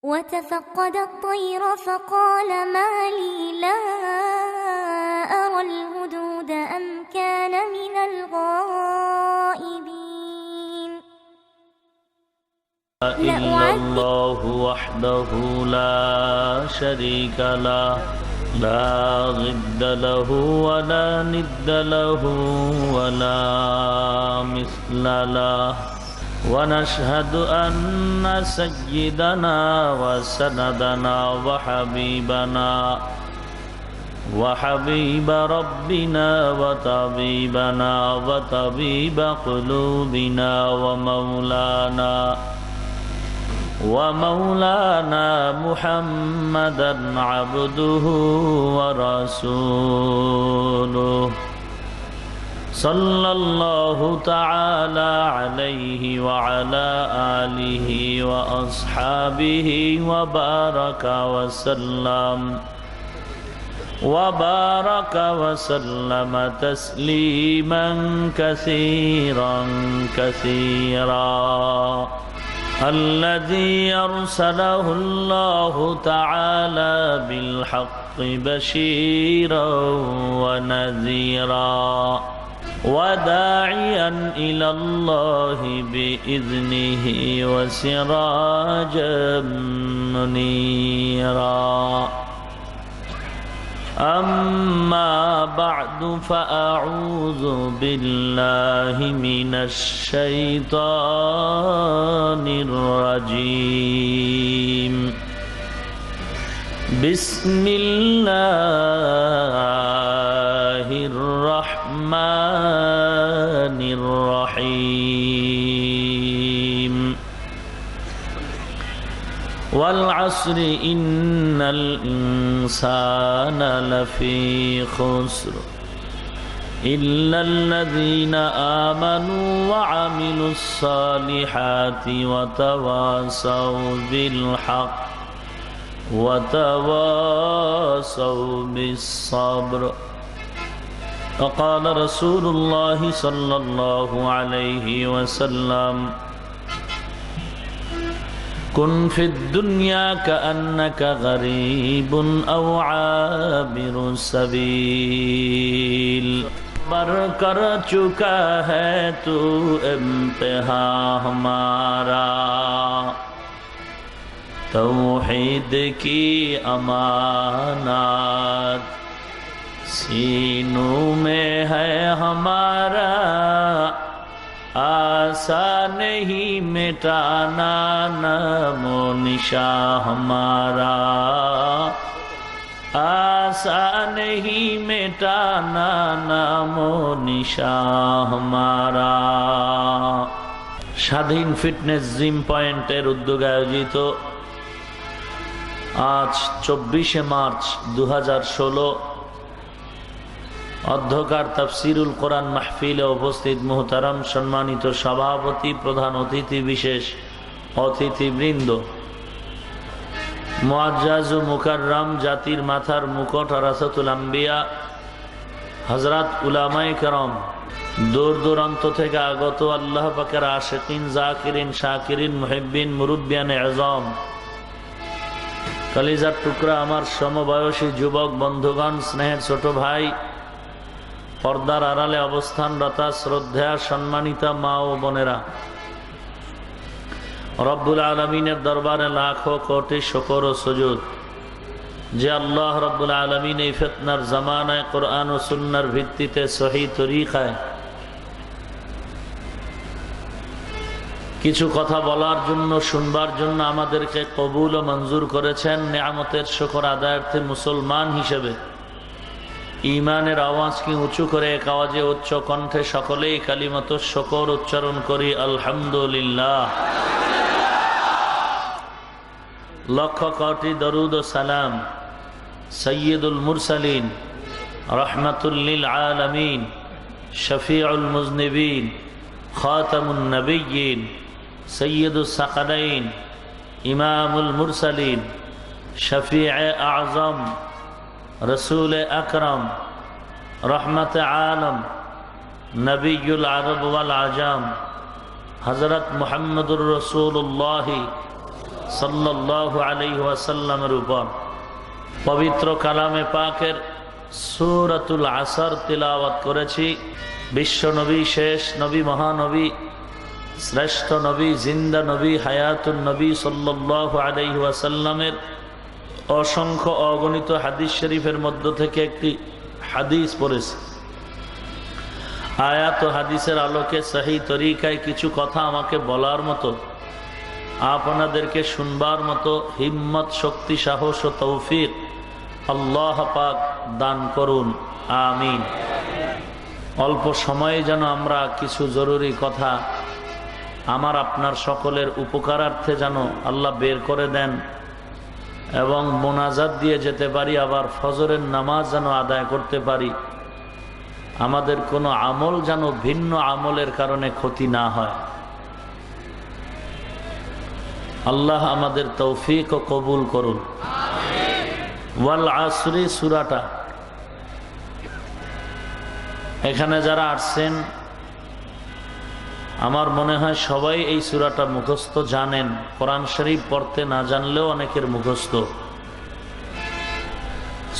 وتفقد الطير فقال ما لي لا أرى الهدود أم كان من الغائبين. إلا الله وحده لا شريك له لا ضد له ولا ند له ولا مثل له ونشهد أن سيدنا وسندنا وحبيب ربنا وطبيبنا وطبيب قلوبنا ومولانا محمدا عبده ورسوله صلى الله تعالى عليه وعلى آله وأصحابه وبارك وسلم تسليما كثيرا الذي أرسله الله تعالى بالحق بشيرا ونذيرا وداعيا إلى الله بإذنه وسراجا منيرا أما بعد فأعوذ بالله من الشيطان الرجيم بسم الله الرحمن الرحيم والعصر إن الإنسان لفي خسر إلا الذين آمنوا وعملوا الصالحات وتواصوا بالحق وتواصوا بالصبر. وقال رسول الله صلى الله عليه وسلم كن في الدنيا كأنك غريب أو عابر سبيل बर कर चुका है तू इम्तिहान हमारा तौहीद की अमानत सीनों में है हमारा आशा नहीं मिटाना नामो निशा हमारा आशा नहीं मिटाना नामो निशा हमारा। স্বাধীন ফিটনেস জিম পয়েন্টের উদ্যোগে আয়োজিত আজ 24শে মার্চ 2016 অধ্যকার তাফসিরুল কোরআন মাহফিলে উপস্থিত মুহতারাম সম্মানিত সভাপতি প্রধান অতিথি বিশেষ অতিথিবৃন্দ মুআজ্জাজ ও মুকাররম জাতির মাথার মুকুট রাসাতুল আম্বিয়া হযরত উলামায়ে কেরাম দূর দূরান্ত থেকে আগত আল্লাহ পাকের আশিকিন জাকিরিন শাকিরিন মুহিব্বিন মুরব্বিয়ানে আযম কলিজার টুকরা আমার সমবয়সী যুবক বন্ধুগণ স্নেহের ছোট ভাই পর্দার আড়ালে অবস্থানরতা শ্রদ্ধা সম্মানিতা মা ও বোনেরা রব্বুল আলামিনের দরবারে লাখো কোটি শুকর ও সুজুদ যে আল্লাহ রব্বুল আলামিন এই ফিতনার জামানায় কোরআন ও সুন্নাহর ভিত্তিতে সহিহ তরিকায় কিছু কথা বলার জন্য শুনবার জন্য আমাদেরকে কবুল ও মঞ্জুর করেছেন নিয়ামতের শুকর আদায়ার্থে মুসলমান হিসেবে ঈমানের আওয়াজকে উঁচু করে এক আওয়াজে উচ্চ কণ্ঠে সকলেই কালিমাত শুকর উচ্চারণ করি আলহামদুলিল্লাহ। লক্ষ কোটি দরুদ ও সালাম সৈয়দুল মুরসালিন রহমাতুল লিল আলামিন শফিউল মুজনিবিন খাতামুন নবিয়্যিন সৈয়দুস সাকালাইন ইমামুল মুরসালিন শফিউ আযম रसूल अकरम रहमत आलम नबीयुल अरब वल आजम हज़रत मुहम्मदुर रसूलुल्लाह সাল্লাল্লাহু আলাইহি ওয়াসাল্লামের উপর পবিত্র কালামে পাকের সূরাতুল আসর তিলাওয়াত করেছি। বিশ্ব নবী, শেষ নবী, মহানবী, শ্রেষ্ঠ নবী, জিন্দা নবী, হায়াতুন নবী সাল্লাল্লাহু আলাইহি ওয়াসাল্লামের অসংখ্য অগণিত হাদিস শরীফের মধ্য থেকে একটি হাদিস পড়েছি। আয়াত ও হাদিসের আলোকে সহি তরিকায় কিছু কথা আমাকে বলার মতো, আপনাদেরকে শুনবার মতো হিম্মত, শক্তি, সাহস ও তৌফিক আল্লাহ পাক দান করুন, আমিন। অল্প সময়ে যেন আমরা কিছু জরুরি কথা আমার আপনার সকলের উপকারার্থে যেন আল্লাহ বের করে দেন এবং মোনাজাত দিয়ে যেতে পারি, আবার ফজরের নামাজ যেন আদায় করতে পারি। আমাদের কোনো আমল যেন ভিন্ন আমলের কারণে ক্ষতি না হয়। আল্লাহ আমাদের তৌফিক ও কবুল করুন। ওয়াল আসরি সূরাটা, এখানে যারা আসছেন আমার মনে হয় সবাই এই সূরাটা মুখস্থ জানেন। কোরআন শরীফ পড়তে না জানলেও অনেকের মুখস্থ।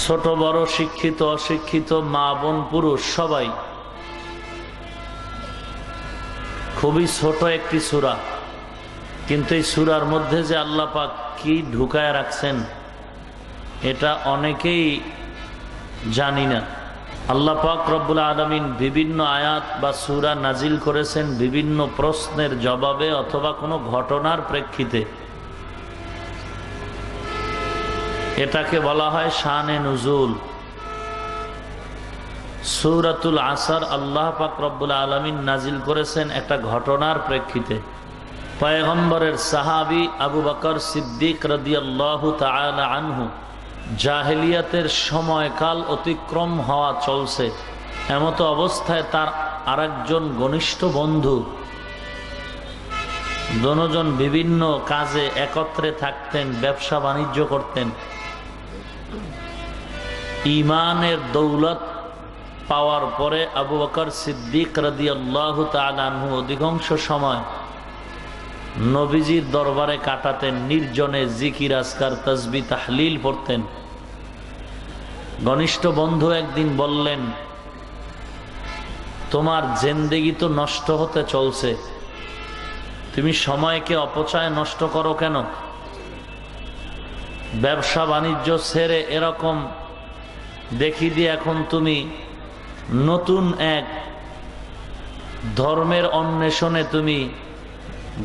ছোট বড়, শিক্ষিত অশিক্ষিত, মা বোন পুরুষ সবাই। খুবই ছোট একটি সূরা, কিন্তু এই সূরার মধ্যে যে আল্লাহ পাক কি ঢুকায় রাখছেন এটা অনেকেই জানি না। আল্লাহ পাক রব্বুল আলামিন বিভিন্ন আয়াত বা সূরা নাজিল করেছেন বিভিন্ন প্রশ্নের জবাবে অথবা কোনো ঘটনার প্রেক্ষিতে। এটাকে বলা হয় শানে নুজুল। সূরাতুল আসর আল্লাহ পাক রব্বুল আলামিন নাজিল করেছেন একটা ঘটনার প্রেক্ষিতে। পয়গম্বরের সাহাবী আবু বকর সিদ্দিক রাদিয়াল্লাহু তাআলা আনহু জাহেলিয়াতের সময়কাল অতিক্রম হওয়া চলছে, এমতো অবস্থায় তার আরেকজন ঘনিষ্ঠ বন্ধু, দুজন বিভিন্ন কাজে একত্রে থাকতেন, ব্যবসা বাণিজ্য করতেন। ঈমানের দৌলত পাওয়ার পরে আবু বকর সিদ্দিক রাদিয়াল্লাহু তাআলা আনহু অধিকাংশ সময় নবীজির দরবারে কাটাতেন, নির্জনে জিকির আজকার তাসবিহ তাহলিল পড়তেন। ঘনিষ্ঠ বন্ধু একদিন বললেন, তোমার জিন্দেগি তো নষ্ট হতে চলছে, তুমি সময়কে অপচয় নষ্ট করো কেন? ব্যবসা বাণিজ্য ছেড়ে এরকম দেখি দিয়ে এখন তুমি নতুন এক ধর্মের অন্বেষণে তুমি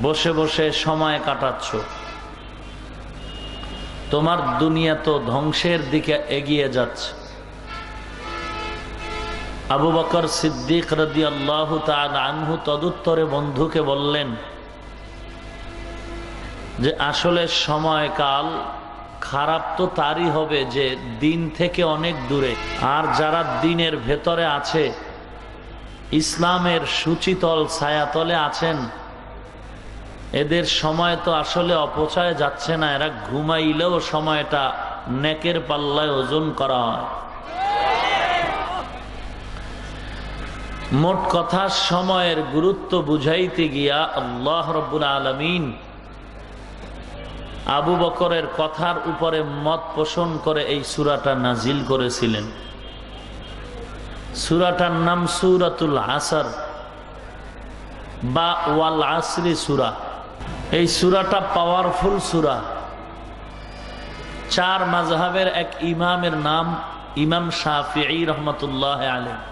বসে বসে সময় কাটাচ্ছ। তোমার দুনিয়া তো ধ্বংসের দিকে এগিয়ে যাচ্ছে। আবু বকর সিদ্দিক রাদিয়াল্লাহু তাআলা আনহু তদুত্তরে বন্ধুকে বললেন যে আসলে সময়কাল খারাপ তো তারই হবে যে দিন থেকে অনেক দূরে, আর যারা দিনের ভেতরে আছে, ইসলামের সুচিতল ছায়াতলে আছেন, এদের সময় তো আসলে অপচয় যাচ্ছে না। এরা ঘুমাইলেও সময়টা নেকের পাল্লায় ওজন করা হয়। মোট কথা, সময়ের গুরুত্ব বুঝাইতে গিয়া আল্লাহ রাব্বুল আলামিন আবু বকরের কথার উপরে মত পোষণ করে এই সূরাটা নাজিল করেছিলেন। সূরাটার নাম সূরাতুল আসর বা ওয়াল আসরি সূরা। এই সূরাটা পাওয়ারফুল সূরা। চার মাযহাবের এক ইমামের নাম ইমাম শাফিঈ রাহমাতুল্লাহ আলাইহি।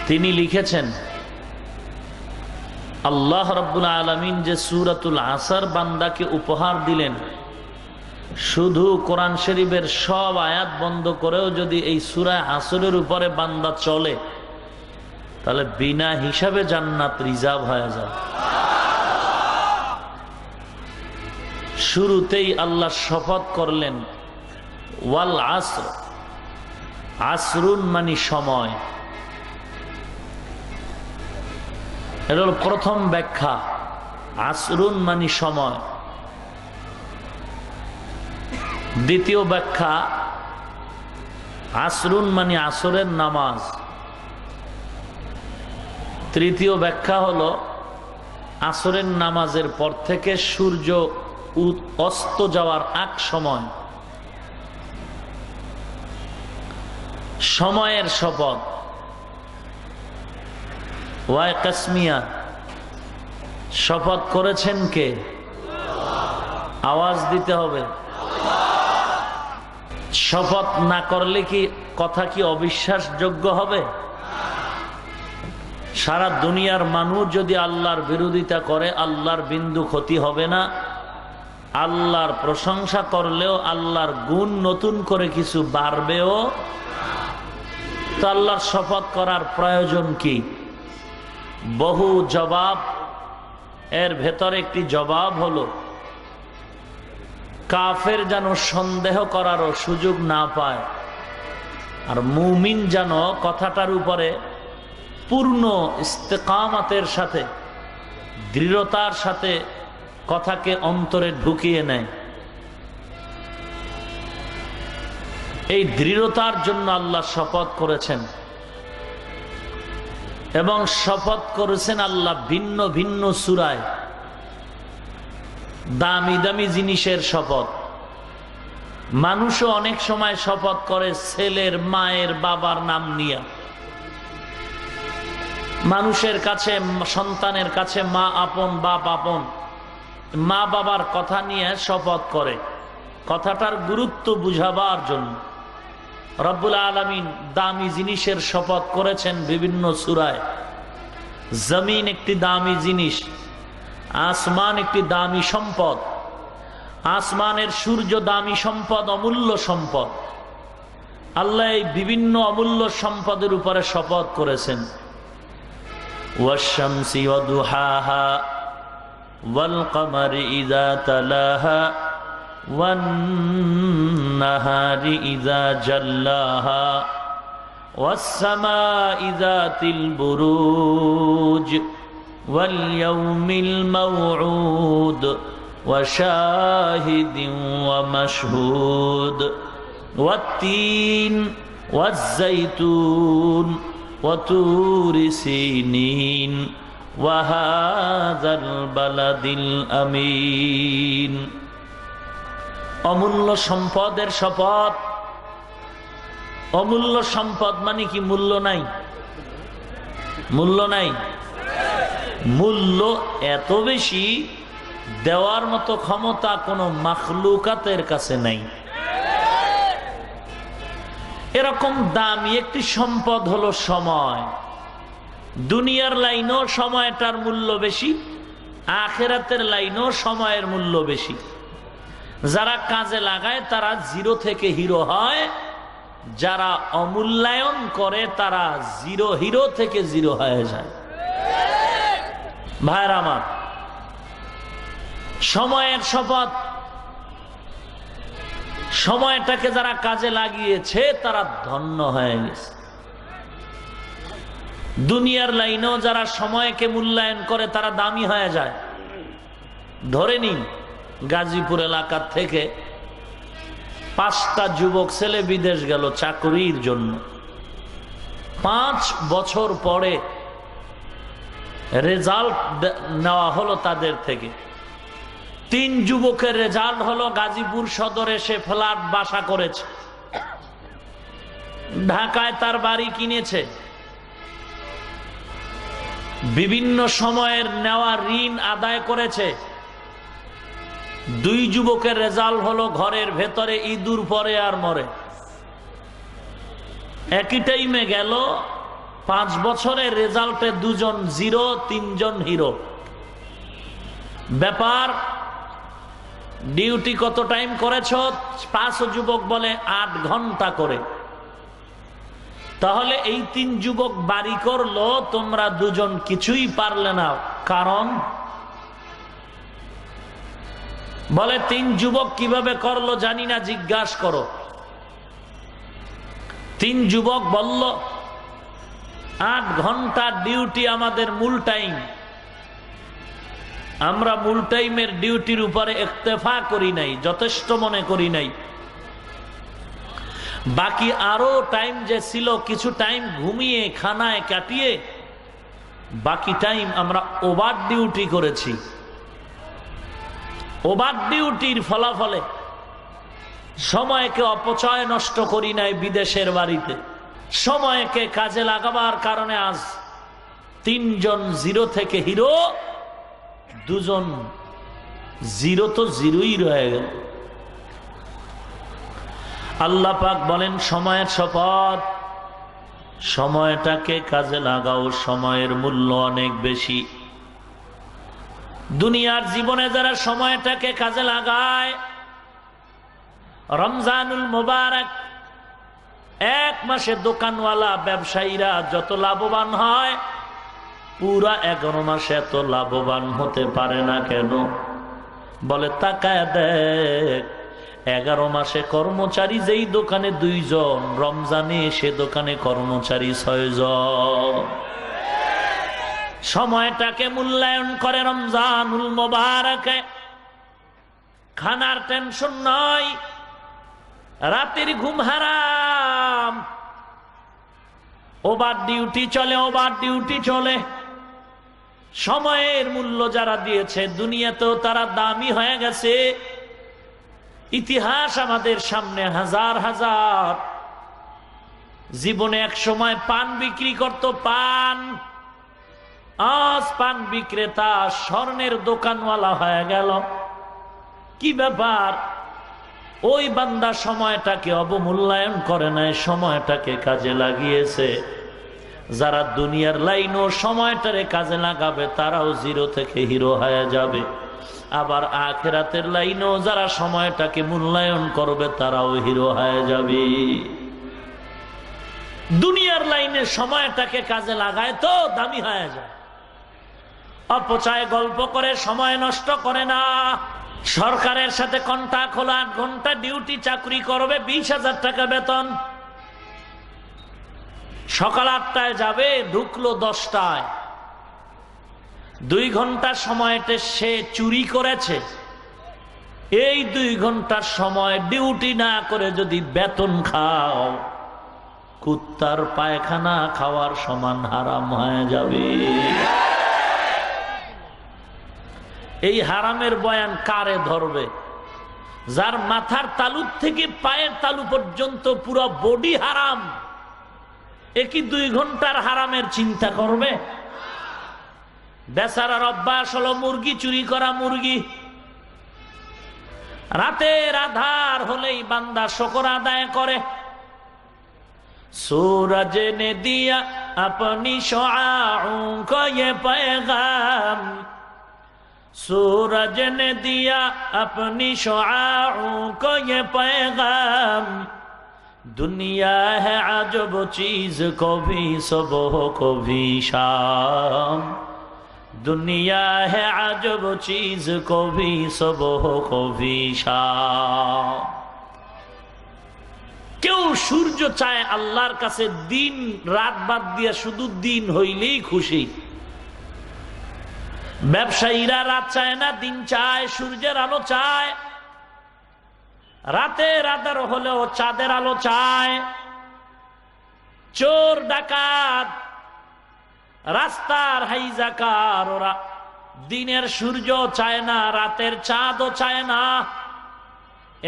তিনি লিখেছেন, আল্লাহ রাব্বুল আলামিন যে সূরাতুল আসর বান্দাকে উপহার দিলেন, শুধু কোরআন শরীফের সব আয়াত বন্ধ করেও যদি এই সূরা আসরের উপরে বান্দা চলে, তাহলে বিনা হিসাবে জান্নাত রিজার্ভ হয়ে যায়। শুরুতেই আল্লাহ শপথ করলেন ওয়াল আসর, আসরুন মানে সময়। এটা হল প্রথম ব্যাখ্যা, আসরুন মানে সময়। দ্বিতীয় ব্যাখ্যা, আসরুন মানে আসরের নামাজ। তৃতীয় ব্যাখ্যা হলো আসরের নামাজের পর থেকে সূর্য অস্ত যাওয়ার আগ সময়, সময়ের শপথ। ওয়াই কাসমিয়া, শপথ করেছেন কে? আওয়াজ দিতে হবে। শপথ না করলে কি কথা কি অবিশ্বাসযোগ্য হবে? সারা দুনিয়ার মানুষ যদি আল্লাহর বিরোধিতা করে, আল্লাহর বিন্দু ক্ষতি হবে না। আল্লাহর প্রশংসা করলেও আল্লাহর গুণ নতুন করে কিছু বাড়বেও। তো আল্লাহর শপথ করার প্রয়োজন কি? বহু জবাব, এর ভেতরে একটি জবাব হলো কাফের যেন সন্দেহ করারও সুযোগ না পায়, আর মুমিন যেন কথাটার উপরে পূর্ণ ইস্তেকামাতের সাথে, দৃঢ়তার সাথে কথাকে অন্তরে ঢুকিয়ে নেয়। এই দৃঢ়তার জন্য আল্লাহ শপথ করেছেন, এবং শপথ করেছেন আল্লাহ ভিন্ন ভিন্ন সূরায়। দামি দামি জিনিসের শপথ। মানুষও অনেক সময় শপথ করে ছেলের, মায়ের, বাবার নাম নিয়ে। মানুষের কাছে, সন্তানের কাছে মা আপন, বাপ আপন, মা বাবার কথা নিয়ে শপথ করে, কথাটার গুরুত্ব বুঝাবার জন্য। রব্বুল আলামিন দামি জিনিসের শপথ করেছেন বিভিন্ন সূরায়। জমিন একটি দামি জিনিস, আসমান একটি দামি সম্পদ। আসমানের সূর্য দামি সম্পদ, অমূল্য সম্পদ। আল্লাহ এই বিভিন্ন অমূল্য সম্পদের উপরে শপথ করেছেন। ওয়াশ-শামসি ওয়া দুহাহা ওয়াল কমারি ইযা তালাহা ওয়ান নাহারি ইযা জাল্লাহা ওয়াস সামাই যাতিল বুরুজ ওয়াল ইয়াউমিল মাউউদ ওয়া শাহিদিন ওয়া মাশহুদ ওয়াত-তিন ওয়াজ-যাইতুন ওয়া তুরি সিনিন ওয়া হাযাল বালাদিল আমিন। অমূল্য সম্পদের শপথ। অমূল্য সম্পদ মানে কি মূল্য নাই? মূল্য নাই। মূল্য এত বেশি, দেওয়ার মতো ক্ষমতা কোনো মাখলুকাতের কাছে নাই। এরকম দামি একটি সম্পদ হলো সময়। দুনিয়ার লাইনেও সময়টার মূল্য বেশি, আখিরাতের লাইনেও সময়ের মূল্য বেশি। যারা কাজে লাগায় তারা জিরো থেকে হিরো হয়, যারা অমূল্যায়ন করে তারা জিরো হিরো থেকে জিরো হয়ে যায়। ভাইরা আমার, সময়ের শপথ। সময়টাকে যারা কাজে লাগিয়েছে তারা ধন্য হয়ে গেছে। দুনিয়ার লাইনেও যারা সময়কে মূল্যায়ন করে তারা দামি হয়ে যায়। ধরে নিন, গাজীপুর এলাকার থেকে 5টা যুবক ছেলে বিদেশ গেল চাকরির জন্য। 5 বছর পরে রেজাল্ট নেওয়া হলো তাদের থেকে। 3 যুবকের রেজাল্ট হলো গাজীপুর সদরে সে ফ্ল্যাট বাসা করেছে, ঢাকায় তার বাড়ি কিনেছে, বিভিন্ন সময়ের নেওয়া ঋণ আদায় করেছে। 2 যুবকের রেজাল্ট হলো ঘরের ভেতরে ইঁদুর পরে আর মরে। একই টাইমে গেল, 5 বছরের রেজাল্টে 2 জন জিরো, 3 জন হিরো। ব্যাপার, ডিউটি কত টাইম করেছ? 5 যুবক বলে 8 ঘন্টা করে। তাহলে এই 3 যুবক বাড়ি করলো, তোমরা 2 জন কিছুই পারলে না। কারণ বলে 3 যুবক কিভাবে করলো জানি না, জিজ্ঞাসা করো। 3 যুবক বলল 8 ঘন্টা ডিউটি আমাদের মূল টাইম, আমরা মূল টাইমের ডিউটির উপরে ইক্তেফা করি নাই, যথেষ্ট মনে করি নাই। বাকি আরো টাইম যে ছিল, কিছু টাইম ঘুমিয়ে খানায় কাটিয়ে বাকি টাইম আমরা ওভার ডিউটি করেছি। ওভার ডিউটির ফলাফলে সময়কে অপচয় নষ্ট করি নাই বিদেশের বাড়িতে। সময়কে কাজে লাগাবার কারণে আজ 3 জন জিরো থেকে হিরো, 2 জন জিরো তো জিরোই রয়ে গেল। আল্লাহ পাক বলেন সময়ের শপথ, সময়টাকে কাজে লাগাও, সময়ের মূল্য অনেক বেশি। দুনিয়ার জীবনে যারা সময়টাকে কাজে লাগায়, রমজানুল মুবারক 1 মাসে দোকানওয়ালা ব্যবসায়ীরা যত লাভবান হয়, পুরা 11 মাসে এত লাভবান হতে পারে না কেন? বলে তাকায় দেখ, 11 মাসে কর্মচারী যেই দোকানে 2 জন, রমজানে সে দোকানে কর্মচারী 6 জন। সময়টাকে মূল্যায়ন করে রমজানুল মুবারকে। খানার টেনশন নয়, রাতের ঘুম হারাম, ওভার ডিউটি চলে, ওভার ডিউটি চলে। সময়ের মূল্য যারা দিয়েছে দুনিয়াতেও তারা দামি হয়ে গেছে। ইতিহাস আমাদের সামনে হাজার হাজার। জীবনে এক সময় পান বিক্রি করত, পান। আজ পান বিক্রেতা স্বর্ণের দোকানওয়ালা হয়ে গেল। কি ব্যাপার? ওই বান্দা সময়টাকে অবমূল্যায়ন করে নাই, সময়টাকে কাজে লাগিয়েছে। যারা দুনিয়ার লাইনও সময়টারে কাজে লাগাবে তারাও জিরো থেকে হিরো হয়ে যাবে। আবার আখিরাতের লাইনও যারা সময়টাকে মূল্যায়ন করবে তারাও হিরো হয়ে যাবে। দুনিয়ার লাইনে সময়টাকে কাজে লাগায় তো দামি হয়ে যায়। অপচয় গল্প করে সময় নষ্ট করে না। সরকারের সাথে কন্ট্রাক্ট হলো 8 ঘন্টা ডিউটি, চাকরি করবে, 20,000 টাকা বেতন। সকাল 8টায় যাবে, ঢুকলো 10টায়। 2 ঘন্টার সময়তে সে চুরি করেছে। এই 2 ঘন্টার সময় ডিউটি না করে যদি বেতন খাও, কুত্তার পায়খানা খাওয়ার সমান হারাম হয়ে যাবে। এই হারামের বয়ান কারে ধরবে? যার মাথার তালু থেকে পায়ের তালু পর্যন্ত পুরো বডি হারাম, একই 2 ঘন্টার হারামের চিন্তা করবে? বেচারার অভ্যাস হলো মুরগি চুরি করা, মুরগি। রাতের আধার হলেই বান্দা শুকর আদায় করে। सूरज ने दिया अपनी शुआओं को ये पैगाम, सूरज ने दिया अपनी शुआओं को ये पैगाम, दुनिया है अजब चीज कभी सुबह कभी शाम, दुनिया है अजब चीज कभी सुबह कभी शाम। কেউ সূর্য চায় আল্লাহর কাছে দিন রাত বাদ দিয়ে শুধু দিন হইলেই খুশি। ব্যবসায়ীরা রাত চায় না, দিন চায়, সূর্যের আলো চায়। রাতের আধার হলেও চাঁদের আলো চায়। চোর ডাকাত রাস্তার হাইজাকার, ওরা দিনের সূর্য চায় না, রাতের চাঁদও চায় না।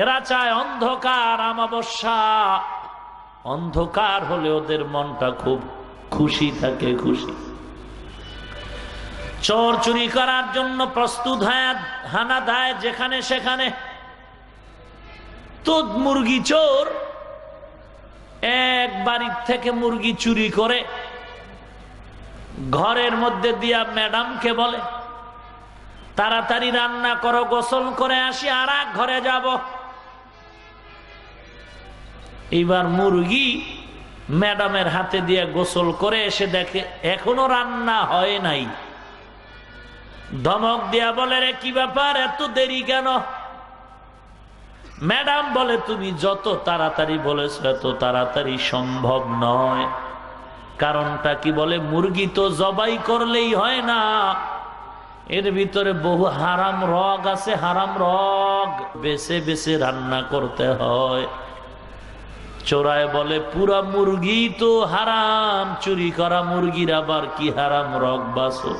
এরা চায় অন্ধকার, আমাবস্যা। অন্ধকার হলে ওদের মনটা খুব খুশি থাকে, খুশি। চোর চুরি করার জন্য প্রস্তুত হয়ে হানা দেয় যেখানে সেখানে। তো মুরগি চোর এক বাড়ির থেকে মুরগি চুরি করে ঘরের মধ্যে দিয়া ম্যাডামকে বলে, তাড়াতাড়ি রান্না করো, গোসল করে আসি, আর এক ঘরে যাব। এইবার মুরগি ম্যাডামের হাতে দিয়ে গোসল করে এসে দেখে এখনো রান্না হয় নাই। ধমক দিয়া বলে, রে কি ব্যাপার, এত দেরি কেন? ম্যাডাম বলে, তুমি যত তাড়াতাড়ি বলেছ এত তাড়াতাড়ি সম্ভব নয়। কারণটা কি? বলে, মুরগি তো জবাই করলেই হয় না, এর ভিতরে বহু হারাম রগ আছে, হারাম রগ বেছে বেছে রান্না করতে হয়। চোরায় বলে, পুরা মুরগি তো হারাম, চুরি করা মুরগির আবার কি হারাম রগ বাসো?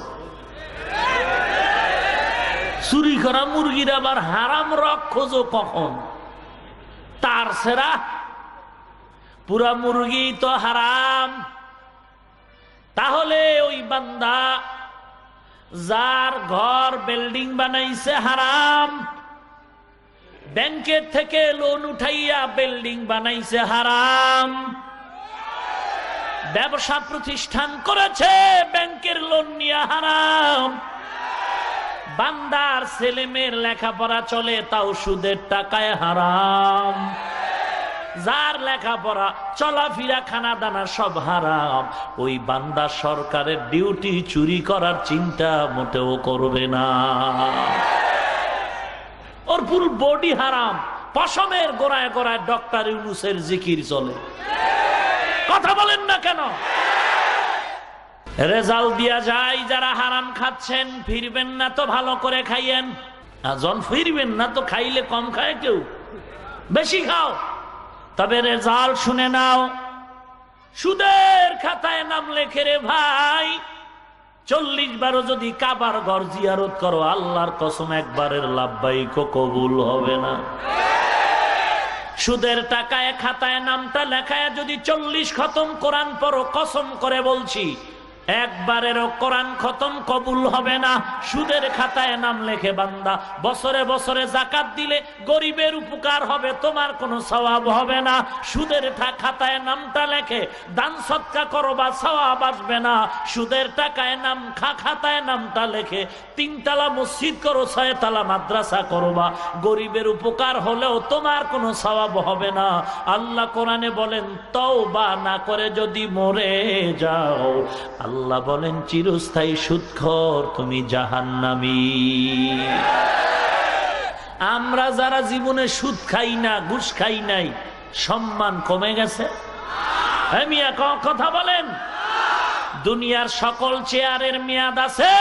চুরি করা মুরগির আবার হারাম রক খোঁজো কখন? তার সেরা পুরা মুরগি তো হারাম। তাহলে ওই বান্দা যার ঘর বিল্ডিং বানাইছে হারাম, ব্যাংকের থেকে লোন উঠাইয়া বিল্ডিং বানাইছে হারাম, ব্যবসা প্রতিষ্ঠান করেছে ব্যাংকের লোন নিয়ে হারাম, বান্দার ছেলে মেয়ের লেখাপড়া চলে তাও সুদের টাকায় হারাম, যার লেখাপড়া চলাফেরা খানা দানা সব হারাম, ওই বান্দা সরকারের ডিউটি চুরি করার চিন্তা মোটেও করবে না। ওর ফুল বডি হারাম, পশমের গোড়ায় গোড়ায় ডক্টর ইউনূসের জিকির চলে। কথা বলেন না কেন? রেজাল্ট দিয়া যায় যারা হারাম খাচ্ছেন, ফিরবেন না তো ভালো করে খাইয়েন, জন ফিরবেন না তো খাইলে কম খায় কেউ, বেশি খাও। তবে রেজাল্ট শুনে নাও, সুদের খাতায় নাম লেখে রে ভাই, 40 বারও যদি কাবার ঘর জিয়ারত করো, আল্লাহর কসম একবারের লাভবাহিক কবুল হবে না। সুদের টাকায় খাতায় নামটা লেখায় যদি 40 খতম কোরআন পড়ো, কসম করে বলছি একবারেরও কোরআন খতম কবুল হবে না। সুদের খাতায় নাম লেখে বান্দা, বছরে বছরে যাকাত দিলে গরিবের উপকার হবে, তোমার কোনো সওয়াব হবে না। সুদের খাতায় নামটা লেখে দান সদকা করো বা সওয়াব আসবে না। সুদের টাকায় নাম খাতায় নামটা লেখে 3 তালা মসজিদ করো, 6 তালা মাদ্রাসা করবা, গরিবের উপকার হলেও তোমার কোনো সওয়াব হবে না। আল্লাহ কোরআনে বলেন, তওবা না করে যদি মরে যাও, আল্লাহ বলেন চিরস্থায়ী সুদখোর, তুমি জাহান্নামী। আমরা যারা জীবনে সুদ খাই না, ঘুষ খাই নাই, সম্মান কমে গেছে? কথা বলেন। দুনিয়ার সকল চেয়ারের মেয়াদ আছে,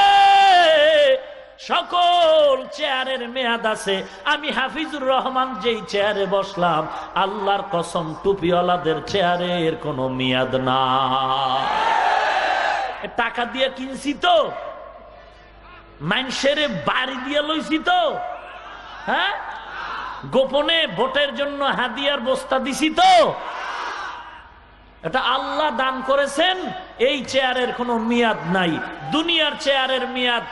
সকল চেয়ারের মেয়াদ আছে। আমি হাফিজুর রহমান যেই চেয়ারে বসলাম, আল্লাহর কসম টুপিওয়ালাদের চেয়ারের কোনো মেয়াদ না। টাকা দিয়ে কিনছি তো, মানুষের বাড়ি দিয়ে লইছি তো, হ্যাঁ, গোপনে ভোটের জন্য হাদিয়ার বস্তা দিছি তো, এটা আল্লাহ দান করেছেন। এই চেয়ারের কোনো মেয়াদ নাই। দুনিয়ার চেয়ারের মেয়াদ,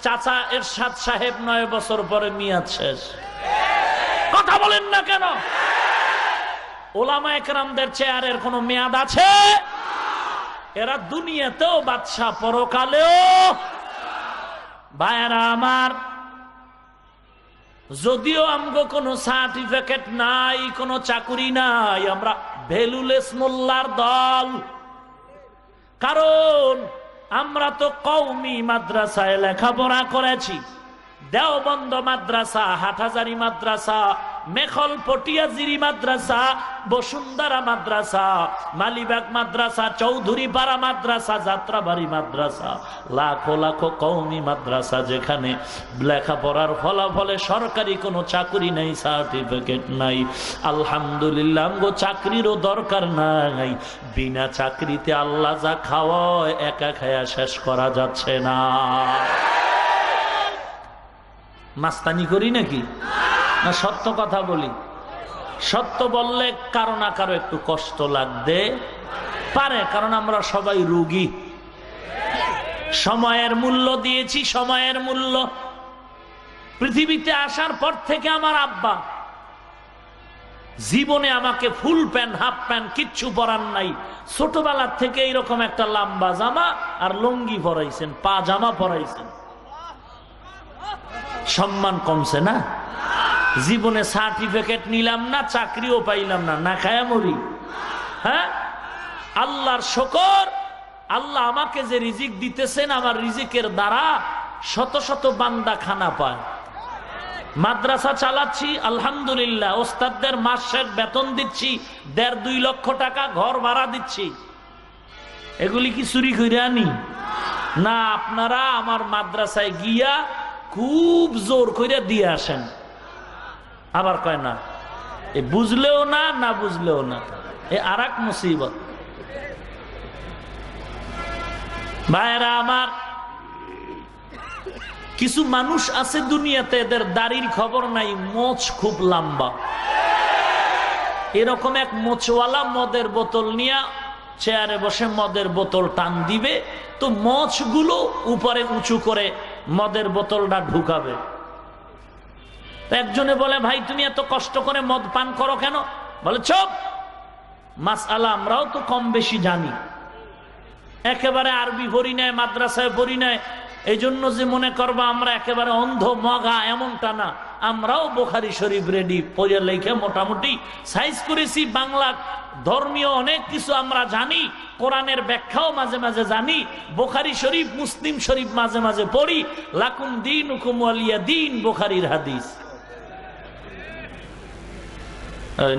চাচা এরশাদ সাহেব 9 বছর পরে মেয়াদ শেষ। কথা বলেন না কেন? ওলামা একরামদের চেয়ারের কোনো মেয়াদ আছে? এরা দুনিয়াতেও বাদশাহ, পরকালেও। ভাইয়েরা আমার, যদিও আমগো কোনো সার্টিফিকেট নাই, কোনো চাকুরি নাই, আমরা ভ্যালুলেস মোল্লার দল। কারণ আমরা তো কওমি মাদ্রাসায় লেখাপড়া করেছি। দেওবন্দ মাদ্রাসা, হাটহাজারী মাদ্রাসা, মেখল পটিয়াজিরি মাদ্রাসা, বসুন্ধরা মাদ্রাসা, মালিবাগ মাদ্রাসা, চৌধুরীপাড়া মাদ্রাসা, যাত্রাবাড়ি মাদ্রাসা, লাখো লাখো কওমি মাদ্রাসা, যেখানে লেখাপড়ার ফলাফলে সরকারি কোনো চাকরি নেই, সার্টিফিকেট নাই। আলহামদুলিল্লাহ, আমগো চাকরিরও দরকার নাই। বিনা চাকরিতে আল্লাহ যা খাওয়ায়, একা খায়া শেষ করা যাচ্ছে না। মাস্তানি করি নাকি? না সত্য কথা বলি? সত্য বললে কারো না কারো একটু কষ্ট লাগতে পারে, কারণ আমরা সবাই রোগী। সময়ের মূল্য দিয়েছি, সময়ের মূল্য। পৃথিবীতে আসার পর থেকে আমার আব্বা জীবনে আমাকে ফুল প্যান্ট, হাফ প্যান্ট কিচ্ছু পরান নাই। ছোটবেলার থেকে এইরকম একটা লম্বা জামা আর লুঙ্গি পরাইছেন, পাজামা পরাইছেন। সম্মান কমছে না? জীবনে সার্টিফিকেট নিলাম না, চাকরিও পাইলাম না, না খায়া মরি। হ্যাঁ, আল্লাহর শুকর, আল্লাহ আমাকে যে রিজিক দিতেছেন, আমার রিজিকের দ্বারা শত শত বান্দা খানা পায়। মাদ্রাসা চালাচ্ছি, আলহামদুলিল্লাহ। ওস্তাদদের মাসের বেতন দিচ্ছি, 1.5-2 লক্ষ টাকা ঘর ভাড়া দিচ্ছি। এগুলি কি চুরি করে আনি না? আপনারা আমার মাদ্রাসায় গিয়া খুব জোর করে দিয়ে আসেন। আবার কয় না, এ বুঝলেও না, না বুঝলেও না, এ আর এক মুসিবত। ভাইরা আমার, কিছু মানুষ আছে দুনিয়াতে, এদের দাড়ির খবর নাই, মোচ খুব লম্বা। এরকম এক মোচওয়ালা মদের বোতল নিয়ে চেয়ারে বসে মদের বোতল টান দিবে, তো মোচগুলো উপরে উঁচু করে মদের বোতলটা ঢুকাবে। একজনে বলে, ভাই তুমি এত কষ্ট করে মদ পান করো কেন? বলে, চুপ, মাসআলা আমরাও তো কম বেশি জানি, একেবারে আরবি পড়ি নাই, মাদ্রাসায় পড়ি নাই, এই জন্য যে মনে করবা আমরা একেবারে অন্ধ মগা, এমনটা না। আমরাও বুখারী শরীফ রেডি পড়ে লেখে মোটামুটি সাইজ করেছি। বাংলা ধর্মীয় অনেক কিছু আমরা জানি, কোরআনের ব্যাখ্যাও মাঝে মাঝে জানি, বুখারী শরীফ মুসলিম শরীফ মাঝে মাঝে পড়ি। লাকুম দীনুকুম ওয়ালিয়া দীন, বুখারীর হাদিস।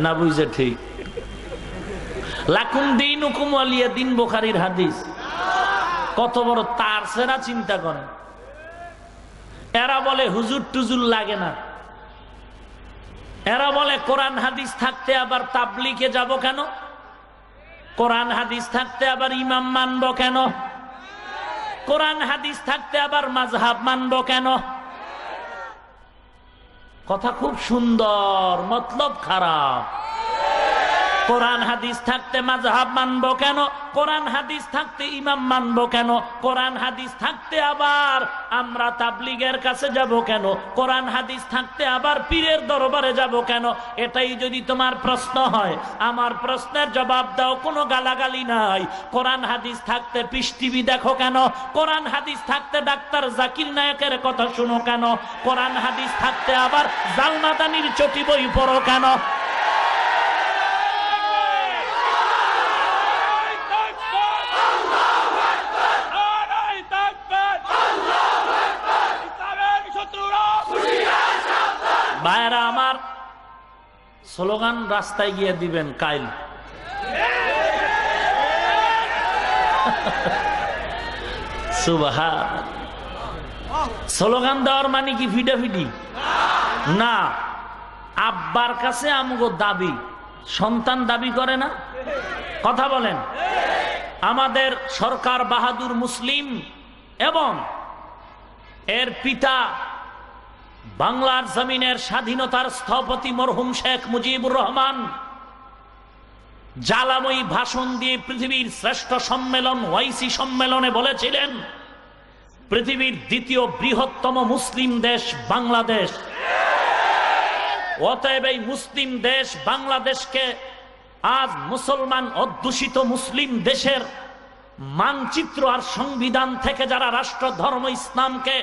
না বুঝে ঠিক, লাকুম দীনুকুম ওয়ালিয়া দীন বুখারীর হাদিস। কত বড় তার সেরা চিন্তা করেন। এরা বলে হুজুর টুজুর লাগে না, এরা বলে কোরআন হাদিস থাকতে আবার তাবলিগে যাব কেন, কোরআন হাদিস থাকতে আবার ইমাম মানবো কেন, কোরআন হাদিস থাকতে আবার মাযহাব মানবো কেন। কথা খুব সুন্দর, মতলব খারাপ। কোরআন হাদিস থাকতে মাযহাব মানবো কেন, কোরআন হাদিস থাকতে ইমাম মানবো কেন, কোরআন হাদিস থাকতে আবার আমরা তাবলিগের কাছে যাব কেন, কোরআন হাদিস থাকতে আবার পীরের দরবারে যাব কেন? এটাই যদি তোমার প্রশ্ন হয়, আমার প্রশ্নের জবাব দাও, কোনো গালাগালি নাই। কোরআন হাদিস থাকতে পিস টিভি দেখো কেন, কোরআন হাদিস থাকতে ডাক্তার জাকির নায়কের কথা শুনো কেন, কোরআন হাদিস থাকতে আবার জালমাদানির চটি বই পড়ো কেন? ভাইরা আমার, স্লোগান রাস্তায় গিয়ে দিবেন কাইল। সুবহান। স্লোগান দেওয়ার মানে কি ফিডাফিডি না। আব্বার কাছে আমগো দাবি, সন্তান দাবি করে না? কথা বলেন। আমাদের সরকার বাহাদুর মুসলিম এবং এর পিতা বাংলার জমিনের স্বাধীনতার স্থপতি মরহুম শেখ মুজিবুর রহমান জ্বালাময়ী ভাষণ দিয়ে পৃথিবীর শ্রেষ্ঠ সম্মেলন ওয়াইসি সম্মেলনে বলেছিলেন, পৃথিবীর দ্বিতীয় বৃহত্তম মুসলিম দেশ বাংলাদেশ। অতএব এই মুসলিম দেশ বাংলাদেশকে আজ মুসলমান অধ্যুষিত মুসলিম দেশের মানচিত্র আর সংবিধান থেকে যারা রাষ্ট্র ধর্ম ইসলামকে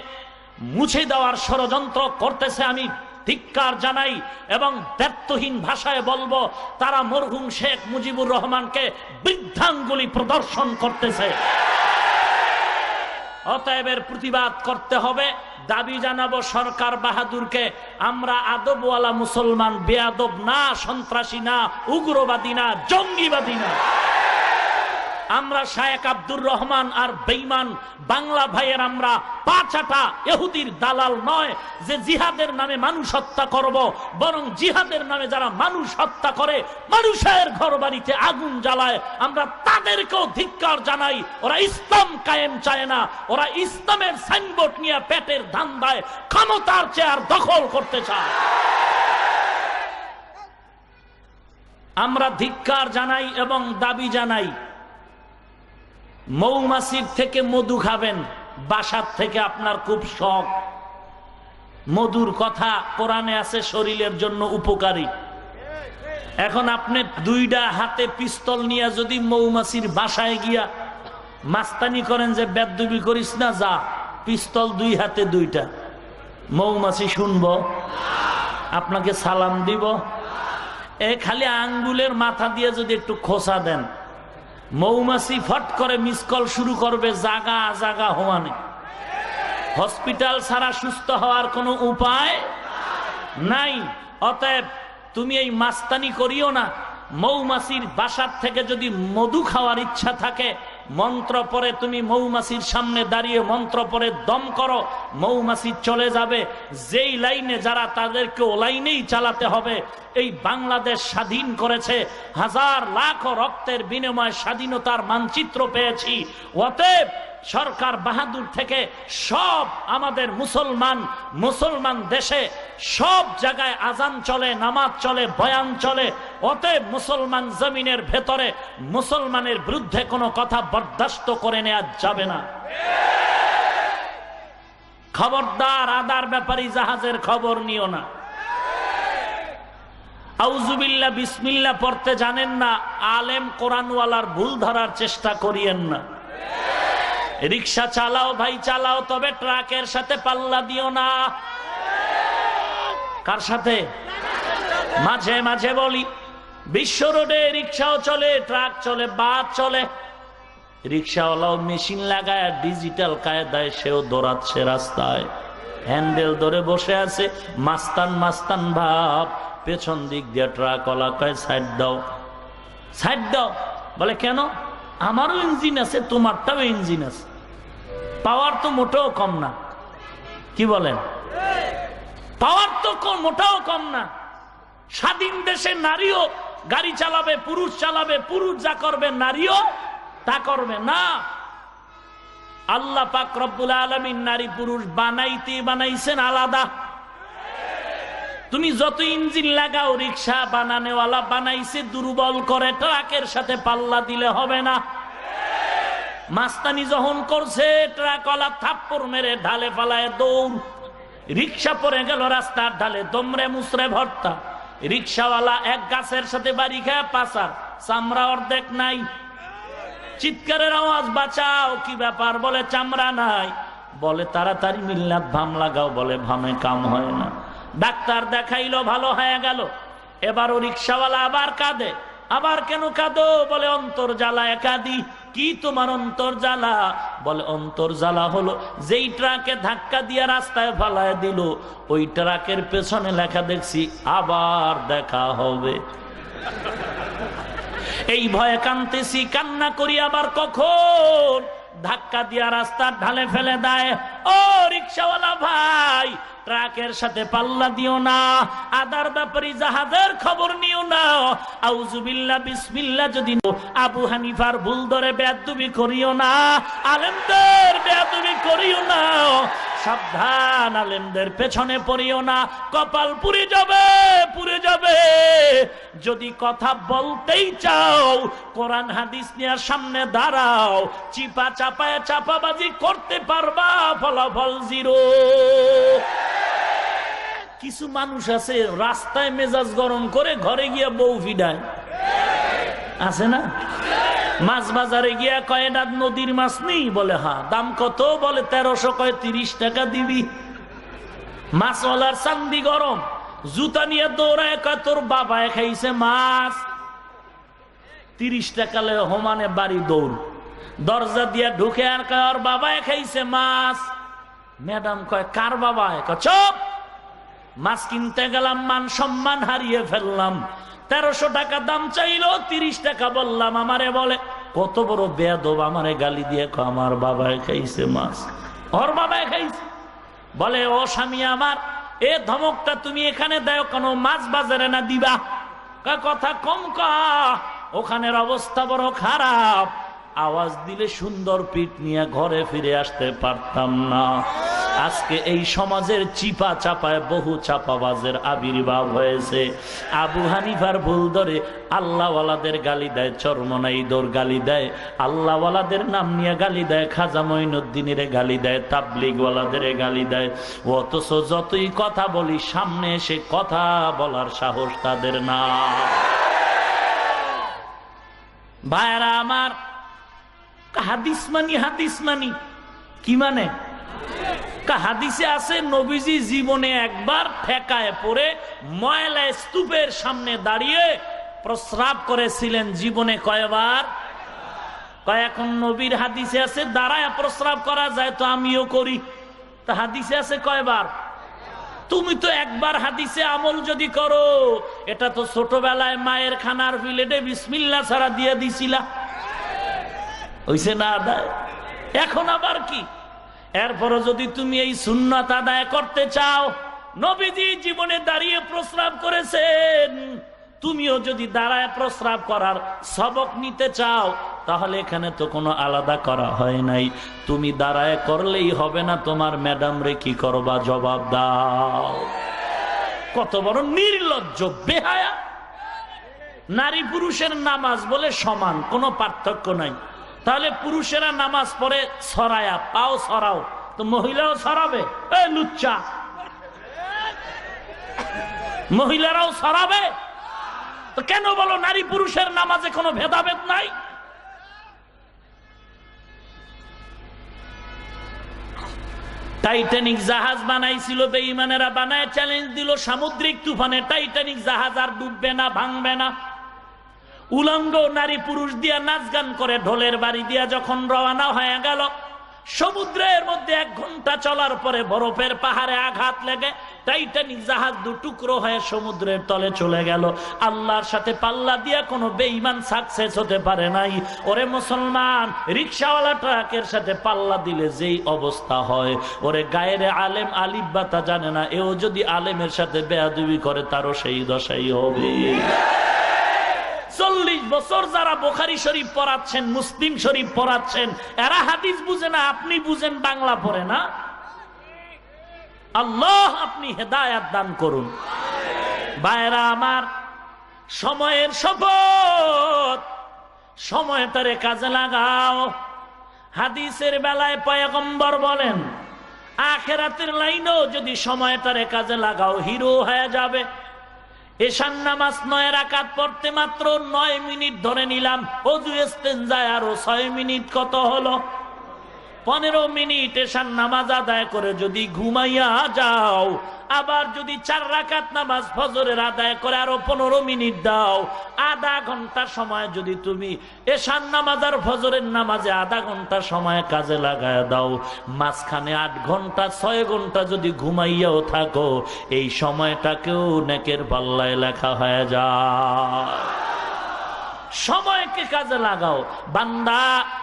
মুছে দেওয়ার ষড়যন্ত্র করতেছে, আমি ধিক্কার জানাই এবং ব্যর্থহীন ভাষায় বলবো, তারা মরহুম শেখ মুজিবুর রহমানকে বৃদ্ধাঙ্গুলি প্রদর্শন করতেছে। অতএব এর প্রতিবাদ করতে হবে। দাবি জানাবো সরকার বাহাদুরকে, আমরা আদবওয়ালা মুসলমান, বেয়াদব না, সন্ত্রাসী না, উগ্রবাদী না, জঙ্গিবাদী না। আমরা শায়েখ আব্দুর রহমান আর বেঈমান বাংলা ভাইয়ের আমরা পাঁচাটা ইহুদির দালাল নয় যে জিহাদের নামে মানুষ হত্যা করব, বরং জিহাদের নামে যারা মানুষ হত্যা করে, মানুষের ঘরবাড়িতে আগুন জ্বালায়, আমরা তাদেরকেও ধিক্কার জানাই। ওরা ইসলাম কায়েম চায় না, ওরা ইসলামের সাইনবোর্ড নিয়ে পেটের ধান্দায় ক্ষমতার চেয়ার দখল করতে চায়। আমরা ধিক্কার জানাই এবং দাবি জানাই, মৌমাছির থেকে মধু খাবেন, বাসার থেকে আপনার খুব শখ। মধুর কথা কোরআনে আছে, শরীরের জন্য উপকারী। এখন আপনি দুইটা হাতে পিস্তল নিয়ে যদি মৌমাছির বাসায় গিয়া মাস্তানি করেন যে বেদবি করিস না, যা, পিস্তল দুই হাতে দুইটা, মৌমাছি শুনবো? আপনাকে সালাম দিব? এ খালি আঙ্গুলের মাথা দিয়ে যদি একটু খোসা দেন, মৌমাছি ফট করে মিস কল শুরু করবে, জাগা জাগা হওয়ানে। হসপিটাল ছাড়া সুস্থ হওয়ার কোনো উপায় নাই। অতএব তুমি এই মাস্তানি করিও না। মৌমাছির বাসার থেকে যদি মধু খাওয়ার ইচ্ছা থাকে, মন্ত্র পরে তুমি মৌমাছির সামনে দাঁড়িয়ে মন্ত্র পরে দম করো, মৌমাছি চলে যাবে। যেই লাইনে যারা, তাদেরকে ও লাইনেই চালাতে হবে। এই বাংলাদেশ স্বাধীন করেছে, হাজার লাখ রক্তের বিনিময়ে স্বাধীনতার মানচিত্র পেয়েছি। অতএব সরকার বাহাদুর থেকে সব আমাদের মুসলমান দেশে সব জায়গায় আজান চলে, নামাজ চলে, বয়ান চলে। অতএব মুসলমান জমিনের ভেতরে মুসলমানের বিরুদ্ধে কোনো কথা বরদাস্ত করে নেওয়া যাবে না। খবরদার, আদার ব্যাপারী জাহাজের খবর নিও না। আউযুবিল্লাহ বিসমিল্লাহ পড়তে জানেন না, আলেম কোরআনওয়ালার ভুল ধরার চেষ্টা করিয়েন না। রিক্সা চালাও ভাই চালাও, তবে ট্রাকের সাথে পাল্লা দিও না। কার সাথে? মাঝে মাঝে বলি, বিশ্ব রোডে রিক্সাও চলে, ট্রাক চলে, বাস চলে। রিক্সাওয়ালাও মেশিন লাগায় ডিজিটাল কায়দায় সেও দৌড়াচ্ছে রাস্তায়, হ্যান্ডেল ধরে বসে আছে, মাস্তান ভাব। পেছন দিক দিয়ে ট্রাকওয়ালা কয় সাইড দাও, সাইড দাও। বলে কেন? আমারও ইঞ্জিন আছে, তোমারটাও ইঞ্জিন আছে, পাওয়ার তো মোটেও কম না। কি বলেন? পাওয়ার তো মোটেও কম না। স্বাধীন দেশে নারীও গাড়ি চালাবে, পুরুষ চালাবে, পুরুষ যা করবে নারীও তা করবে না। আল্লাহ পাক রব্বুল আলামিন নারী পুরুষ বানাইছেন আলাদা। তুমি যত ইঞ্জিন লাগাও, রিক্সা বানানেওয়ালা বানাইছে দুর্বল করে, ট্রাকের সাথে পাল্লা দিলে হবে না। মাস্তানি যখন করছে, ট্রাকওয়ালা থাপ্পড় মেরে ঢালে ফালায় দৌড়, রিক্সা পড়ে গেল রাস্তার ঢালে, দমরে মুসরে ভর্তা। রিক্সাওয়ালা এক গাছের সাথে বাড়ি খায় পাচার, চামড়া অর্ধেক নাই। চিৎকারের আওয়াজ, বাঁচাও। কি ব্যাপার? বলে চামড়া নাই। বলে তাড়াতাড়ি মিল্লাত ভাম লাগাও। বলে ভামে কাম হয় না। ডাক্তার দেখাইলো, ভালো হয়ে গেল। এবারও রিক্সাওয়ালা আবার কাঁদে। আবার কেন কাঁদো? বলে অন্তর জ্বালায় কাঁদি। কি তোমার অন্তর জ্বালা? বলে অন্তর জ্বালা হলো যেই ট্রাকে ধাক্কা দিয়ে রাস্তায় ফালায় দিল, ওই ট্রাকের পেছনে লেখা দেখছি আবার দেখা হবে। এই ভয়ে কাঁদতেছি, কান্না করি আবার কখন ধাক্কা দিয়া রাস্তার ঢালে ফেলে দেয়। ও রিক্সাওয়ালা ভাই, ট্রাকের সাথে পাল্লা দিও না, আদার ব্যাপারী জাহাজের খবর নিও না। আউযুবিল্লাহ বিসমিল্লাহ যদি আবু হানিফার ভুল ধরে বেয়াদবি করিও না, আলেমদের বেয়াদবি করিও না। সাবধান, আলেমদের পেছনে পড়িও না, কপাল পুড়ে যাবে, পুড়ে যাবে। যদি কথা বলতেই চাও, কোরআন হাদিস নিয়ে সামনে দাঁড়াও। চিপা চাপায় চাপাবাজি করতে পারবা, ফলাফল জিরো। কিছু মানুষ আছে রাস্তায় মেজাজ গরম করে ঘরে গিয়া বউ ফিডায়, আছে না? মাছ বাজারে গিয়া কয় এটা নদীর মাছ নেই? বলে হ্যাঁ। দাম কত? বলে 1300। কয় 30 টাকা দিবি। মাছওয়ালার চান্দি গরম, জুতা নিয়ে দৌড়ায়, কয় তোর বাবায় খাইছে মাছ। 30 টাকা লে হোমানে বাড়ি দৌড়। দরজা দিয়া ঢুকে আর কয় ওর বাবায় খাইছে মাছ। ম্যাডাম কয় কার বাবায়? কয় চুপ। মাছ কিনতে গেলাম, মান সম্মান হারিয়ে ফেললাম। 1300 টাকা দাম চাইলো, 30 টাকা বললাম। আমারে বলে কত বড় বেয়াদব, আমারে গালি দিয়ে আমার বাবায় খাইছে মাছ, ওর বাবায় খাইছে। বলে ও স্বামী আমার, এ ধমকটা তুমি এখানে দেও কেন? মাছ বাজারে না দিবা? কথা কম কা, ওখানের অবস্থা বড় খারাপ। আওয়াজ দিলে সুন্দর পিঠ নিয়ে ঘরে ফিরে আসতে পারতাম না। আজকে এই সমাজের চিপা চাপায় বহু চাপাবাজের আবির্ভাব হয়েছে। আবু হানিফার ভুল ধরে আল্লাহওয়ালাদের গালি দেয়, চরমনাইদর গালি দেয়, আল্লাহওয়ালাদের নাম নিয়ে গালি দেয়, খাজা মঈনুদ্দিনের গালি দেয়, তাবলিগওয়ালাদের গালি দেয়। অথচ যতই কথা বলি, সামনে এসে কথা বলার সাহস তাদের না। ভাইরা আমার, হাদিস মানি কি মানে? হাদিসে আছে নবীজি জীবনে একবার ঠেকায় পড়ে ময়লা স্তূপের সামনে দাঁড়িয়ে প্রস্রাব করেছিলেন। জীবনে কয়বার? এখন নবীর হাদিসে আছে দাঁড়ায় প্রস্রাব করা যায়, তো আমিও করি। তা হাদিসে আছে কয়বার? তুমি তো একবার হাদিসে আমল যদি করো, এটা তো ছোটবেলায় মায়ের খানার প্লেটে বিসমিল্লাহ ছাড়া দিয়ে দিছিলা, হইছে না আদায়? এখন আবার কি? এরপরও যদি তুমি এই সুন্নাত আদায় করতে চাও, নবীজি জীবনে দাঁড়িয়ে প্রস্রাব করেছেন, তুমিও যদি দাঁড়ায় প্রস্রাব করার সবক নিতে চাও তাহলে এখানে তো কোনো আলাদা করা হয় নাই। তুমি দাঁড়ায় করলেই হবে না, তোমার ম্যাডাম রে কি করবা জবাব দাও। কত বড় নির্লজ্জ বেহায়া! নারী পুরুষের নামাজ বলে সমান, কোনো পার্থক্য নাই। তাহলে পুরুষেরা নামাজ পড়ে ছড়ায়া, পাও ছড়াও, তো মহিলাও ছড়াবে? এ লুচ্চা, মহিলারাও ছড়াবে? তো কেন বলো নারী পুরুষের নামাজে কোনো ভেদাভেদ নাই? টাইটানিক জাহাজ বানাইছিল বেঈমানেরা, বানায় চ্যালেঞ্জ দিল সামুদ্রিক তুফানে টাইটানিক জাহাজ আর ডুববে না, ভাঙবে না। উলঙ্গ নারী পুরুষ দিয়া নাচ গান করে ঢোলের বাড়ি দিয়া যখন রওনা হয়ে গেল, সমুদ্রের মধ্যে 1 ঘন্টা চলার পরে বরফের পাহাড়ে আঘাত লেগে টাইটানিক জাহাজ 2 টুকরো হয়ে সমুদ্রের তলে চলে গেল। আল্লাহর সাথে পাল্লা দিয়া কোনো বেঈমান সাকসেস হতে পারে নাই। ওরে মুসলমান, রিকশাওয়ালা ট্রাকের সাথে পাল্লা দিলে যেই অবস্থা হয়, ওরে গায়ের আলেম আলিফ বাতা জানে না, এও যদি আলেমের সাথে বেয়াদবি করে তারও সেই দশাই হবে। 40 বছর যারা বুখারী শরীফ পড়াচ্ছেন, মুসলিম শরীফ পড়াচ্ছেন, এরা হাদিস বুঝে না, আপনি বুঝেন, বাংলা পড়ে না। আল্লাহ আপনি হেদায়েত দান করুন। ভাইরা আমার, সময়ের শপথ, সময়টারে কাজে লাগাও। হাদিসের বেলায় পয়গম্বর বলেন, আখিরাতের লাইনেও যদি সময়টারে কাজে লাগাও হিরো হয়ে যাবে। এশার নামাজ 9 রাকাত পড়তে মাত্র 9 মিনিট ধরে নিলাম, ওযু ইস্তেনজায় আরো 6 মিনিট, কত হলো? 15 মিনিট এশার নামাজ আদায় করে যদি ঘুমাইয়া যাও, আবার যদি 4 রাকাত নামাজ ফজরের আদায় করে আরো 15 মিনিট দাও, আধা ঘন্টা সময় যদি তুমি এশার নামাজ আর ফজরের নামাজে আধা ঘন্টা সময় কাজে লাগায় দাও, মাঝখানে 8 ঘন্টা 6 ঘন্টা যদি ঘুমাইয়াও থাকো, এই সময়টাকেও নেকের পাল্লায় লেখা হয়ে যায়। সময়কে কাজে লাগাও বান্দা।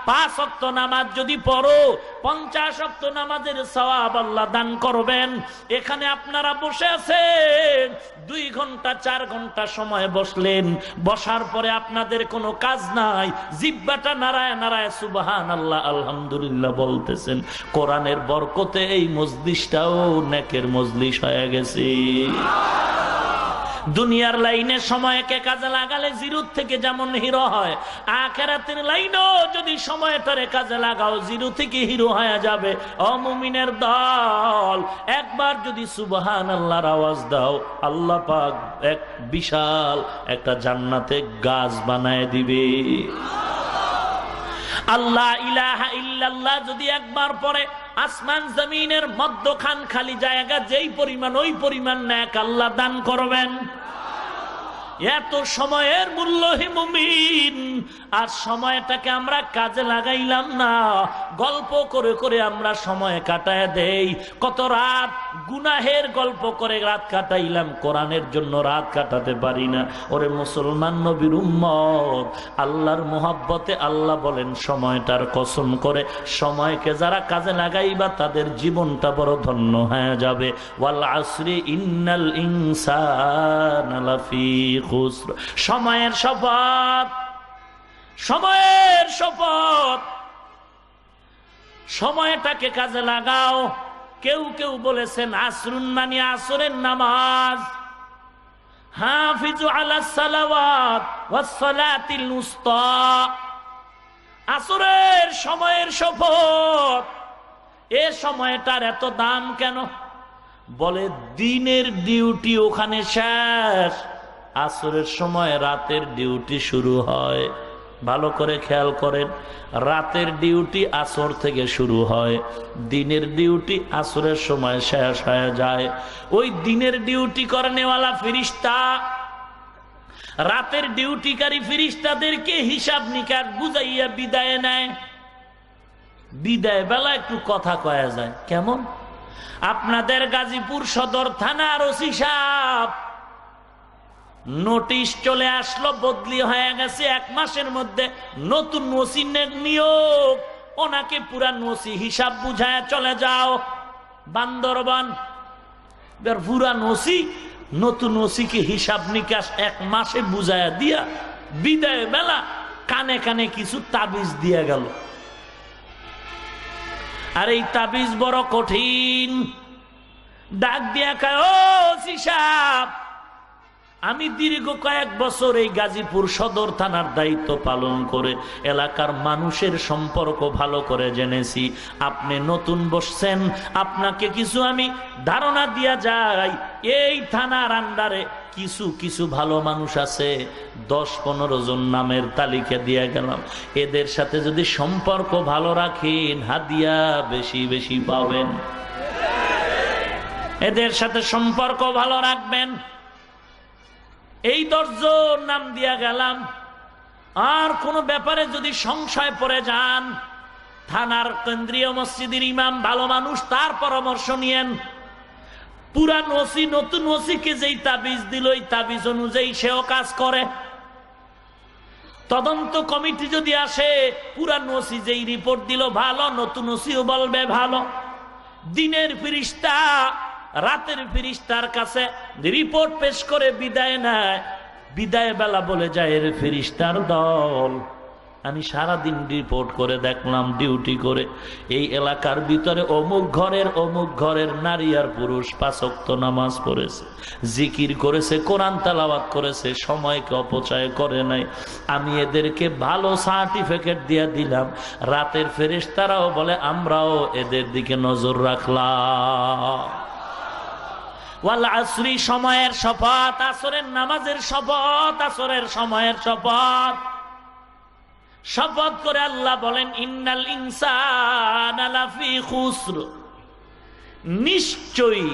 5 ওয়াক্ত নামাজ যদি পড়ো, 50 ওয়াক্ত নামাজের সওয়াব আল্লাহ দান করবেন। এখানে আপনারা বসে আছেন, 2 ঘন্টা 4 ঘন্টা সময় বসলেন, বসার পরে আপনাদের কোনো কাজ নাই, জিহ্বাটা নাড়ায় নাড়ায় সুবহানাল্লাহ আলহামদুলিল্লাহ বলতেছেন। কোরআনের বরকতে এই মজলিসটাও নেকের মজলিস হয়ে গেছে। দুনিয়ার লাইনে সময়কে কাজে লাগালে জিরোর থেকে যেমন হিরো হয়, আখিরাতের লাইনেও যদি সময়টারে কাজে লাগাও জিরো থেকে হিরো হয়ে যাবে। ও মুমিনের দল, একবার যদি সুবহানাল্লাহর আওয়াজ দাও, আল্লাহ পাক এক বিশাল একটা জান্নাতে গাছ বানায় দিবে। আল্লাহ ইলাহা ইল্লাল্লাহ যদি একবার পড়ে, আসমান জমিনের মধ্যখান খালি জায়গা যেই পরিমাণ, ওই পরিমাণ নেক আল্লাহ দান করবেন। এত সময়ের মূল্য হে মুমিন, আর সময়টাকে আমরা কাজে লাগাইলাম না, গল্প করে করে আমরা সময় কাটায় দেই। কত রাত গুনাহের গল্প করে রাত কাটাইলাম, কোরআনের জন্য রাত কাটাতে পারি না। ওরে মুসলমান নবীর উম্মত, আল্লাহর মোহাব্বতে আল্লাহ বলেন সময়টার কসম করে, সময়কে যারা কাজে লাগাইবা তাদের জীবনটা বড় ধন্য হয়ে যাবে। ওয়াল আসরি ইন্নাল ইনসানা লাফি খুসর। সময়ের শপথ, সময়ের শপথ, সময়টাকে কাজে লাগাও। কেউ কেউ বলেছেন আসরুন মানে আসরের নামাজ, হাফিজু আলাস সালাওয়াত ওয়াস সালাতিল উসতা। আসরের সময়ের শপথ, এ সময়টার এত দাম কেন? বলে দিনের ডিউটি ওখানে শেষ, আসরের সময় রাতের ডিউটি শুরু হয়। ভালো করে খেয়াল করেন, রাতের ডিউটি আসর থেকে শুরু হয়, দিনের ডিউটি আসরের সময় শেষ হয়ে যায়। ওই দিনের ডিউটি করেনেওয়ালা ফেরেশতা রাতের ডিউটিকারী ফেরেশতাদেরকে হিসাব নিকাশ বুঝাইয়া বিদায় নেয়। বিদায় বেলা একটু কথা কয়া যায়, কেমন? আপনাদের গাজীপুর সদর থানার ওসি সাহেব নোটিশ চলে আসলো, বদলি হয়ে গেছে, 1 মাসের মধ্যে নতুন ওসি নিয়োগ, ওনাকে পুরান ওসি হিসাব বুঝায় চলে যাও বান্দরবান। পুরান ওসি নতুন ওসিকে হিসাব নিকাশ 1 মাসে বুঝায়া দিয়া বিদায় বেলা কানে কানে কিছু তাবিজ দিয়া গেল। আর এই তাবিজ বড় কঠিন। ডাক দিয়া কয়, ও ওসি সাহেব, আমি দীর্ঘ কয়েক বছর এই গাজীপুর সদর থানার দায়িত্ব পালন করে এলাকার মানুষের সম্পর্ক ভালো করে জেনেছি। আপনি নতুন বসছেন, আপনাকে কিছু আমি ধারণা দিয়া যাই। এই থানার আন্ডারে কিছু কিছু ভালো মানুষ আছে, 10-15 জন নামের তালিকা দিয়া গেলাম। এদের সাথে যদি সম্পর্ক ভালো রাখেন, হাদিয়া বেশি বেশি পাবেন। এদের সাথে সম্পর্ক ভালো রাখবেন। এই 10 জন নাম দিয়া গেলাম। আর কোন ব্যাপারে যদি সংশয় পড়ে যান, থানার কেন্দ্রীয় মসজিদের ইমাম ভালো মানুষ, তার পরামর্শ নিয়েন। পুরান ওসি নতুন ওসিকে যেই তাবিজ দিল, এই তাবিজ অনুযায়ী সেও কাজ করে। তদন্ত কমিটি যদি আসে, পুরান ওসি যেই রিপোর্ট দিল ভালো, নতুন ওসিও বলবে ভালো। দিনের ফেরেশতা রাতের ফেরেশতার কাছে রিপোর্ট পেশ করে বিদায় নেয়। বিদায় বেলা বলে যায়, এর ফেরেশতার দল, আমি সারাদিন রিপোর্ট করে দেখলাম ডিউটি করে এই এলাকার ভিতরে অমুক ঘরের নারী আর পুরুষ 5 ওয়াক্ত নামাজ পড়েছে, জিকির করেছে, কোরআন তেলাওয়াত করেছে, সময়কে অপচয় করে নাই। আমি এদেরকে ভালো সার্টিফিকেট দিয়ে দিলাম। রাতের ফেরেশতারাও বলে, আমরাও এদের দিকে নজর রাখলাম। ওয়াল আসরি, সময়ের শপথ, আসরের নামাজের শপথ, আসরের সময়ের শপথ। শপথ করে আল্লাহ বলেন, ইন্নাল ইনসানা লাফি খুসর, নিশ্চয়ই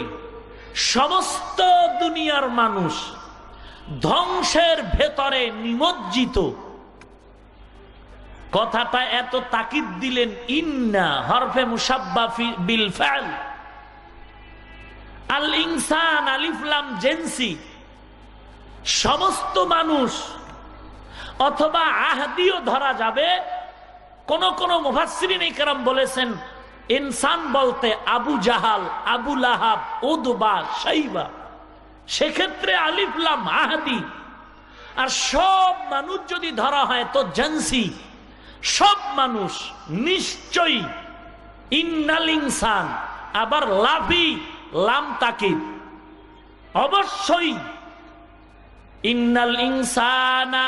সমস্ত দুনিয়ার মানুষ ধ্বংসের ভেতরে নিমজ্জিত। কথাটা এত তাকিদ দিলেন, ইন্না হরফে মুসাব্বা বিল ফাল, আল ইনসান আলিফ লাম জিনসি, সমস্ত মানুষ, অথবা আহদিও ধরা যাবে। কোন কোন মুফাসসিরিন ইকরাম বলেছেন ইনসান বলতে আবু জাহাল, আবু লাহাব, উদবা, শাইবা, সেক্ষেত্রে আলিফ লাম আহদি। আর সব মানুষ যদি ধরা হয় তো জিনসি, সব মানুষ নিশ্চয়ই। ইন্নাল ইনসান, আবার লাফি লাম তাকিদ, অবশ্যই। ইন্নাল ইনসানা,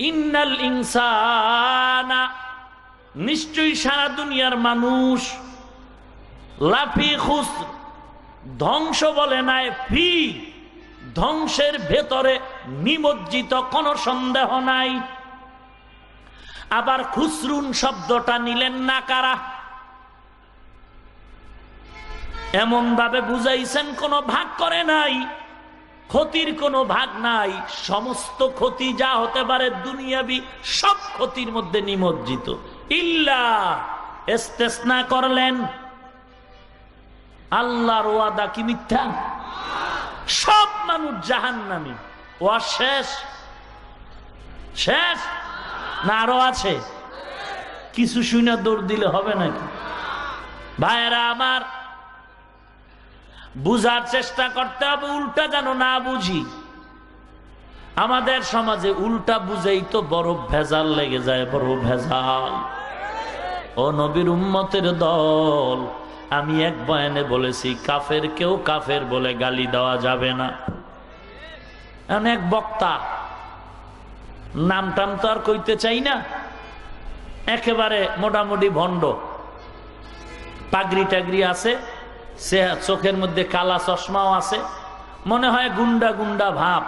ইন্নাল ইনসানা, নিশ্চয়ই সারা দুনিয়ার মানুষ, লাফি খুসর, ধ্বংস বলে নাই, ফি, ধ্বংসের ভেতরে নিমজ্জিত, কোনো সন্দেহ নাই। আবার খুসরুন শব্দটা নিলেন না কারা, এমন ভাবে বুঝাইছেন কোনো ভাগ করে নাই, ক্ষতির কোনো ভাগ নাই। সমস্ত ক্ষতি যা হতে পারে দুনিয়াবি, সব ক্ষতির মধ্যে নিমজ্জিত। ইল্লা, ইস্তেসনা করলেন, আল্লাহর ওয়াদা কি মিথ্যা? সব মানুষ জাহান্নামী। ওয়া শেষ? শেষ না আরো আছে? কিছু শুনে দৌড় দিলে হবে নাকি? ভাইয়েরা আমার, বুঝার চেষ্টা করতে হবে, উল্টা যেন না বুঝি। আমাদের সমাজে উল্টা বুঝেই তো বড় ভেজাল লেগে যায়, বড় ভেজাল। ও নবীর উম্মতের দল, আমি এক বয়ানে বলেছি, কাফের কেউ কাফের বলে গালি দেওয়া যাবে না। অনেক বক্তা, নাম টাম তো আর কইতে চাই না, একেবারে মোটামুটি ভণ্ড, পাগড়ি টাগড়ি আছে, সে চোখের মধ্যে কালা চশমাও আছে, মনে হয় গুন্ডা গুন্ডা ভাব,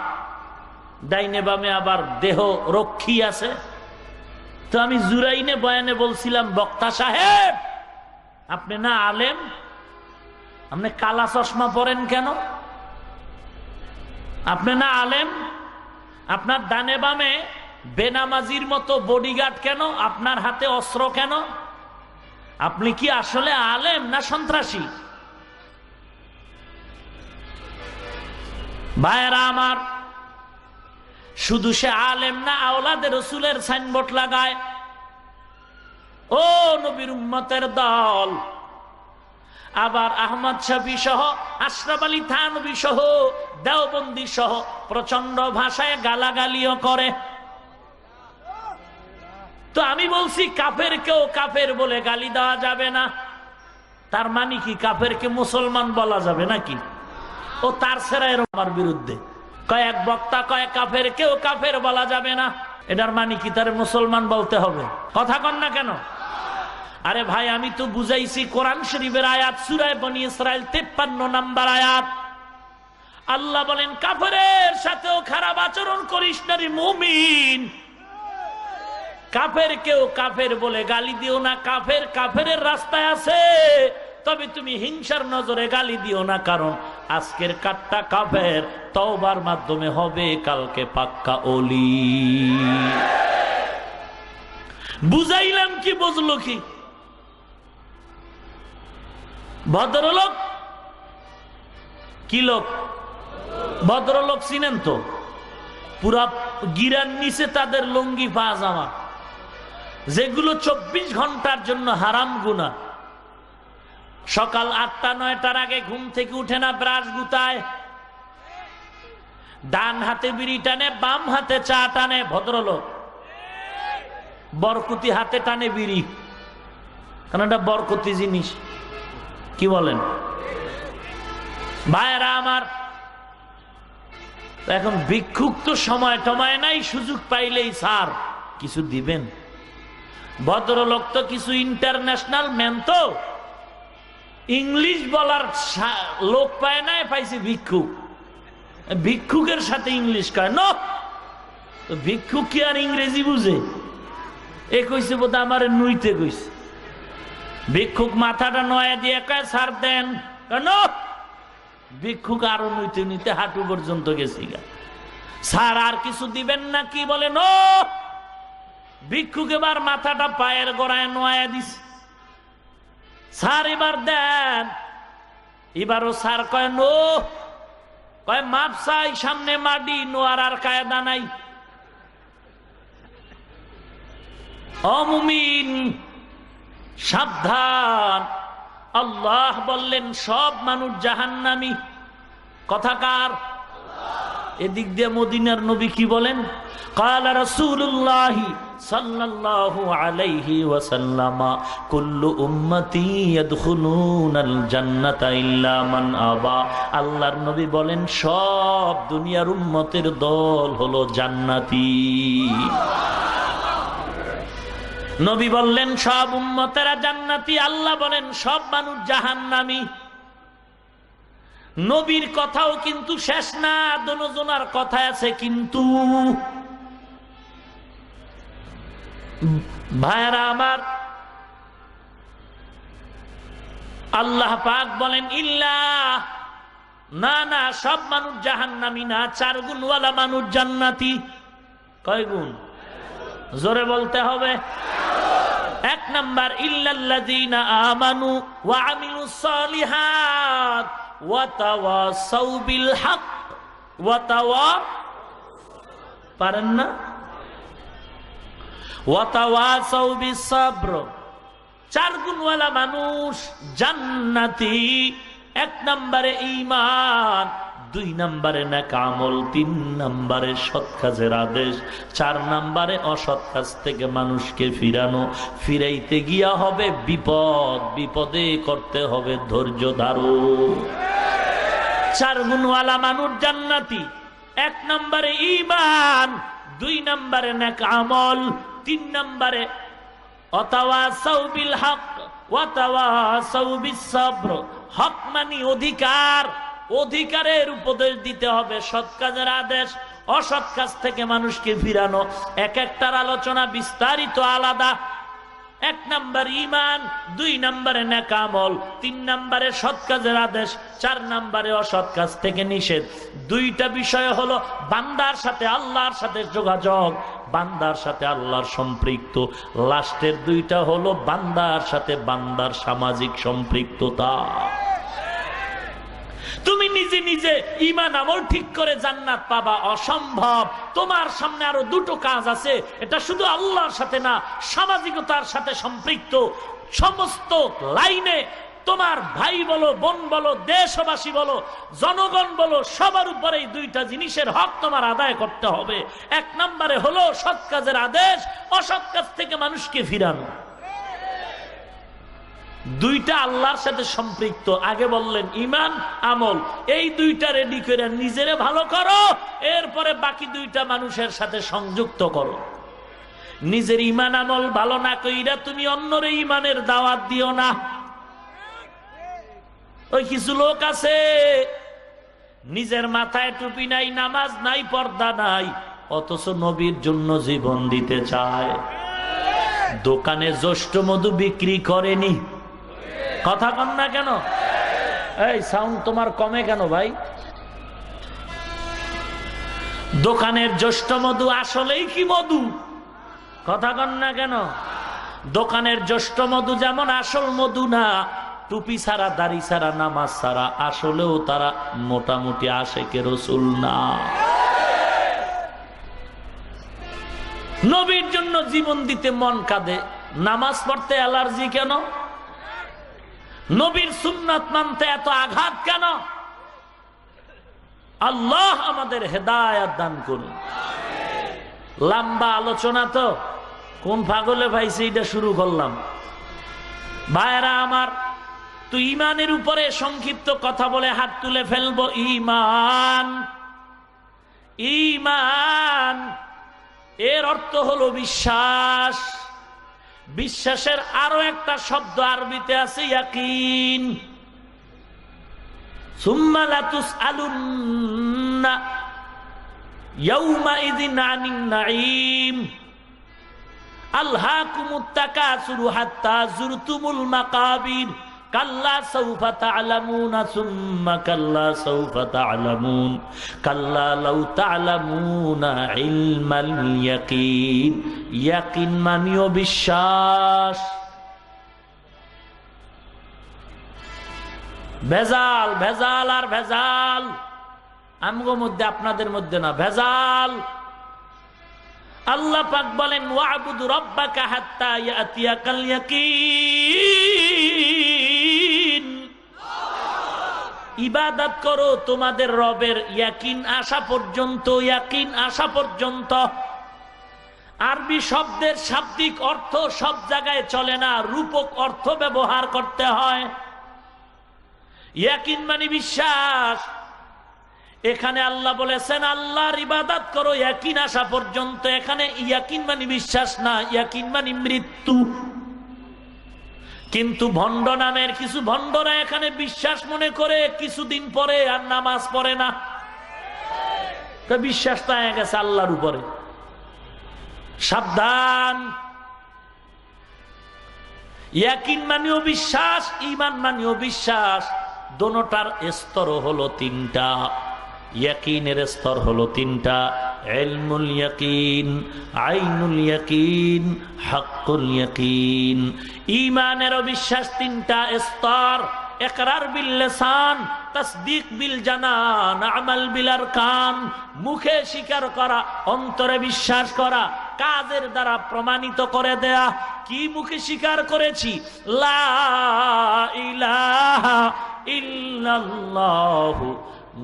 ডাইনে বামে আবার দেহ রক্ষী আছে। তো আমি জুরাইনে বয়ানে বলছিলাম, বক্তা সাহেব, আপনি না আলেম, আপনি কালা চশমা পরেন কেন? আপনি না আলেম, আপনার ডানে বামে বেনামাজির মতো বডিগার্ড কেন? আপনার হাতে অস্ত্র কেন? আপনি কি আসলে আলেম না সন্ত্রাসী? ভাইয়েরা আমার, শুধু সে আলেম না, আওলাদে রসুলের সাইনবোর্ড লাগায়। ও নবীর উম্মতের দল, আবার আহমদ শফি সহ, আশরাফ আলী থানভী সহ, দেওবন্দি সহ প্রচন্ড ভাষায় গালাগালিও করে। তো আমি বলছি কাফেরকেও কাফের বলে গালি দেওয়া যাবে না। তার মানে কি কাফেরকে মুসলমান বলা যাবে নাকি? ও তার সেরা এর আমার বিরুদ্ধে কয়েক বক্তা কয়েক কাফেরকেও কাফের বলা যাবে না, এটার মানে কি তার মুসলমান বলতে হবে? কথা কন না কেন? আরে ভাই আমি তো বুঝাইছি কোরআন শরীফের আয়াত, সূরা বনী ইসরাইল 53 নম্বর আয়াত। আল্লাহ বলেন কাফেরের সাথেও খারাপ আচরণ করিস না রে মুমিন। কাফেরকেও কাফের বলে গালি দিও না। কাফের কাফেরের রাস্তায় আছে, তবে তুমি হিংসার নজরে গালি দিও না, কারণ আজকের কাট্টা কাফের তওবার মাধ্যমে হবে কালকে পাক্কা ওলি। বুঝাইলাম কি, বুঝলো কি? ভদ্রলোক কি লোক? ভদ্রলোক চিনেন তো? পুরা গিরার নিচে তাদের লুঙ্গি পাজামা, যেগুলো 24 ঘন্টার জন্য হারাম গুনাহ। সকাল 8টা-9টার আগে ঘুম থেকে উঠে না, ব্রাশ গুতায়, ডান হাতে বিড়ি টানে, বাম হাতে চা টানে। ভদ্রলোক বরকতি হাতে টানে বিড়ি, কারণ এটা বরকতি জিনিস। কি বলেন ভাইরা আমার? এখন ভিক্ষুক তো সময় টময় নাই, সুযোগ পাইলেই স্যার কিছু দিবেন। ভদ্রলোক তো কিছু ইন্টারন্যাশনাল ম্যান, তো ইংলিশ বলার লোক পায় নাই, পাইছে ভিক্ষুক। ভিক্ষুকের সাথে ইংলিশ কয় ন, ভিক্ষুক কি আর ইংরেজি বুঝে? এ কইছে বোধ আমার নুইতে কইছে। ভিক্ষুক মাথাটা নয়া দিয়ে কয় স্যার দেন, কেন? ভিক্ষুক আরো নুইতে নিতে হাঁটু পর্যন্ত গেছি গা। স্যার আর কিছু দিবেন না কি? বলে নো। ভিক্ষুক এবার মাথাটা পায়ের গোড়ায় নোয়া দিস। স্যার এবার দেন। এবারও স্যার কয় নো। কয় মাপ চাই, সামনে মাডি, নোয়ার আর কায়দা নাই। অমুমিন সাবধান, আল্লাহ বললেন সব মানুষ জাহান্নামী। কথাকার? এদিক দিয়ে মদিনার নবী কি বলেন? কালা রাসূলুল্লাহ সাল্লাল্লাহু আলাইহি ওয়াসাল্লাম কুল্লু উম্মতি ইয়াদখুলুনাল জান্নাতা ইল্লা মান আবা। আল্লাহর নবী বলেন সব দুনিয়ার উম্মতের দল হলো জান্নাতি। নবী বললেন সব উম্মতেরা জান্নাতি, আল্লাহ বলেন সব মানুষ জাহান্নামী। নবীর কথাও কিন্তু শেষ না, দুজনার কথা আছে কিন্তু। ভাইরা আমার, আল্লাহ পাক বলেন ইল্লা, না না সব মানুষ জাহান্নামী না, 4 গুণওয়ালা মানুষ জান্নাতি। কয় গুণ? জোরে বলতে হবে। 1 নাম্বার ইল্লাল্লাযীনা আমানু ওয়া আমিলুস সালিহাত ওয়া তাওয়াসাউ বিল হক ওয়া পারেন না, ওয়া তাওয়াসাউ বিস সাবর। 4 গুণওয়ালা মানুষ জান্নাতি। 1 নম্বরে ঈমান, 2 নম্বরে নেক আমল, 3 নম্বরে সৎ কাজের আদেশ, 4 নম্বরে অসৎ কাজ থেকে মানুষকে ফিরানো। ফিরাইতে গিয়া হবে বিপদ, বিপদে করতে হবে ধৈর্য ধারণ। 4 গুণওয়ালা মানুষ জান্নাতি। 1 নম্বরে ঈমান, 2 নম্বরে নেক আমল, 3 নম্বরে ওয়াতাওয়াসাউ বিল হক ওয়াতাওয়াসাউ বিস সাবর। হক মানে অধিকার, অধিকারের উপদেশ দিতে হবে, সৎ কাজের আদেশ, অসৎ কাজ থেকে মানুষকে ফিরানো। এক একটার আলোচনা বিস্তারিত আলাদা। 1 নম্বর ঈমান, 2 নম্বরে নেক আমল, 3 নম্বরে সৎ কাজের আদেশ, 4 নম্বরে অসৎ কাজ থেকে নিষেধ। 2টা বিষয় হলো বান্দার সাথে আল্লাহর সাথে যোগাযোগ, বান্দার সাথে আল্লাহর সম্পৃক্ত। লাস্টের 2টা হলো বান্দার সাথে বান্দার সামাজিক সম্পৃক্ততা। তুমি নিজে নিজে ঈমান আমল ঠিক করে জান্নাত পাবা অসম্ভব। তোমার সামনে আরো 2টো কাজ আছে, এটা শুধু আল্লাহর সাথে না, সামাজিকতার সাথে সম্পৃক্ত। সমস্ত লাইনে তোমার ভাই বলো, বোন বলো, দেশবাসী বলো, জনগণ বলো, সবার উপরে দুইটা জিনিসের হক তোমার আদায় করতে হবে। এক নম্বরে হলো সৎ কাজের আদেশ, অসৎ কাজ থেকে মানুষকে ফিরানো। দুইটা আল্লাহর সাথে সম্পৃক্ত। আগে বললেন ইমান আমল, এই দুইটা রেডি করে নিজেরে ভালো করো, এরপরে বাকি দুইটা মানুষের সাথে সংযুক্ত করো। নিজের ইমান আমল ভালো না কইরা তুমি অন্যরে ইমানের দাওয়াত দিও না। ওই কিছু লোক আছে নিজের মাথায় টুপি নাই, নামাজ নাই, পর্দা নাই, অথচ নবীর জন্য জীবন দিতে চায়। দোকানে জ্যৈষ্ঠ মধু বিক্রি করেনি, কথা কন না কেন? এই সাউন্ড তোমার কমে কেন ভাই? দোকানের জ্যৈষ্ঠ মধু আসলেই কি মধু? কথা কন না কেন? দোকানের জ্যৈষ্ঠ মধু যেমন আসল মধু না, টুপি ছাড়া, দাড়ি ছাড়া, নামাজ ছাড়া আসলেও তারা মোটামুটি আশেকে রসুল না। নবীর জন্য জীবন দিতে মন কাঁদে, নামাজ পড়তে অ্যালার্জি কেন? নবীর সুন্নাত মানতে এত আঘাত কেন? আল্লাহ আমাদের হেদায়েত দান করুন। লম্বা আলোচনা তো কোন পাগলে ভাইছে এটা শুরু করলাম। ভাইরা আমার, তো ইমানের উপরে সংক্ষিপ্ত কথা বলে হাত তুলে ফেলবো। ইমান, ইমান এর অর্থ হলো বিশ্বাস। বিশ্বাসের আরো একটা শব্দ আরবিতে আছে ইয়াকিন। সুম্মা লাতুসআলুন্না ইয়াউমাইযিন আনিন নাঈম আলহাকুমুত তাকাসুরু হাত্তা যুরতুমুল মাকাবির কাল্লা সাউফা তা'লামুনা সুম্মা কাল্লা সাউফা তা'লামুন কাল্লা লাউ তা'লামুনা ইলমাল ইয়াকিন। ইয়াকিন মানিও বিশ্বাস। ভেজাল, ভেজাল আর ভেজাল আমগো মধ্যে, আপনাদের মধ্যে না, ভেজাল। আল্লাহ পাক বলেন ওয়া'বুদু রাব্বাকা হাত্তা ইয়াতিয়াকাল ইয়াকিন। ইবাদত করো তোমাদের রবের ইয়াকিন আসা পর্যন্ত। ইয়াকিন আসা পর্যন্ত। আরবি শব্দের শাব্দিক অর্থ সব জায়গায় চলে না, রূপক অর্থ ব্যবহার করতে হয়। ইয়াকিন মানে বিশ্বাস। এখানে আল্লাহ বলেছেন আল্লাহর ইবাদত করো ইয়াকিন আসা পর্যন্ত। এখানে ইয়াকিন মানে বিশ্বাস না, ইয়াকিন মানে মৃত্যু। কিন্তু ভণ্ড নামের কিছু ভণ্ডরা এখানে বিশ্বাস মনে করে কিছুদিন পরে আর নামাজ পড়ে না। তো বিশ্বাসটা হয়ে গেছে আল্লাহর উপরে। সাবধান। ইয়াকিন মানেও বিশ্বাস, ঈমান মানেও বিশ্বাস। দোনোটার স্তর হলো তিনটা। ইয়াকিনের স্তর হলো তিনটা: ইলমুল ইয়াকিন, আইনুল ইয়াকিন, হাক্কুল ইয়াকিন। ঈমানের বিশ্বাস তিনটা স্তর: ইকরার বিল লিসান, তাসদীক বিল জানান, আমাল বিল আরকান। মুখে স্বীকার করা, অন্তরে বিশ্বাস করা, কাজের দ্বারা প্রমাণিত করে দেয়া। কি মুখে স্বীকার করেছি? লা ইলাহা ইল্লাল্লাহু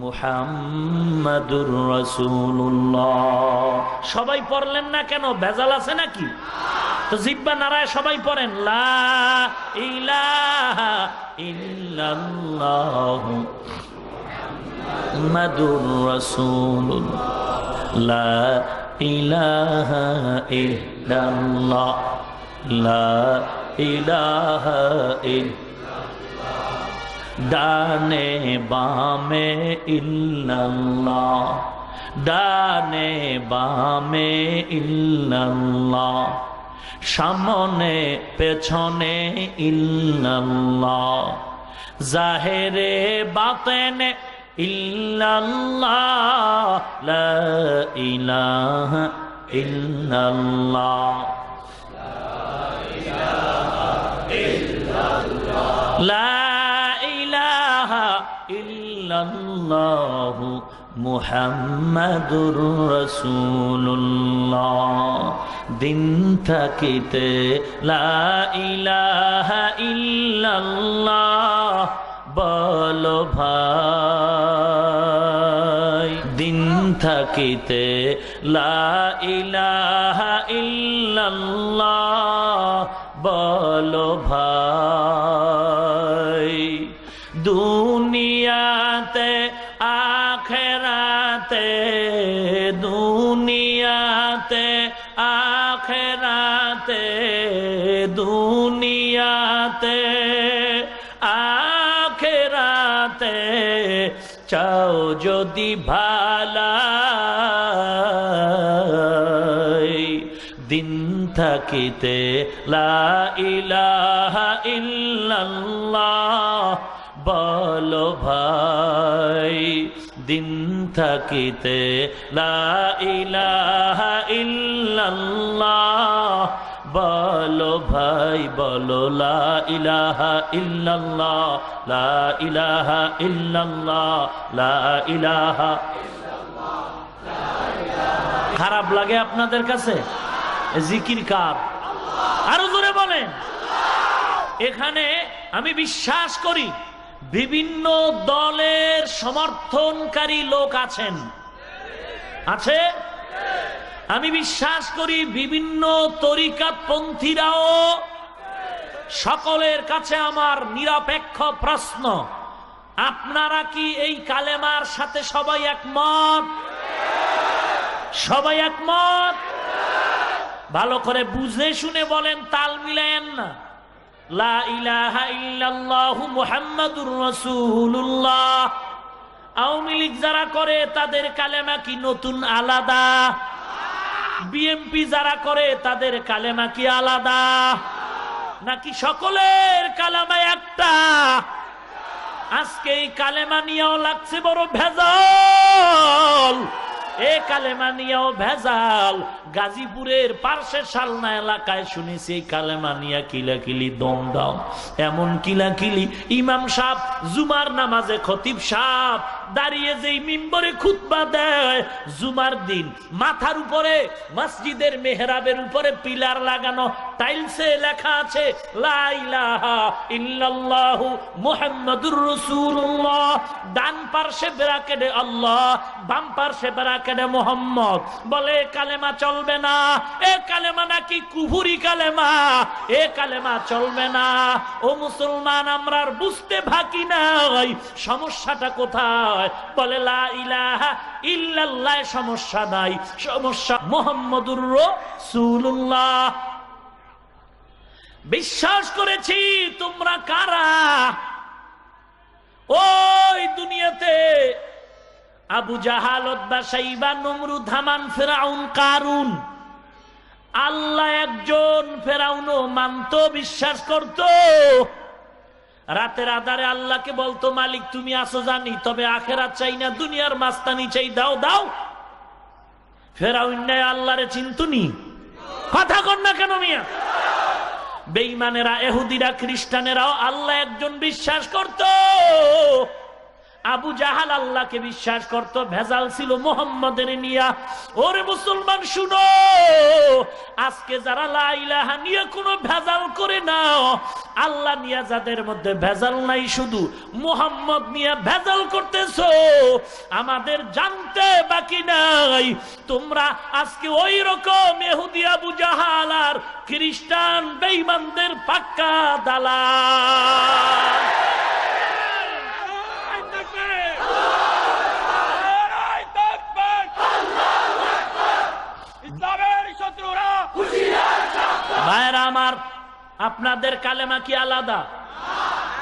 মুহাম্মাদুর রাসূলুল্লাহ। সবাই পড়লেন না কেন? ভেজাল আছে নাকি? তো জিহ্বা নাড়ায় সবাই পড়েন লা ইলাহা ইল্লাল্লাহু মুহাম্মাদুর রাসূলুল্লাহ। লা ইলাহা ইল্লাল্লাহ, লা ইলাহা ইল্লাল্লাহ। ডানে বামে ইল্লাল্লাহ, ডানে বামে ইল্লাল্লাহ, সামনে পেছনে ইল্লাল্লাহ, জাহেরে বাতেনে ইল্লাল্লাহ, লা ইলাহা ইল্লাল্লাহ, লা ইলাহা ইল্লাল্লাহু মুহাম্মাদুর রাসূলুল্লাহ। দিন থাকিতে লা ইলাহা ইল্লাল্লাহ বলো ভাই। দিন থাকিতে লা ইলাহা ইল্লাল্লাহ বলো ভাই। দুনিয়াতে আখেরাতে, দুনিয়াতে আখেরাতে, দুনিয়াতে আখেরাতে চাও যদি ভালাই। দিন থাকিতে লা ইলাহা ইল্লাল্লাহ বলো ভাই। দিন থাকিতে লা ইলাহা ইল্লাল্লাহ বলো ভাই, বলো লা ইলাহা ইল্লাল্লাহ, লা ইলাহা ইল্লাল্লাহ, লা ইলাহা। খারাপ লাগে আপনাদের কাছে? জিকির কার? আরো জোরে বলেন। এখানে আমি বিশ্বাস করি বিভিন্ন দলের সমর্থনকারী লোক আছেন, আছে। আমি বিশ্বাস করি বিভিন্ন তরিকাতপন্থীরাও। সকলের কাছে আমার নিরপেক্ষ প্রশ্ন, আপনারা কি এই কালেমার সাথে সবাই একমত? সবাই একমত? ভালো করে বুঝে শুনে বলেন, তাল মিলায়েন না। লা ইলাহা ইল্লাল্লাহু মুহাম্মাদুর রাসূলুল্লাহ। আওয়ামী লীগ যারা করে তাদের কালেমা কি নতুন আলাদা? বিএনপি যারা করে তাদের কালেমা কি আলাদা? নাকি সকলের কালেমা একটা? আজকে এই কালেমা নিয়েও লাগছে বড় ভেজাল। এ কালেমা নিয়েও ভেজাল। গাজীপুরের পার্শ্বে শালনা এলাকায় শুনেছি এই কালেমা নিয়ে কিলাকিলি দমদম। এমন কিলাকিলি, ইমাম সাহেব জুমার নামাজে খতিব সাহেব দাঁড়িয়ে যেই মিম্বরে খুতবা দেয় জুমার দিন, মাথার উপরে মসজিদের মেহরাবের উপরে পিলার লাগানো, টাইলসে লেখা আছে লা ইলাহা ইল্লাল্লাহু মুহাম্মাদুর রাসূলুল্লাহ। ডান পার্শ্বে ব্র্যাকেটে আল্লাহ, বাম পার্শ্বে ব্র্যাকেটে মুহাম্মদ। বলে কালেমা চলবে না, এ কালেমা নাকি কুফরি কালেমা, এ কালেমা চলবে না। ও মুসলমান, আমরা আর বুঝতে বাকি নাই সমস্যাটা কোথায়। বলে লা ইলাহা ইল্লাল্লাহ, সমস্যা নাই, সমস্যা মুহাম্মাদুর রাসূলুল্লাহ। বিশ্বাস করেছি তোমরা কারা। ওই দুনিয়াতে আবু জাহাল, উতবা, শাইবা, নমরুদ, হামান, ফিরাউন, কারুন, আল্লাহ একজন, ফেরাউনও মানত, বিশ্বাস করত। রাতের আধারে আল্লাহকে বলতো, মালিক তুমি আসো জানি, তবে আখেরাত চাই না, দুনিয়ার মাস্তানি চাই, দাও দাও। ফেরাউন নাই আল্লাহরে চিন্তুনি? কথা কন না কেন মিয়া? বেঈমানেরা, ইহুদিরা, খ্রিস্টানেরাও আল্লাহ একজন বিশ্বাস করত। আবু জাহাল আল্লাহকে বিশ্বাস করত, ভেজাল ছিল মুহাম্মাদের নিয়া। ওরে মুসলমান শুনো, আজকে যারা লা ইলাহা নিয়ে কোনো ভেজাল করে না, আল্লাহ নিয়ে যাদের মধ্যে ভেজাল নাই, শুধু মুহাম্মদ নিয়ে ভেজাল করতেছো, আমাদের জানতে বাকি নাই তোমরা আজকে ওই রকম ইহুদি আবু জাহাল আর খ্রিস্টান বেঈমানদের পাক্কা দালাল। ভাইরা আমার, আপনাদের কালেমা কি আলাদা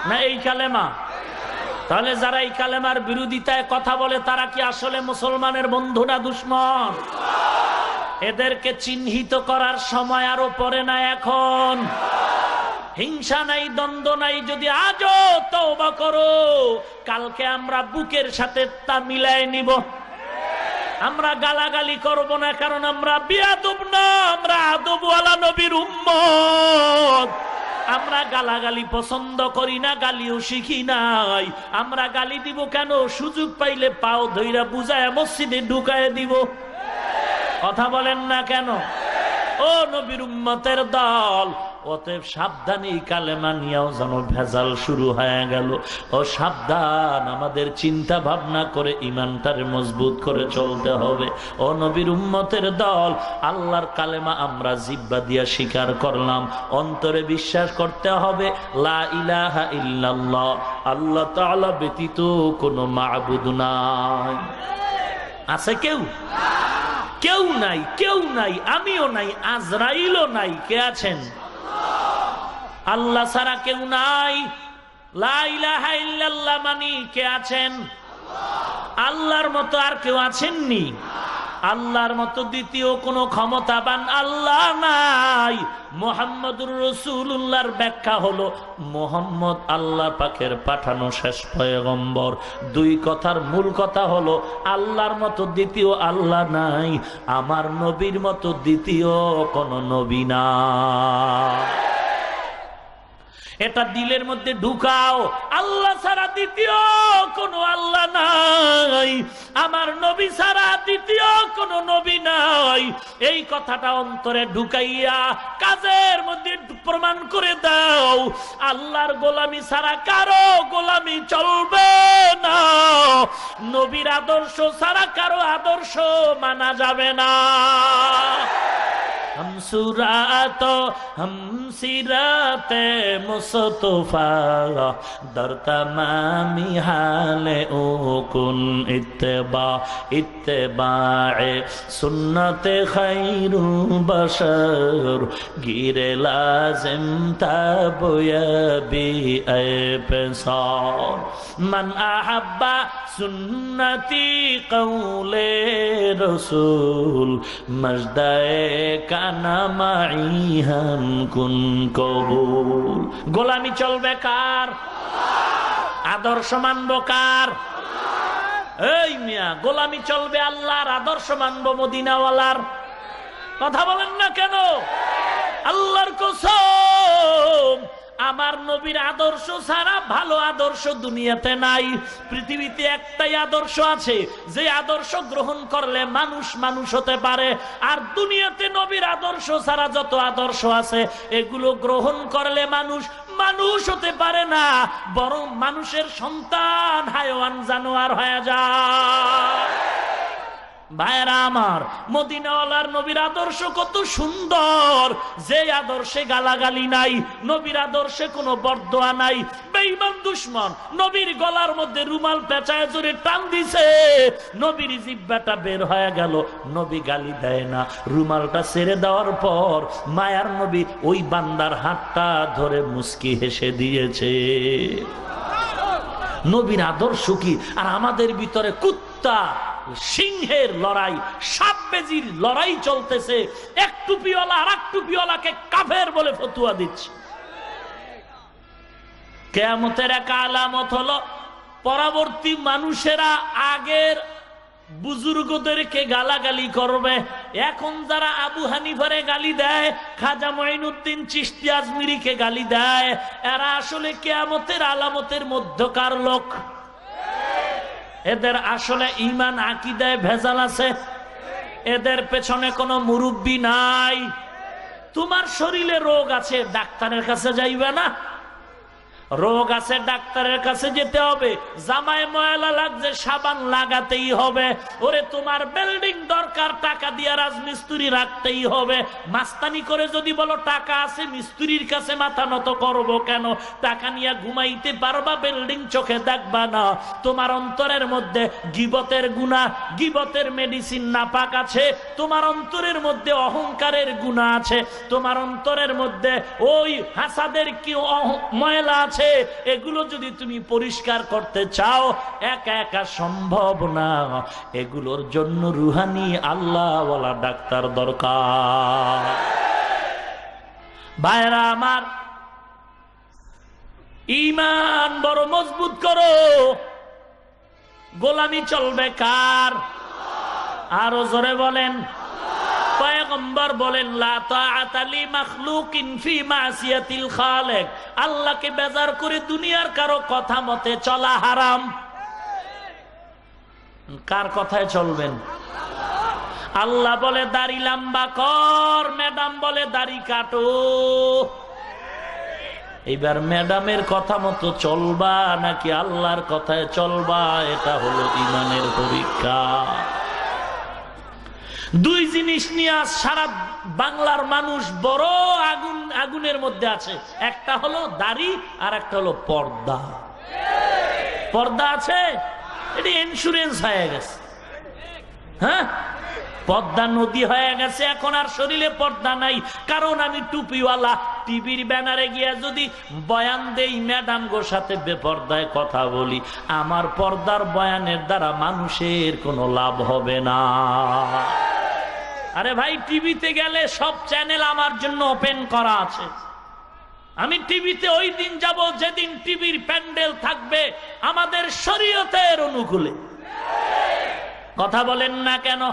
না এই কালেমা? তাহলে যারা এই কালেমার বিরোধিতায় কথা বলে তারা কি আসলে মুসলমানের বন্ধু না দুশমন? এদেরকে চিহ্নিত করার সময় আরো পরে না, এখন। হিংসা নাই, দ্বন্দ্ব নাই। যদি আজও তওবা করো, কালকে আমরা বুকের সাথে তা মিলাই নিব। আমরা গালাগালি করব না, কারণ আমরা বিয়াদব না, আমরা আদবওয়ালা নবীর উম্মত। আমরা গালাগালি পছন্দ করি না, গালিও শিখি নাই। আমরা গালি দিব কেন? সুযোগ পাইলে পাও ধইরা বুঝায় মসজিদে ঢুকায় দিব। কথা বলেন না কেন? ও নবীর উম্মতের দল, অতএব সাবধানী, কালেমা নিয়েও যেন ভেজাল শুরু হয়ে গেল। ও সাবধান, আমাদের চিন্তা ভাবনা করে ইমানটারে মজবুত করে চলতে হবে। ও নবীর উম্মতের দল, আল্লাহর কালেমা আমরা জিহ্বা দিয়া স্বীকার করলাম, অন্তরে বিশ্বাস করতে হবে লা ইলাহা ইল্লাল্লাহ, আল্লাহ তাআলা ব্যতীত কোনো মাবুদ নাই। আছে কেউ? কেউ নাই, কেউ নাই, আমিও নাই, আজরাইলও নাই। কে আছেন? আল্লাহ ছাড়া কেউ নাই। লা ইলাহা ইল্লাল্লাহ মানি কে আছেন? আল্লাহর মতো আর কেউ আছেননি? আল্লাহর মতো দ্বিতীয় কোনো ক্ষমতাবান আল্লাহ নাই। মুহাম্মদুর রাসূলুল্লাহর ব্যাখ্যা হলো মুহাম্মদ আল্লাহ পাকের পাঠানো শেষ পয়গম্বর। দুই কথার মূল কথা হলো আল্লাহর মতো দ্বিতীয় আল্লাহ নাই, আমার নবীর মতো দ্বিতীয় কোনো নবী নাই। এটা দিলের মধ্যে ঢুকাও, আল্লাহ ছাড়া দ্বিতীয় কোনো আল্লাহ নাই, আমার নবী ছাড়া দ্বিতীয় কোনো নবী নাই। এই কথাটা অন্তরে ঢুকাইয়া কাজের মধ্যে প্রমাণ করে দাও, আল্লাহর গোলামি ছাড়া কারো গোলামি চলবে না, নবীর আদর্শ ছাড়া কারো আদর্শ মানা যাবে না। हम सुरात हम सिराते मुस्तफा दर तमामी हाले ओ कुन इत्तबा इत्तबाए सुन्नते खैरु बशर गिरे लाजिम ताबुया बी ए पेसार मन अहब्बा सुन्नती कौले रसूल मजदाए গোলামি চলবে কার? আদর্শ মানব কার? এই মিয়া, গোলামি চলবে আল্লাহর, আদর্শ মানব মদিনাওয়ালার। কথা বলেন না কেন? আল্লাহর কসম, আমার নবীর আদর্শ ছাড়া ভালো আদর্শ দুনিয়াতে নাই। পৃথিবীতে একটাই আদর্শ আছে, যে আদর্শ গ্রহণ করলে মানুষ মানুষ হতে পারে। আর দুনিয়াতে নবীর আদর্শ ছাড়া যত আদর্শ আছে এগুলো গ্রহণ করলে মানুষ মানুষ হতে পারে না, বরং মানুষের সন্তান হায়ওয়ান জানোয়ার হয়ে যায়। ভাইরা আমার, মদিনাওয়ালার নবীর আদর্শ কত সুন্দর, যে আদর্শে গালাগালি নাই, নবীর আদর্শে কোনো বরদোয়া নাই। বেঈমান দুশমন নবীর গলার মধ্যে রুমাল পেঁচায় জোরে টান দিছে, নবীর জিহ্বাটা বের হয়ে গেল, নবী গালি দেয় না। রুমালটা ছেড়ে দেওয়ার পর মায়ার নবী ওই বান্দার হাতটা ধরে মুস্কি হেসে দিয়েছে। নবীর আদর্শ কি? আর আমাদের ভিতরে কুত্তা সিংহের লড়াই, সাপ বেজির লড়াই চলতেছে। এক টুপিওয়ালা আর এক টুপিওয়ালাকে কাফের বলে ফতুয়া দিচ্ছে। কিয়ামতের এক আলামত হলো পরবর্তী মানুষেরা আগের বুজুর্গদেরকে গালাগালি করবে। এখন যারা আবু হানিফারে গালি দেয়, খাজা মঈনুদ্দিন চিশতি আজমিরিকে গালি দেয়, এরা আসলে কিয়ামতের আলামতের মধ্যকার লোক। এদের আসলে ঈমান আকীদায় ভেজাল আছে, এদের পেছনে কোনো মুরব্বি নাই। তোমার শরীরে রোগ আছে, ডাক্তারের কাছে যাইবে না? রোগ আছে, ডাক্তারের কাছে যেতে হবে। জামায় ময়লা লাগছে, সাবান লাগাতেই হবে। ওরে তোমার বিল্ডিং দরকার, টাকা দিয়ে রাজমিস্ত্রি রাখতেই হবে। মাস্তানি করে যদি বলো টাকা আছে, মিস্ত্রির কাছে মাথা নত করবো কেন? টাকা নিয়ে ঘুমাইতে পারবা, বিল্ডিং চোখে দেখবা না। তোমার অন্তরের মধ্যে গীবতের গুনাহ, গীবতের মেডিসিন নাপাক আছে। তোমার অন্তরের মধ্যে অহংকারের গুনাহ আছে। তোমার অন্তরের মধ্যে ওই হাসাদের কি ময়লা আছে। এগুলো যদি তুমি পরিষ্কার করতে চাও, একা একা সম্ভব না। এগুলোর জন্য রুহানি আল্লাহওয়ালা ডাক্তার দরকার। ভাইরা আমার, ঈমান বড় মজবুত করো। গোলামি চলবে কার? আরো জোরে বলেন। পয়গম্বর বলেন লা তাআতা লি মাখলুকিন ফি মাসিয়াতিল খালিক, আল্লাহকে বেজার করে দুনিয়ার কারো কথা মতে চলা হারাম। কার কথায় চলবেন? আল্লাহ বলে দাড়ি লম্বা কর, ম্যাডাম বলে দাড়ি কাটো। এবার ম্যাডামের কথা মতো চলবা নাকি আল্লাহর কথায় চলবা, এটা হলো ঈমানের পরীক্ষা। দুই জিনিস নিয়ে সারা বাংলার মানুষ বড় আগুনের মধ্যে আছে, একটা হলো দাড়ি আর একটা হলো পর্দা। পর্দা আছে, এটা ইন্স্যুরেন্স হয়ে গেছে। হ্যাঁ, পর্দা নদী হয়ে গেছে, এখন আর শরীরে পর্দা নাই। কারণ আমি টুপিওয়ালা, টিভির ব্যানারে গিয়া যদি বয়ান দেই, ম্যাডাম গোর সাথে বেপর্দায় কথা বলি, আমার পর্দার বয়ানের দ্বারা মানুষের কোনো লাভ হবে না। আরে ভাই, টিভিতে গেলে সব চ্যানেল আমার জন্য ওপেন করা আছে। আমি টিভিতে ওই দিন যাব যেদিন টিভির প্যান্ডেল থাকবে আমাদের শরীয়তের অনুকূলে। কথা বলেন না কেন?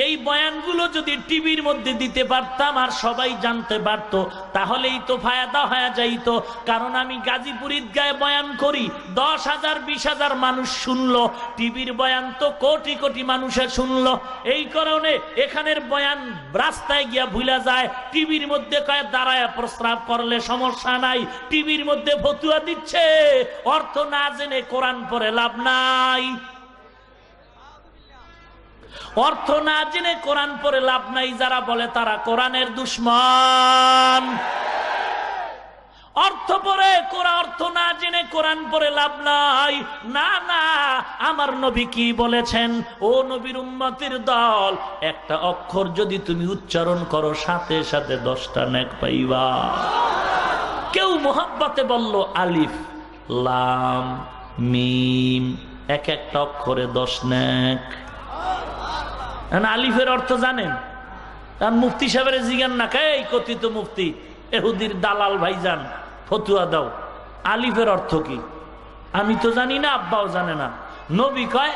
এই বয়ানগুলো যদি টিভির মধ্যে দিতে পারতাম আর সবাই জানতে পারতো, তাহলেই তো ফায়দা হয়ে যাইত। কারণ আমি গাজীপুর ঈদগাহে বয়ান করি, 10,000 20,000 মানুষ শুনলো, টিভির বয়ান তো কোটি কোটি মানুষের শুনলো। এই কারণে এখানের বয়ান রাস্তায় গিয়া ভুলা যায়, টিভির মধ্যে কয়ে দাঁড়ায় প্রস্রাব করলে সমস্যা নাই। টিভির মধ্যে ফতুয়া দিচ্ছে, অর্থ না জেনে কোরআন পড়ে লাভ নাই। অর্থ না জেনে কোরআন পড়ে লাভ নাই। যারা বলে তারা কোরআনের দুশমন। অর্থ পড়ে অর্থ না জেনে কোরআন পড়ে লাভ নাই। না না, আমার নবী কি বলেছেন? ও নবীর উম্মতের দল, একটা অক্ষর যদি তুমি উচ্চারণ করো সাথে সাথে 10টা নেক পাইবা। কেউ মোহাব্বতে বলল আলিফ লাম মিম, এক একটা অক্ষরে 10 নেক। আলিফের অর্থ জানেন? মুফতি সাহেবের জিজ্ঞান না, কে কথিত মুফতি এহুদির দালাল ভাইজান, ফতুয়া দাও, আলিফের অর্থ কি? আমি তো জানি না, আব্বাও জানে না। নবী কয়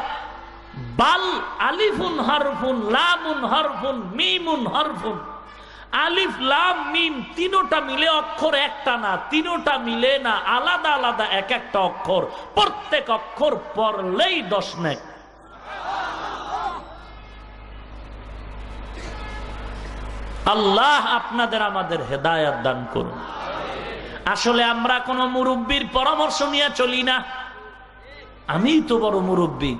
বাল আলিফুন হরফুন লামুন হরফুন মিমুন হরফুন। আলিফ লাম মিম তিনোটা মিলে অক্ষর একটা না, তিনোটা মিলে না, আলাদা আলাদা এক একটা অক্ষর। প্রত্যেক অক্ষর পড়লেই 10 নেক। আল্লাহ আপনাদের আমাদের হেদায়েত দান করুন। আসলে আমরা কোন মুরব্বীর পরামর্শ নিয়ে চলি না। আমি তো বড় মুরব্বী,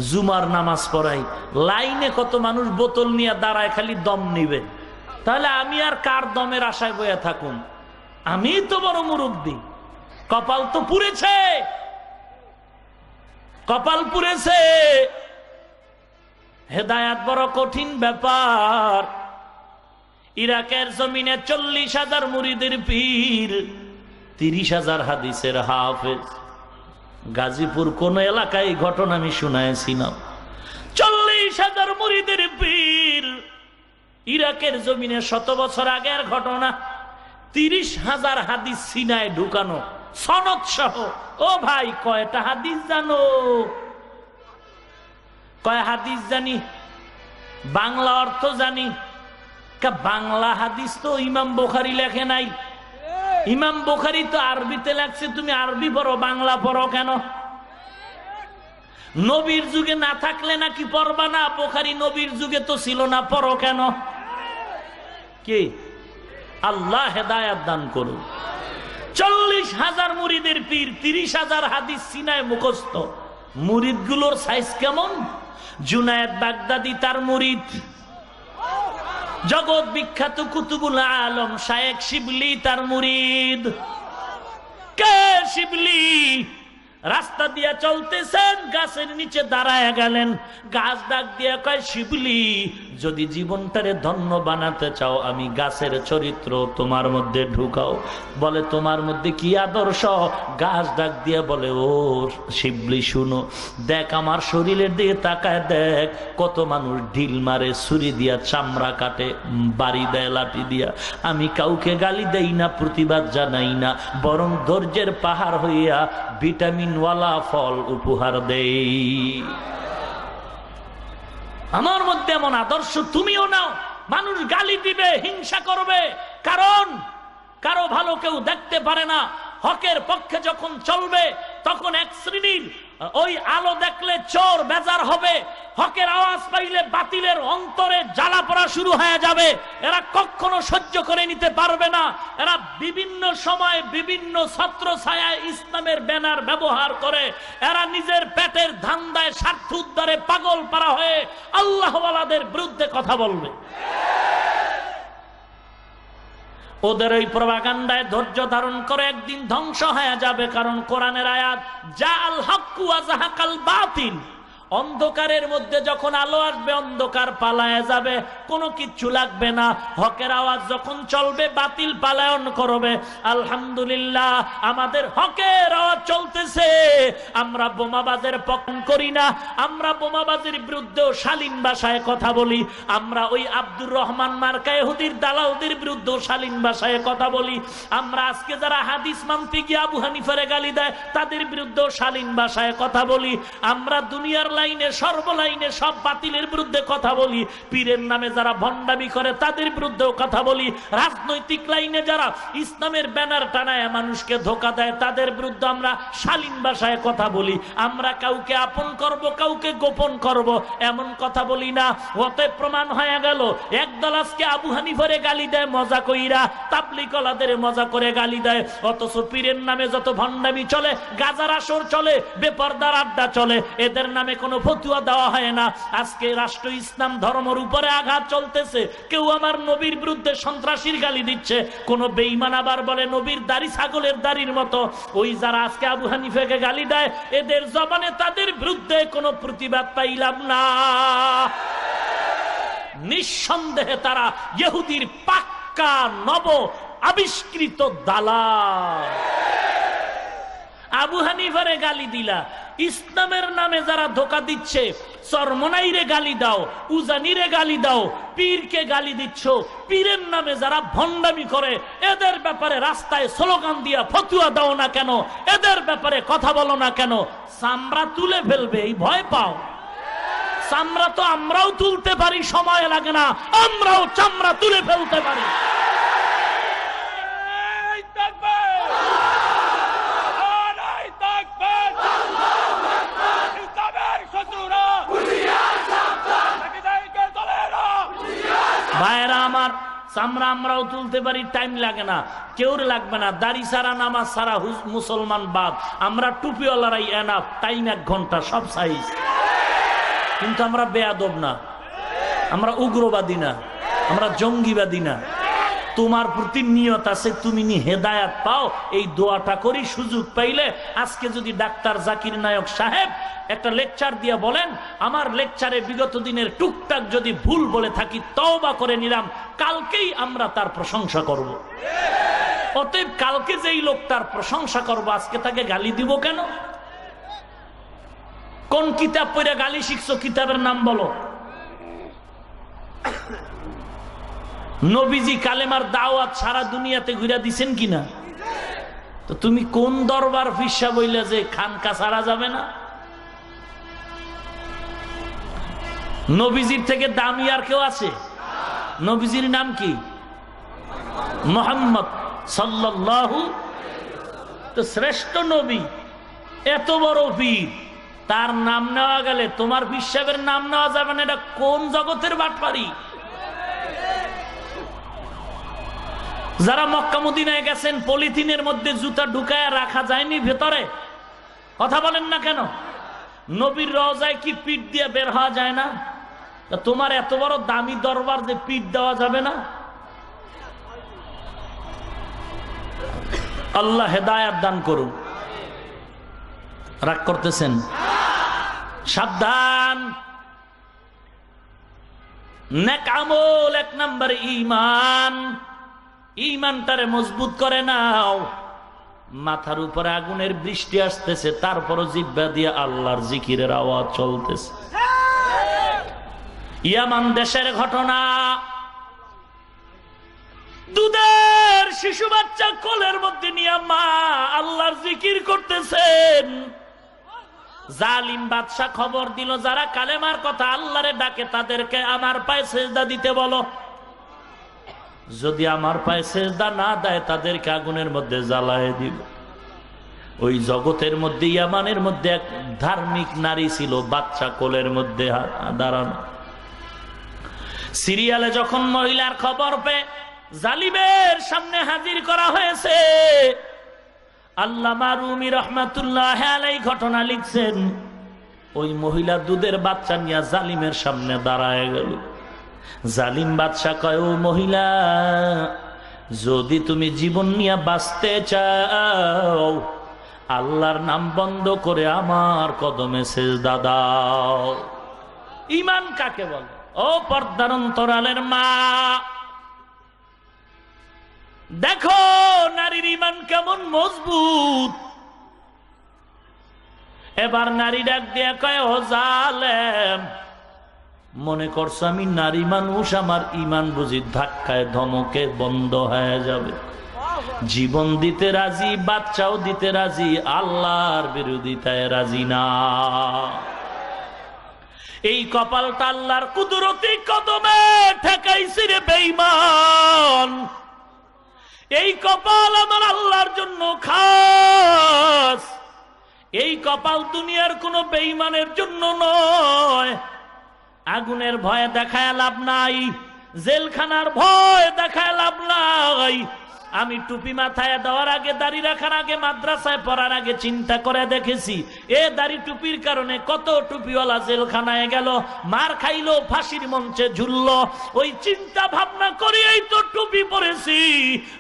জুমার নামাজ পড়াই, লাইনে কত মানুষ বোতল নিয়ে দাঁড়ায় খালি দম নিবে, তাহলে আমি আর কার দমের আশায় বয়ে থাকুন? আমি তো বড় মুরব্বী, কপাল তো পুড়েছে, কপাল পুড়েছে। হেদায়েত বড় কঠিন ব্যাপার। ইরাকের জমিনে 40,000 মুরিদের পীর, 30,000 হাদিসের হাফেজ। গাজীপুর কোন এলাকায় ঘটনা আমি শুনাইছি না। 40,000 মুরিদের পীর, ইরাকের জমিনে 100 বছর আগের ঘটনা। 30,000 হাদিস সিনায় ঢুকানো, সনদ সহ। ও ভাই, কয়টা হাদিস জানো? কয় হাদিস জানি, বাংলা অর্থ জানি। বাংলা হাদিস তো ইমাম বুখারী লেখে নাই। ইমাম বুখারী তো আরবিতে লেখছে, তুমি আরবি পড়ো, বাংলা পড়ো কেন? নবীর যুগে না থাকলে নাকি পড়বা না? বুখারী নবীর যুগে তো ছিল না, পড়ো কেন? কি আল্লাহ হেদায়েত দান করুন। 40,000 মুরিদের পীর, 30,000 হাদিস সিনায় মুখস্থ। মুরিদ গুলোর সাইজ কেমন? জুনায়েদ বাগদাদি তার মুরিদ, জগৎ বিখ্যাত কুতুবুল আলম শায়েখ শিবলি তার মুরিদ। কে শিবলি? রাস্তা দিয়া চলতেছেন, গাছের নিচে দাঁড়ায় গেলেন, গাছ ডাক দিয়া কয়, শিবলি, যদি জীবনটারে ধন্য বানাতে চাও, আমি গাছের চরিত্র তোমার মধ্যে ঢুকাও। বলে তোমার মধ্যে কি আদর্শ? গাছ ডাক দিয়া বলে, ও শিবলি শুনো, দেখ আমার শরীরের দিকে তাকায় দেখ, কত মানুষ ঢিল মারে, ছুরি দিয়া চামড়া কাটে, বাড়ি দেয় লাঠি দিয়া। আমি কাউকে গালি দেই না, প্রতিবাদ জানাই না, বরং ধৈর্যের পাহাড় হইয়া ভিটামিনওয়ালা ফল উপহার দেই। আমার মধ্যে এমন আদর্শ তুমিও নাও, মানুষ গালি দিবে, হিংসা করবে, কারণ কারো ভালো কেউ দেখতে পারে না। হকের পক্ষে যখন চলবে তখন এক শ্রেণীর ওই আলো দেখলে চোর বেজার হবে, হকের আওয়াজ পাইলে বাতিলের অন্তরে জ্বালা পড়া শুরু হয়ে যাবে। এরা কখনো সহ্য করে নিতে পারবে না। এরা বিভিন্ন সময় বিভিন্ন ছত্র ছায়ায় ইসলামের ব্যানার ব্যবহার করে। এরা নিজের পেটের ধান্দায় স্বার্থ উদ্ধারে পাগল পারা হয়ে আল্লাহওয়ালাদের বিরুদ্ধে কথা বলবে। ওদের ওই প্রপাগান্ডায় ধৈর্য ধারণ করে একদিন ধ্বংস হয়ে যাবে। কারণ কোরআনের আয়াত, যা আল হক্কু ওয়া যাহাকাল বাতিল, অন্ধকারের মধ্যে যখন আলো আসবে অন্ধকার পালায় যাবে, কোনো কিচ্ছু লাগবে না। হকের আওয়াজ যখন চলবে বাতিল পালায়ন করবে। আলহামদুলিল্লাহ, আমাদের হকের আওয়াজ চলতেছে। আমরা বোমাবাজের পক্ষ করি না, আমরা বোমাবাজের বিরুদ্ধেও শালীন ভাষায় কথা বলি। আমরা ওই আব্দুর রহমান মার্কা ইহুদির দালালদের বিরুদ্ধেও শালীন ভাষায় কথা বলি। আমরা আজকে যারা হাদিস মানতে গিয়ে আবু হানিফারে গালি দেয় তাদের বিরুদ্ধেও শালীন ভাষায় কথা বলি। আমরা দুনিয়ার লাইনে সর্বলাইনে সব বাতিলের বিরুদ্ধে কথা বলি। পীরের নামে যারা ভণ্ডামি করে তাদের বিরুদ্ধেও কথা বলি। রাজনৈতিক লাইনে যারা ইসলামের ব্যানার টানায় মানুষকে ধোঁকা দেয় তাদের বিরুদ্ধে আমরা শালীন ভাষায় কথা বলি। আমরা কাউকে আপন করব, কাউকে গোপন করব, এমন কথা বলি না। অতএব প্রমাণ হয়ে গেল, একদল আজকে আবু হানিফারে গালি দেয় মজা কইরা, তাবলীগওয়ালাদের মজা করে গালি দেয়। অথচ পীরের নামে যত ভণ্ডামি চলে, গাজার আসর চলে, বেপরদার আড্ডা চলে, এদের নামে কোনো ফতুয়া দেওয়া হয় না। আজকে রাষ্ট্র ইসলাম ধর্মের উপরে আঘাত চলতেছে। কেউ আমার নবীর বিরুদ্ধে সন্ত্রাসীর গালি দিচ্ছে, কোন বেঈমান আবার বলে নবীর দাড়ি ছাগলের দাড়ির মতো। ওই যারা আজকে আবু হানিফাকে গালি দেয় এদের জবানে তাদের বিরুদ্ধে কোনো প্রতিবাদ পাইলাম না। নিঃসন্দেহে তারা ইহুদির পাক্কা নব আবিষ্কৃত দালাল। আবু হানিফারে গালি দিলা, ইসলামের নামে যারা ধোকা দিচ্ছে, চরমনাইরে গালি দাও, উজানিরে গালি দাও, পীরকে গালি দিচ্ছ, পীরের নামে যারা ভণ্ডামি করে এদের ব্যাপারে রাস্তায় স্লোগান দিয়া ফতুয়া দাও না কেন? এদের ব্যাপারে কথা বলো না কেন? চামড়া তুলে ফেলবে এই ভয় পাও। চামড়া তো আমরাও তুলতে পারি, সময় লাগে না, আমরাও চামড়া তুলে ফেলতে পারি। ভাইরা আমার, চামড়া আমরাও তুলতে পারি, টাইম লাগে না, কেউ লাগবে না। দাড়ি সারা নামাজ সারা মুসলমান বাদ, আমরা টুপিওয়ালারাই এনাফ, টাইম 1 ঘন্টা, সব সাইজ। কিন্তু আমরা বেয়াদব না, আমরা উগ্রবাদী না, আমরা জঙ্গিবাদী না। তোমার প্রতি নিয়ত আছে, তুমি হেদায়াত পাও, এই দোয়াটা করি। সুযোগ পাইলে আজকে যদি ডাক্তার জাকির নায়ক সাহেব একটা লেকচার দিয়ে বলেন, আমার লেকচারে বিগত দিনের টুকটাক যদি ভুল বলে থাকি তওবা করে নিলাম, কালকেই আমরা তার প্রশংসা করব। অতএব কালকে যেই লোকটার প্রশংসা করব, আজকে তাকে গালি দিব কেন? কোন কিতাব পড়ে গালি শিখছো? কিতাবের নাম বলো। নবীজি কালেমার দাওয়াত সারা দুনিয়াতে ঘুরে দিছেন কিনা? তো তুমি কোন দরবার ফিসা বইলা যে খানকা ছাড়া যাবে না? নবীজির থেকে দামি আর কেউ আছে? নবীজির নাম কি? মুহাম্মদ সাল্লাল্লাহু। তো শ্রেষ্ঠ নবী, এত বড় পীর, তার নাম নেওয়া গেলে তোমার পীর সাহেবের নাম নেওয়া যাবে না? এটা কোন জগতের বাটপারি? যারা মক্কা মদিনায় গেছেন, পলিথিনের মধ্যে জুতা ঢুকায় রাখা যায়নি ভেতরে? কথা বলেন না কেন? নবীর রওজায় কি পিঠ দিয়ে বের হওয়া যায় না? তোমার এত বড় দামি দরবার যে পিঠ দেওয়া যাবে না? আল্লাহ হেদায়াত দান করুন। রাগ করতেছেন? সাবধান। নেক আমল 1 নাম্বার ঈমান। ঈমানটারে মজবুত করে নাও। মাথার উপরে আগুনের বৃষ্টি আসতেছে, তারপরও জিহ্বা দিয়ে আল্লাহর জিকিরের আওয়াজ চলতেছে। ইয়ামান দেশের ঘটনা, দুধের শিশু বাচ্চা কোলের মধ্যে নিয়ে মা আল্লাহর জিকির করতেছেন। জালিম বাদশা খবর দিল, যারা কালেমার কথা আল্লাহরে ডাকে তাদেরকে আমার পায়ে সেজদা দিতে বলো। যদি আমার পায়ে সেজদা না দেয় তাদেরকে আগুনের মধ্যে জ্বালায় দিব। ওই জগতের মধ্যে ইয়ামানের মধ্যে এক ধার্মিক নারী ছিল, বাচ্চা কোলের মধ্যে দাঁড়ানো। সিরিয়ালে যখন মহিলার খবর পেয়ে জালিমের সামনে হাজির করা হয়েছে, আল্লামা রুমি রহমাতুল্লাহ আলাইহি ঘটনা লিখছেন, ওই মহিলা দুধের বাচ্চা নিয়ে জালিমের সামনে দাঁড়ায় গেল। জালিম বাদশা কয়, ও মহিলা, যদি তুমি জীবন নিয়ে বাঁচতে চাও আল্লাহর নাম বন্ধ করে আমার কদমে সেজদা দাও। ঈমান কাকে বলে? ও পর্দার অন্তরালের মা, দেখো নারীর ঈমান কেমন মজবুত। এবার নারী ডাক দিয়া কয়, ও জালেম, মনে করছো আমি নারী মানুষ, আমার ঈমান বুঝি ধাক্কায় ধমকে বন্ধ হয়ে যাবে? জীবন দিতে রাজি, বাচ্চাও দিতে রাজি, আল্লাহর বিরোধিতায় রাজি না। এই কপালটা আল্লাহর কুদরতি কদমে ঠেকাইছি রে বেঈমান। এই কপাল আমার আল্লাহর জন্য খাস। এই কপাল দুনিয়ার কোন বেঈমানের জন্য নয়। আগুনের ভয়ে দেখায় লাভ নাই, জেলখানার ভয় দেখায় লাভ নাই। আমি টুপি মাথায় দেওয়ার আগে, দাড়ি রাখার আগে, মাদ্রাসায় পড়ার আগে চিন্তা করে দেখেছি, এ দাড়ি টুপির কারণে কত টুপিওয়ালা জেলখানায় গেল, মার খাইলো, ফাঁসির মঞ্চে ঝুললো। ওই চিন্তা ভাবনা করিয়েই তো টুপি পরেছি,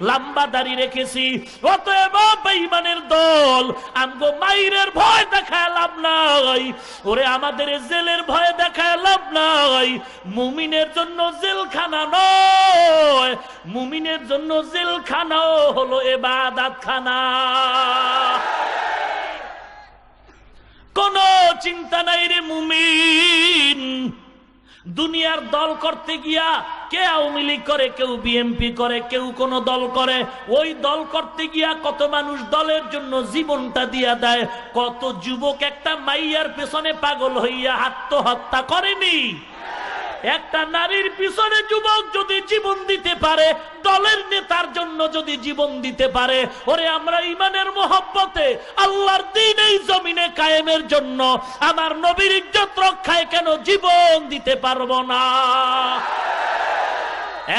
লম্বা দাড়ি রেখেছি। অতএব বেঈমানের দল, আমগো মাইরের ভয় দেখায় লাভ নাই, ওরে আমাদের জেলের ভয় দেখায় লাভ নাই। মুমিনের জন্য জেলখানা নয়, মুমিনের জন্য জেলখানা হলো ইবাদত খানা। কোন চিন্তা নাই রে মুমিন। দুনিয়ার দল করতে গিয়া কে আওয়ামী লীগ করে, কেউ বিএনপি করে, কেউ কোন দল করে। ওই দল করতে গিয়া কত মানুষ দলের জন্য জীবনটা দিয়া দেয়। কত যুবক একটা মাইয়ার পেছনে পাগল হইয়া আত্মহত্যা করেনি? একটা নারীর পিছনে যুবক যদি জীবন দিতে পারে, দলের নেতার জন্য যদি জীবন দিতে পারে, ওরে আমরা ঈমানের মহব্বতে আল্লাহর দ্বীন এই জমিনে কায়েমের জন্য, আমার নবীর ইজ্জত রক্ষায় কেন জীবন দিতে পারবো না?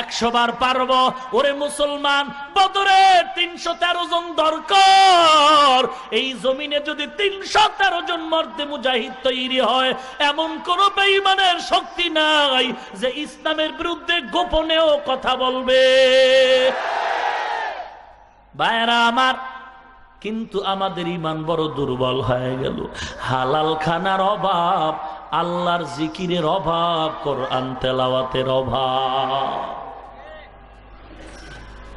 100 বার পারবো। ওরে মুসলমান, বদরে 313 জন দরকার। এই জমিনে যদি 313 জন মর্দে মুজাহিদ তৈরি হয়, এমন কোন বেঈমানের শক্তি নাই যে ইসলামের বিরুদ্ধে গোপনেও কথা বলবে। ভাইরা আমার, কিন্তু আমাদের ঈমান বড় দুর্বল হয়ে গেল। হালাল খানার অভাব, আল্লাহর জিকিরের অভাব, কোরআন তেলাওয়াতের অভাব।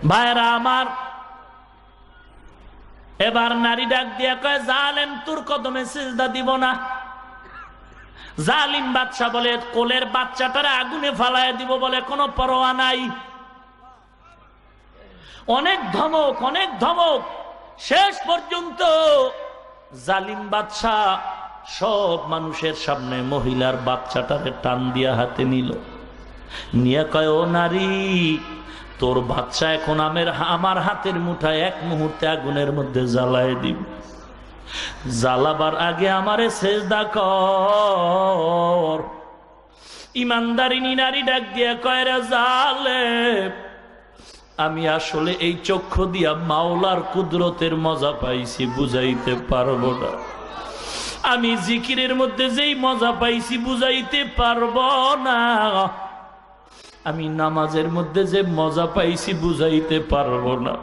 ভাইরা আমার, এবার নারী ডাক দিয়া কয়, জালেম তোর কদমে সিজদা দিব না। জালিম বাদশা বলে, কোলের বাচ্চাটারে আগুনে ফালায় দিব বলে কোনো পরোয়া নাই। অনেক ধমক, অনেক ধমক, শেষ পর্যন্ত জালিম বাদশা সব মানুষের সামনে মহিলার বাচ্চাটারে টান দিয়া হাতে নিল, নিয়ে কয়, ও নারী, তোর বাচ্চা এখন আমার হাতের মুঠায় এক মুহূর্তে আগুনের মধ্যে জ্বালায় দিব। জ্বালাবার আগে আমারে সেজদা কর। ইমানদারিনী নারী ডাক দিয়া কয়, রে জালেম, আমি আসলে এই চক্ষু দিয়া মাওলার কুদরতের মজা পাইছি, বুঝাইতে পারবো না। আমি জিকিরের মধ্যে যেই মজা পাইছি বুঝাইতে পারবো না। আমি নামাজের মধ্যে যে মজা পাইছি বুঝাইতে পারবো না।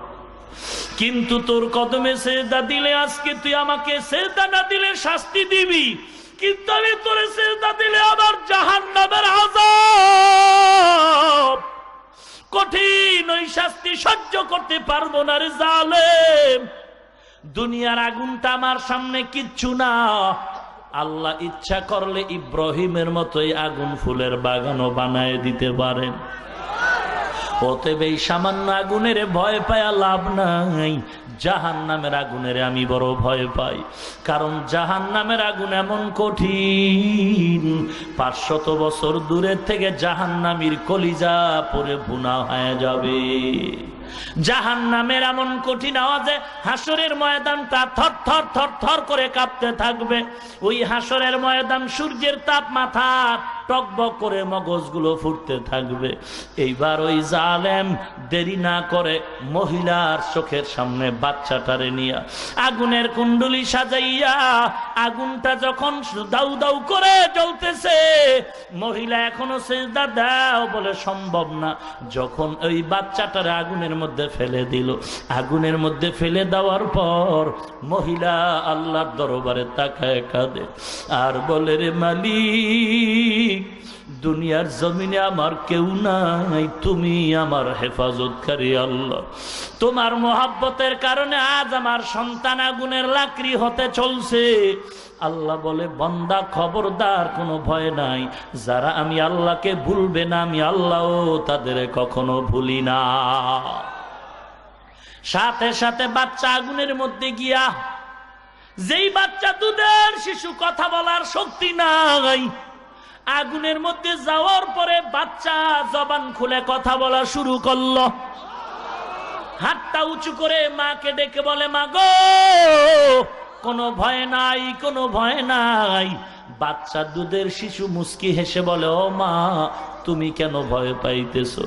কিন্তু তোর কদমে সেজদা দিলে, আজকে তুই আমাকে সেজদা না দিলে শাস্তি দিবি, কিন্তু আমি তোরে সেজদা দিলে আমার জাহান্নামের আযাব, কঠিন ওই শাস্তি সহ্য করতে পারবো না রে জালেম। দুনিয়ার আগুনটা আমার সামনে কিচ্ছু না। আল্লাহ ইচ্ছা করলে ইব্রাহিমের মতোই আগুন ফুলের বাগানও বানায় দিতে পারেন। অতএব এই সামান্য আগুনের ভয় পায়া লাভ নাই, জাহান্নামের আগুনের আমি বড় ভয় পাই। কারণ জাহান্নামের আগুন এমন কঠিন, 500 বছর দূরের থেকে জাহান্নামীর কলিজা পরে ভুনা হয়ে যাবে। জাহান্নামের এমন কঠিন আওয়াজে হাসরের ময়দানটা থর থর থর থর করে কাঁপতে থাকবে। ওই হাসরের ময়দান সূর্যের তাপমাত্রা টকবক করে মগজগুলো ফুটতে থাকবে। এইবার ওই জালেম দেরি না করে মহিলার চোখের সামনে বাচ্চাটারে নিয়ে আগুনের কুণ্ডলি সাজাইয়া, আগুনটা যখন দাউ দাউ করে জ্বলতেছে, মহিলা এখনো সিজদা দাও বলে সম্ভব না। যখন ওই বাচ্চাটারে আগুনের মধ্যে ফেলে দিল, আগুনের মধ্যে ফেলে দেওয়ার পর মহিলা আল্লাহর দরবারে তাকায় কাঁদে আর বলে, রে মালিক, দুনিয়ার জমিনে আমার কেউ নাই, তুমি আমার হেফাজতকারী আল্লাহ। তোমার মোহাব্বতের কারণে আজ আমার সন্তান আগুনের লাকড়ি হতে চলছে। আল্লাহ বলে, বান্দা খবরদার, কোনো ভয় নাই। যারা আমি আল্লাহকে ভুলবে না, আমি আল্লাহও তাদের কখনো ভুলি না। সাথে সাথে বাচ্চা আগুনের মধ্যে গিয়া, যেই বাচ্চা দুধের শিশু, কথা বলার শক্তি নাই, আগুনের মধ্যে যাওয়ার পরে বাচ্চা জবান খুলে কথা বলা শুরু করলো। হাতটা উঁচু করে মাকে ডেকে বলে, মা গো, কোনো ভয় নাই, কোনো ভয় নাই। বাচ্চা দুধের শিশু মুস্কি হেসে বলে, ও মা, তুমি কেন ভয় পাইতেছো?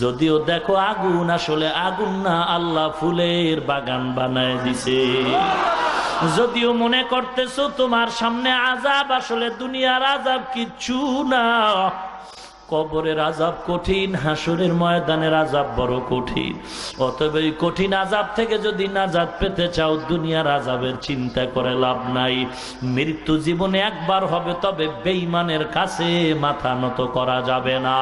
যদিও দেখো আগুন আসলে আগুন না, আল্লাহ ফুলের বাগান বানায় দিছে। যদিও মনে করতেছো তোমার সামনে আযাব, আসলে দুনিয়ার আযাব কিচ্ছু না। কবরের আযাব কঠিন, হাসরের ময়দানের আযাব বড় কঠিন। অতএব এই কঠিন আযাব থেকে যদি নাজাত পেতে চাও, দুনিয়ার আযাবের চিন্তা করে লাভ নাই। মৃত্যু জীবনে একবার হবে, তবে বেঈমানের কাছে মাথা নত করা যাবে না।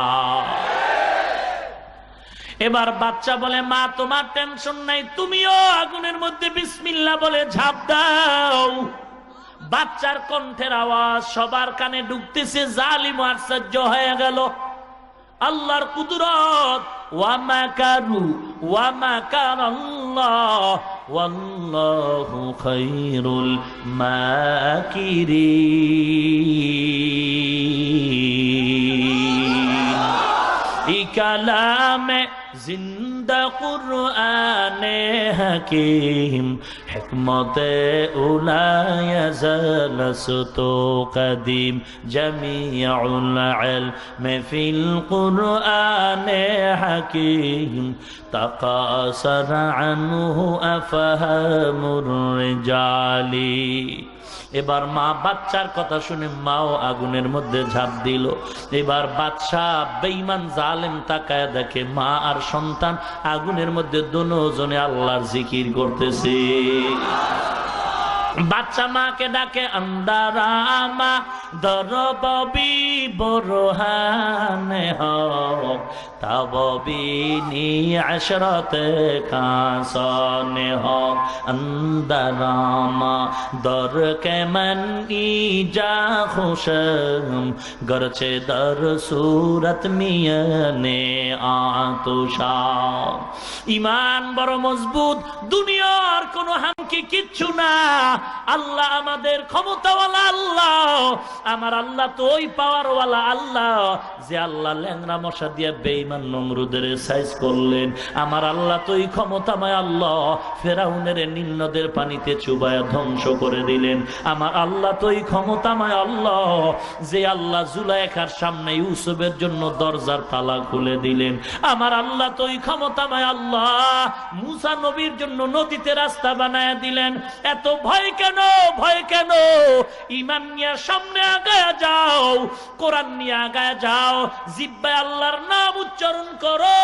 এবার বাচ্চা বলে, মা তোমার টেনশন নাই, তুমিও আগুনের মধ্যে বিসমিল্লাহ বলে ঝাঁপ দাও। বাচ্চার কণ্ঠের আওয়াজ সবার কানে ঢুকতেছে। জালিম আশ্চর্য হয়ে গেল। আল্লাহর কুদরত, ওয়া মাকারু ওয়া মাকারাল্লাহ ওয়াল্লাহু খায়রুল মাকিরিন। এই কালামে জিন্দা কুরআনে হাকিম, হিকমতে উলায়া জালাসতু কদিম, জামিউল ইলমি ফিল কুরআনে হাকিম, তাকাসার আনহু আফহামুর রিজালি। এবার মা বাচ্চার কথা শুনে মাও আগুনের মধ্যে ঝাঁপ দিল। এবার বাদশা বেঈমান জালেম তাকায় দেখে মা আর সন্তান আগুনের মধ্যে দুজনে আল্লাহর জিকির করতেছে। বাচ্চা মাকে ডাকে, আন্দারামা দরববি বরহানে হক, তাববিনি আশরাতে কাসানে হক, আন্দারামা দর কে মন ইজা খুশম, গরচে দর সুরত মিয়ানে আতুশা। ইমান বড় মজবুত, দুনিয়ার কোনো হামকি কিচ্ছু না। আল্লাহ আমাদের ক্ষমতাওয়ালা আল্লাহ, আমার আল্লাহ তো ওই পাওয়ারওয়ালা আল্লাহ যে আল্লাহ ল্যাংরা মশা দিয়ে বেঈমান নমরুদের সাইজ করলেন। আমার আল্লাহ তো ওই ক্ষমতাময় আল্লাহ, ফেরাউনের নীলনদের পানিতে চুবায়া ধ্বংস করে দিলেন। আমার আল্লাহ তো ওই ক্ষমতাময় আল্লাহ যে আল্লাহ জুলাইখার সামনে ইউসুফের জন্য দরজার তালা খুলে দিলেন। আমার আল্লাহ তো ওই ক্ষমতাময় আল্লাহ মুসা নবীর জন্য নদীতে রাস্তা বানায়া দিলেন। এত ভয় কেন, ভয় কেন? ঈমান নিয়ে সামনে আগায়া যাও, কোরআন নিয়ে আগায়া যাও, জিহ্বায় আল্লাহর নাম উচ্চারণ করো।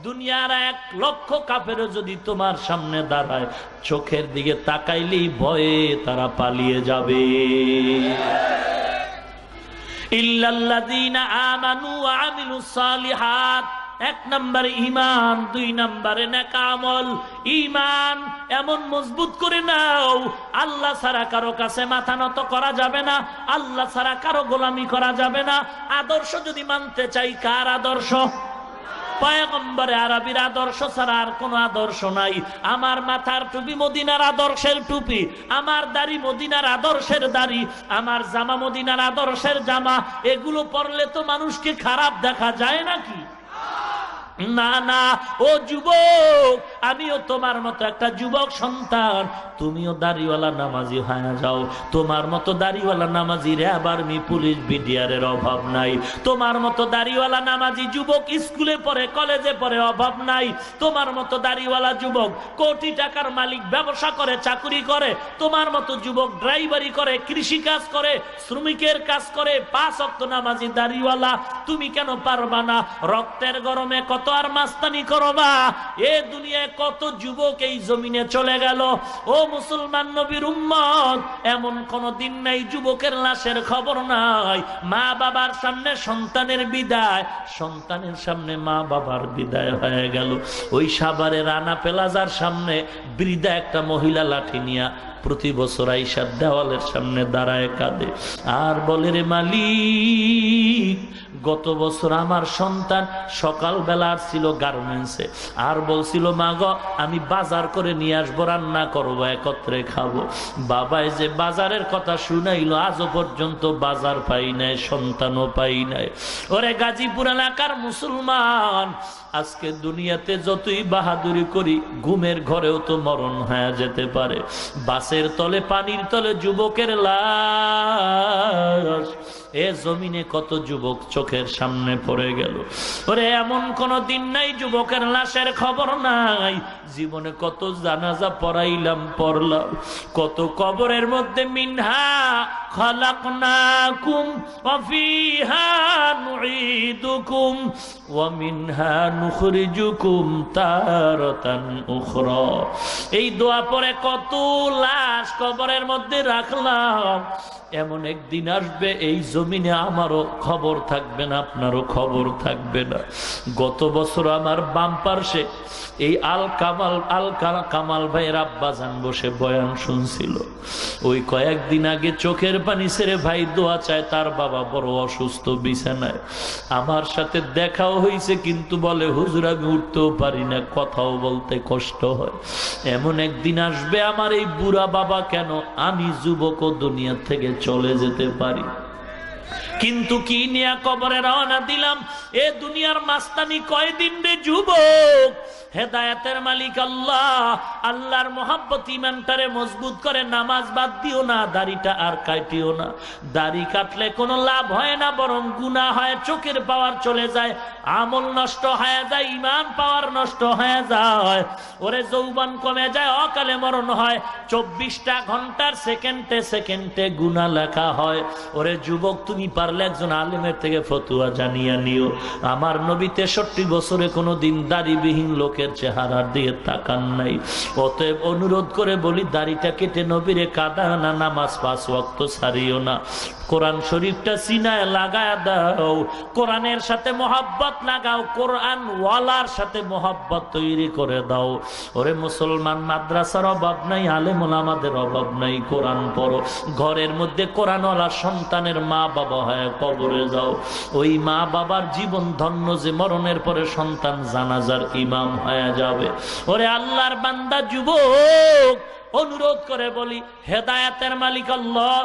দুনিয়ার 1 লক্ষ কাফের যদি তোমার সামনে দাঁড়ায়, চোখের দিকে তাকাইলেই ভয়ে তারা পালিয়ে যাবে। ইল্লাল্লাযীনা আমানু ওয়া আমিলুস সালিহাত। 1 নম্বরে ঈমান, 2 নম্বরে নেক আমল। ঈমান এমন মজবুত করে নাও, আল্লাহ ছাড়া কারো কাছে মাথা নত করা যাবে না, আল্লাহ ছাড়া কারো গোলামি করা যাবে না। আদর্শ যদি মানতে চাই, কার আদর্শ? পয়গম্বরে আরবীর আদর্শ ছাড়া আর কোনো আদর্শ নাই। আমার মাথার টুপি মদিনার আদর্শের টুপি, আমার দাড়ি মদিনার আদর্শের দাড়ি, আমার জামা মদিনার আদর্শের জামা। এগুলো পরলে তো মানুষকে খারাপ দেখা যায় নাকি? না না, ও যুবক, আমিও তোমার মতো একটা যুবক সন্তান। তুমিও দাড়িওয়ালা নামাজি হয়ে যাও। তোমার মতো দাড়িওয়ালা নামাজি র্যাব, আর্মি, পুলিশ, বিডিআরের অভাব নাই। তোমার মতো দাড়িওয়ালা নামাজি যুবক স্কুলে পড়ে, কলেজে পড়ে, অভাব নাই। তোমার মতো দাড়িওয়ালা যুবক কোটি টাকার মালিক, ব্যবসা করে, চাকরি করে। তোমার মতো যুবক ড্রাইভারি করে, কৃষি কাজ করে, শ্রমিকের কাজ করে, 5 ওয়াক্ত নামাজি দাড়িওয়ালা। তুমি কেন পারবা না? রক্তের গরমে কত আর মাস্তানি করবা? এ দুনিয়ায় কত যুবক এই জমিনে চলে গেল। ও মুসলমান নবীর উম্মত, এমন কোন দিন নাই যুবকের লাশের খবর নাই। মা বাবার সামনে সন্তানের বিদায়, সন্তানের সামনে মা বাবার বিদায় হয়ে গেল। ওই সাভারে রানা প্লাজার সামনে বৃদ্ধা একটা মহিলা লাঠি নিয়া প্রতি বছর আইসার দেওয়ালের সামনে দাঁড়ায় কাঁদে আর বলে, রে মালিক, গত বছর আমার সন্তান সকালবেলা ছিল গার্মেন্টসে, আর বলছিল, মা গো, আমি বাজার করে নিয়ে আসবো, রান্না করবো, একত্রে খাবো। বাবাই যে বাজারের কথা শুনাইলো, আজও পর্যন্ত বাজার পাই নাই, সন্তানও পাই নাই। ওরে গাজীপুর এলাকার মুসলমান, আজকে দুনিয়াতে যতই বাহাদুরি করি, ঘুমের ঘরেও তো মরণ হয়ে যেতে পারে। বাসের তলে, পানির তলে যুবকের লাশ। এ জমিনে কত যুবক চোখের সামনে পড়ে গেল। ওরে এমন কোন দিন নাই যুবকের লাশের খবর নাই। জীবনে কত জানাজা পড়াইলাম, পড়লাম, কত কবরের মধ্যে মিনহা খালাকনাকুম ওয়া ফিহা নুঈদুকুম ওয়া মিনহা নুখরিজুকুম তারাতান উখরা। এই দোয়া পড়ে কত লাশ কবরের মধ্যে রাখলাম। এমন একদিন আসবে এই জমিনে আমারও খবর থাকবে না, আপনারও খবর থাকবে না। গত বছর আমার বাম পার্শ্বে এই আল কামাল ভাইয়ের আব্বাজান বসে বয়ান শুনছিল। ওই কয়েকদিন আগে চোখের পানি ছেড়ে ভাই দোয়া চায়, তার বাবা বড় অসুস্থ, বিছানায়। আমার সাথে দেখাও হয়েছে, কিন্তু বলে, হুজুর আমি উঠতেও পারি না, কথাও বলতে কষ্ট হয়। এমন একদিন আসবে আমার এই বুড়া বাবা কেন, আমি যুবক দুনিয়া থেকে চলে যেতে পারি, কিন্তু কি নিয়ে কবরে রওনা দিলাম। এ দুনিয়ার মাস্তানি কয়দিন রে যুবক? হেদায়েতের মালিক আল্লাহ। আল্লাহর মোহাব্বত ইমানটারে মজবুত করে। নামাজ বাদ দিও না, দাড়িটা আর কাটিও না। দাড়ি কাটলে কোনো লাভ হয় না, বরং গুনাহ হয়, চোখের পাওয়ার চলে যায়, আমল নষ্ট হয়ে যায়, ইমান পাওয়ার নষ্ট হয়ে যায়। ওরে যৌবন কমে যায়, অকালে মরণ হয়। 24টা ঘন্টার সেকেন্ডে সেকেন্ডে গুনাহ লেখা হয়। ওরে যুবক, তুমি পারলে একজন আলেমের থেকে ফতুয়া জানিয়ে নিও। আমার নবী 63 বছরে কোনো দিন দাড়িবিহীন লোকের চেহারার দিকে তাকান নাই। অতএব অনুরোধ করে বলি, দাড়িটা কেটে নবীরে কাঁদা না, নামাজ 5 ওয়াক্ত ছাড়িও না। কোরআন শরীফটা সিনায় লাগায় দাও, কোরআনের সাথে মোহাব্বত লাগাও, কোরআন ওয়ালার সাথে মোহাব্বত তৈরি করে দাও। ওরে মুসলমান, মাদ্রাসার অভাব নাই, আলেম ওলামাদের অভাব নাই, কোরআন পড়ো। ঘরের মধ্যে কোরআনওয়ালা সন্তানের মা বাবা হয় কবরে যাও। ওই মা বাবার জীবন ধন্য যে মরণের পরে সন্তান জানাজার ইমাম হয়ে যাবে। ওরে আল্লাহর বান্দা যুবক, অনুরোধ করে বলি, হেদায়েতের মালিক আল্লাহ।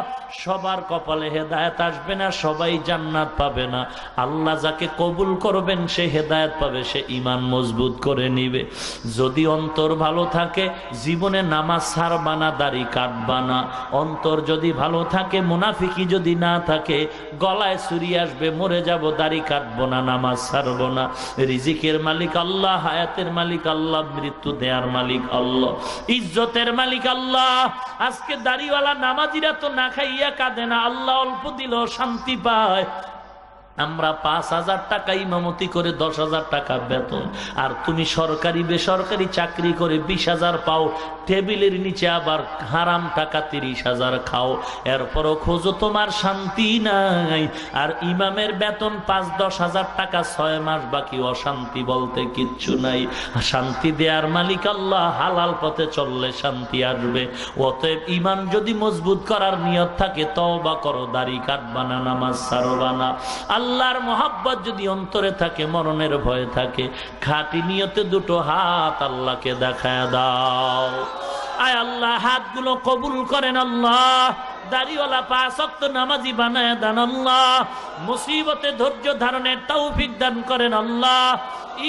সবার কপালে হেদায়েত আসবে না, সবাই জান্নাত পাবে না। আল্লাহ যাকে কবুল করবেন সে হেদায়েত পাবে, সে ঈমান মজবুত করে নিবে। যদি অন্তর ভালো থাকে, জীবনে নামাজ ছাড়বা না, দাড়ি কাটবা না। অন্তর যদি ভালো থাকে, মুনাফিকি যদি না থাকে, গলায় ছুরি আসবে, মরে যাব, দাড়ি কাটবো না, নামাজ ছাড়বো না। রিজিকের মালিক আল্লাহ, হায়াতের মালিক আল্লাহ, মৃত্যু দেয়ার মালিক আল্লাহ, ইজ্জতের মালিক আল্লাহ। আজকে দাড়িওয়ালা নামাজিরা তো না খাইয়া কাঁদে না, আল্লাহ অল্প দিলেও শান্তি পায়। আমরা 5,000 টাকা ইমামতি করে 10,000 টাকা বেতন, আর তুমি সরকারি বেসরকারি চাকরি করে 20,000 পাও, টেবিলের নিচে আবার হারাম টাকা 30,000 খাও, এরপরও খোঁজো তোমার শান্তি নাই। আর ইমামের বেতন 5-10 হাজার টাকা, 6 মাস বাকি, অশান্তি বলতে কিচ্ছু নাই। শান্তি দেয়ার মালিক আল্লাহ, হালাল পথে চললে শান্তি আসবে। অতএব ইমান যদি মজবুত করার নিয়ত থাকে, তওবা করো, দাড়ি কাটবা না, নামাজ ছাড়বা না। আল্লাহর মহব্বত যদি অন্তরে থাকে, মরণের ভয় থাকে, খাঁটি নিয়তে দুটো হাত আল্লাহকে দেখায় দাও। আয় আল্লাহ, হাতগুলো কবুল করেন আল্লাহ। দাড়িওয়ালা 5 ওয়াক্ত নামাজি বানায় দেন আল্লাহ। মুসিবতে ধৈর্য ধারণের তৌফিক দান করেন আল্লাহ।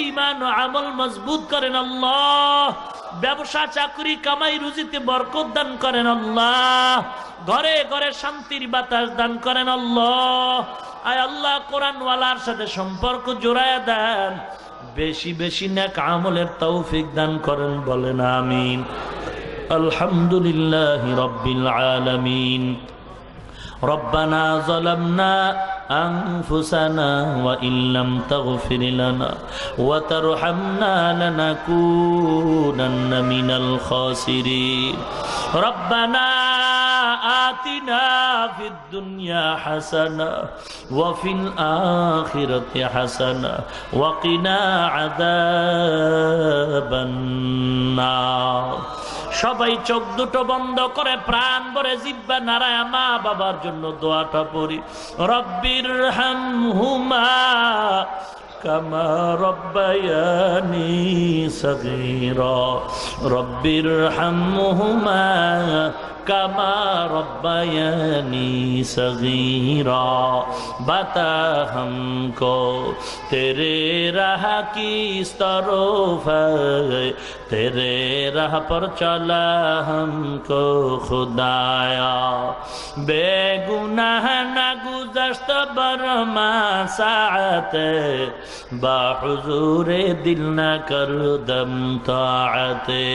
ঈমান ও আমল মজবুত করেন আল্লাহ। ব্যবসা চাকরি কামাই রুজিতে বরকত দান করেন আল্লাহ। ঘরে ঘরে শান্তির বাতাস দান করেন আল্লাহ। আয় আল্লাহ, কোরআনওয়ালার সাথে সম্পর্ক জোড়ায় দেন। বেশি বেশি নেক আমলের তৌফিক দান করেন, বলেন আমিন। আলহামদুলিল্লাহি রাব্বিল আলামিন। রব্বানা যালামনা أنفسنا وإن لم تغفر لنا وترحمنا لنكونن من الخاسرين ربنا آتنا في الدنيا حسنة وفي الآخرة حسنة وقنا عذاب النار। সবাই চোখ দুটো বন্ধ করে প্রাণ ভরে জিহ্বা নাড়ায় মা বাবার জন্য দোয়াটা পড়ি। রব্বির হামহুমা কামা রব্বায়ানি সগীরা। রব্বির হামহুমা কামা রব্বায়ানি সগীরা। বাতা हमको तेरे राह की तरफ है, तेरे राह पर चला हमको खुदाया। बेगुनाह न गुज़श्त बरमा साअते, बाहुज़ूरे दिल न कर दम ताअते।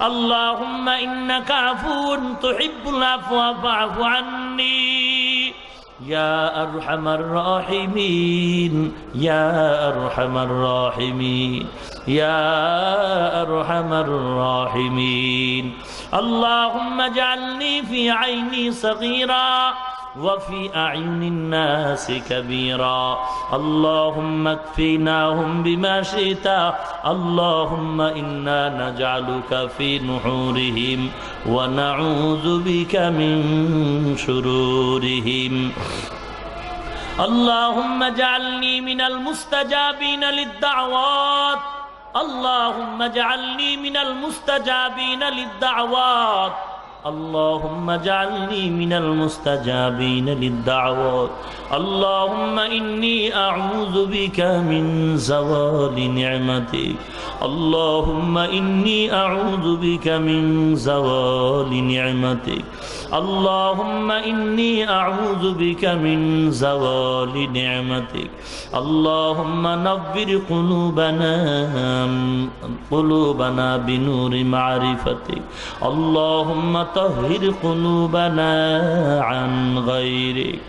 अल्लाहुम्मा इन्नका अफ़ून तुहिब्बुल अफ़्वा फ़अफ़ु अन्नी या अरहमर राहिमीन, या अरहमर राहिमीन, या अरहमर राहिमीन। अल्लाहुम्मा जअलनी फ़ी ऐनी सगीरा وفي أعين الناس كبيرا। اللهم اكفيناهم بما شئت، اللهم إنا نجعلك في نحورهم ونعوذ بك من شرورهم। اللهم اجعلني من المستجابين للدعوات، اللهم اجعلني من المستجابين للدعوات، اللهم اجعلني من المستجابين للدعوات। اللهم إني أعوذ بك من زوال نعمتك، اللهم إني أعوذ بك من زوال نعمتك، اللهم إني أعوذ بك من زوال نعمتك، اللهم نور قلوبنا بنور معرفتك، اللهم طهر قلوبنا عن غيرك।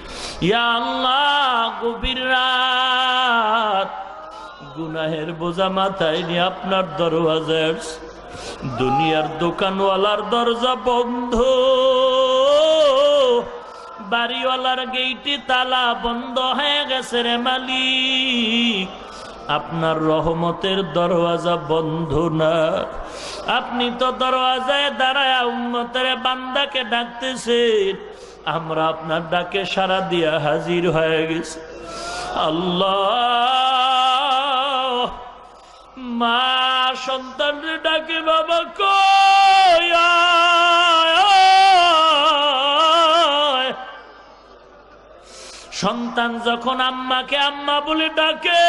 يا الله গভীর রাত, গুনাহের বোঝা মাথায় নিয়ে আপনার দরওয়াজায় দুনিয়ার দোকানওয়ালার দরজা বন্ধ, বাড়িওয়ালার গেইটে তালা বন্ধ হয়ে গেছে রে মালিক। আপনার রহমতের দরওয়াজা বন্ধ না, আপনি তো দরওয়াজায় দাঁড়ায় উম্মতের বান্দাকে ডাকতেছেন, আমরা আপনার ডাকে সাড়া দিয়া হাজির হয়ে গেছি। আল্লাহ, মা সন্তানরে ডাকে বাবা কই আয়। সন্তান যখন আম্মাকে আম্মা বলে ডাকে,